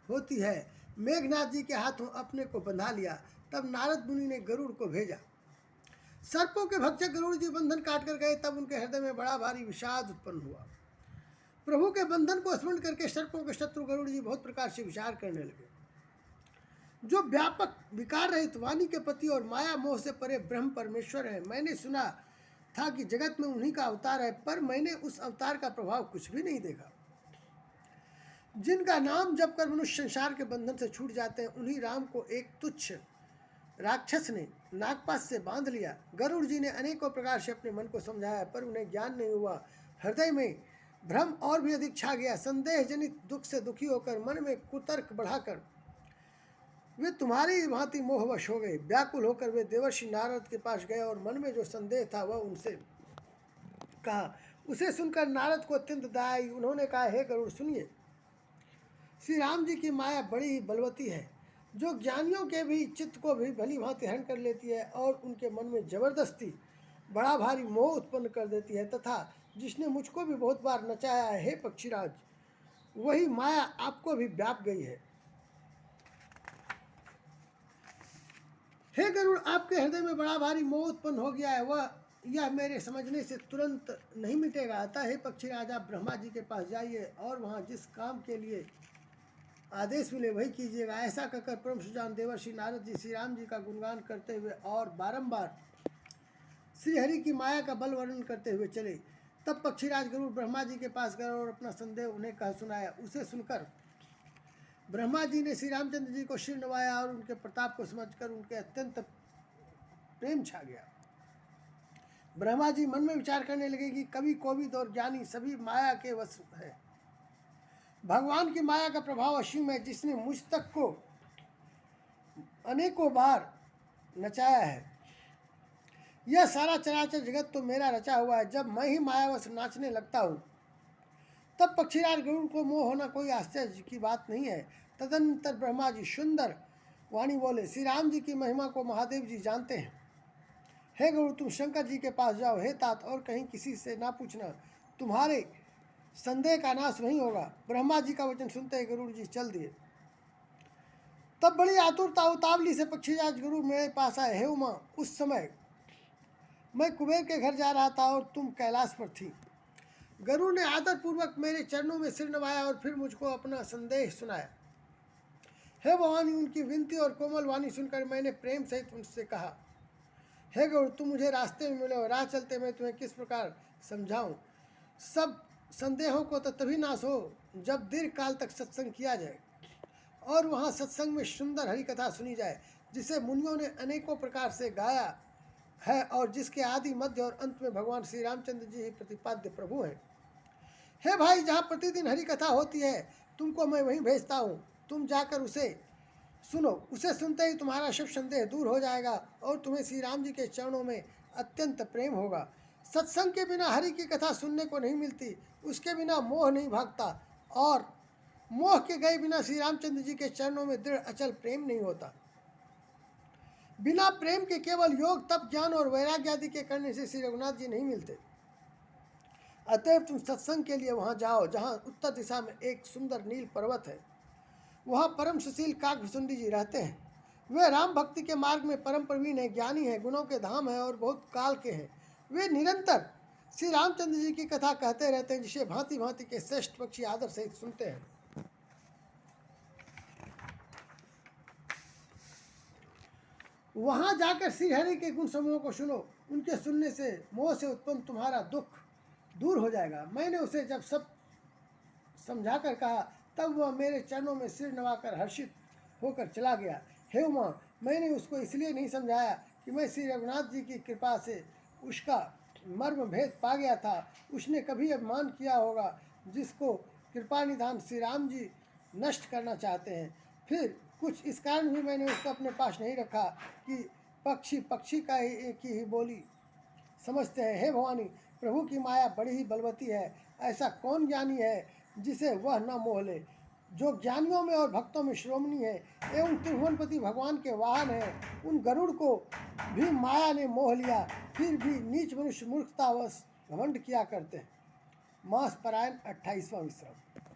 होती है, मेघनाथ जी के हाथों अपने को बंधा लिया, तब नारद मुनि ने गरुड़ को भेजा। सर्पों के भक्षक गरुड़ जी बंधन काट कर गए। तब उनके हृदय में बड़ा भारी विषाद उत्पन्न हुआ। प्रभु के बंधन को स्मरण करके सर्पों के शत्रु गरुड़ जी बहुत प्रकार से विचार करने लगे। जो व्यापक विकार रहित वाणी के पति और माया मोह से परे ब्रह्म परमेश्वर है, मैंने सुना था कि जगत में उन्हीं का अवतार है, पर मैंने उस अवतार का प्रभाव कुछ भी नहीं देखा। जिनका नाम जप कर मनुष्य संसार के बंधन से छूट जाते हैं, उन्हीं राम को एक तुच्छ राक्षस ने नागपाश से बांध लिया। गरुड़ जी ने अनेकों प्रकार से अपने मन को समझाया, पर उन्हें ज्ञान नहीं हुआ। हृदय में भ्रम और भी अधिक छा गया। संदेह जनित दुख से दुखी होकर मन में कुतर्क बढ़ाकर वे तुम्हारी भांति मोहवश हो गए। व्याकुल होकर वे देवर्षि नारद के पास गए और मन में जो संदेह था वह उनसे कहा। उसे सुनकर नारद को अत्यंत दया आई। उन्होंने कहा, हे गरुड़ सुनिए, श्री राम जी की माया बड़ी ही बलवती है, जो ज्ञानियों के भी चित्त को भी भली भांति हरण कर लेती है और उनके मन में जबरदस्ती बड़ा भारी मोह उत्पन्न कर देती है, तथा जिसने मुझको भी बहुत बार नचाया है। हे पक्षीराज, वही माया आपको भी व्याप गई है। हे गरुड़, आपके हृदय में बड़ा भारी मोह उत्पन्न हो गया है, वह यह मेरे समझने से तुरंत नहीं मिटेगा। अतः हे पक्षीराज, आप ब्रह्मा जी के पास जाइए और वहाँ जिस काम के लिए आदेश मिले वही कीजिएगा। ऐसा कहकर परम सुजान देवर्षि नारद जी श्री राम जी का गुणगान करते हुए और बारंबार श्री हरि की माया का बल वर्णन करते हुए चले। तब पक्षीराज गरुड़ ब्रह्मा जी के पास गए और अपना संदेह उन्हें कह सुनाया। उसे सुनकर ब्रह्मा जी ने श्री रामचंद्र जी को सिर नवाया और उनके प्रताप को समझकर उनके अत्यंत प्रेम छा गया। ब्रह्मा जी मन में विचार करने लगे कि कवि कोविद और ज्ञानी सभी माया के वश है। भगवान की माया का प्रभाव असीम है, जिसने मुझ तक को अनेकों बार नचाया है। यह सारा चराचर जगत तो मेरा रचा हुआ है। जब मैं ही मायावश नाचने लगता हूँ तब पक्षीराज गरुड़ को मोह होना कोई आश्चर्य की बात नहीं है। तदनंतर ब्रह्मा जी सुंदर वाणी बोले, श्री राम जी की महिमा को महादेव जी जानते हैं। हे गरुड़, तुम शंकर जी के पास जाओ। हे तात, और कहीं किसी से ना पूछना, तुम्हारे संदेह का नाश नहीं होगा। ब्रह्मा जी का वचन सुनते ही गरुड़ जी चल दिए। तब बड़ी आतुरता उतावली से पक्षीराज गरुड़ मेरे पास आए। हे उमा, उस समय मैं कुबेर के घर जा रहा था और तुम कैलाश पर थी। गरुड़ ने आदर पूर्वक मेरे चरणों में सिर नवाया और फिर मुझको अपना संदेह सुनाया। हे भवानी, उनकी विनती और कोमल वाणी सुनकर मैंने प्रेम सहित उनसे कहा, हे गरुड़, तुम मुझे रास्ते में मिले हो, राह चलते मैं तुम्हें किस प्रकार समझाऊं। सब संदेहों को तो तभी नाश हो जब दीर्घ काल तक सत्संग किया जाए और वहाँ सत्संग में सुंदर हरि कथा सुनी जाए, जिसे मुनियों ने अनेकों प्रकार से गाया है और जिसके आदि मध्य और अंत में भगवान श्री रामचंद्र जी ही प्रतिपाद्य प्रभु हैं। हे भाई, जहाँ प्रतिदिन हरि कथा होती है तुमको मैं वहीं भेजता हूँ। तुम जाकर उसे सुनो, उसे सुनते ही तुम्हारा सब संदेह दूर हो जाएगा और तुम्हें श्री राम जी के चरणों में अत्यंत प्रेम होगा। सत्संग के बिना हरि की कथा सुनने को नहीं मिलती, उसके बिना मोह नहीं भागता और मोह के गए बिना श्री रामचंद्र जी के चरणों में दृढ़ अचल प्रेम नहीं होता। बिना प्रेम के केवल योग, तप, ज्ञान और वैराग्य आदि के करने से श्री रघुनाथ जी नहीं मिलते। अतएव तुम सत्संग के लिए वहां जाओ जहां उत्तर दिशा में एक सुंदर नील पर्वत है। वहाँ परम सुशील काकभुसुंडी जी रहते हैं। वे राम भक्ति के मार्ग में परम प्रवीण है, ज्ञानी है, गुणों के धाम है और बहुत काल के हैं। वे निरंतर श्री रामचंद्र जी की कथा कहते रहते हैं, जिसे भांति भांति के श्रेष्ठ पक्षी आदर सहित सुनते हैं। वहां जाकर श्री हरि के गुण समूहों को सुनो, उनके सुनने से मोह से उत्पन्न तुम्हारा दुख दूर हो जाएगा। मैंने उसे जब सब समझाकर कहा, तब वह मेरे चरणों में सिर नवाकर हर्षित होकर चला गया। हे उमा, मैंने उसको इसलिए नहीं समझाया कि मैं श्री रघुनाथ जी की कृपा से उसका मर्म भेद पा गया था। उसने कभी अभिमान किया होगा जिसको कृपा निधान श्री राम जी नष्ट करना चाहते हैं। फिर कुछ इस कारण भी मैंने उसको अपने पास नहीं रखा कि पक्षी पक्षी का ही एक ही बोली समझते हैं। हे भवानी, प्रभु की माया बड़ी ही बलवती है। ऐसा कौन ज्ञानी है जिसे वह न मोह ले, जो ज्ञानियों में और भक्तों में श्रोमणी है एवं त्रिभुवनपति भगवान के वाहन है। उन गरुड़ को भी माया ने मोह लिया, फिर भी नीच मनुष्य मूर्खतावश घमंड किया करते हैं। मास परायण 28वां विश्राम।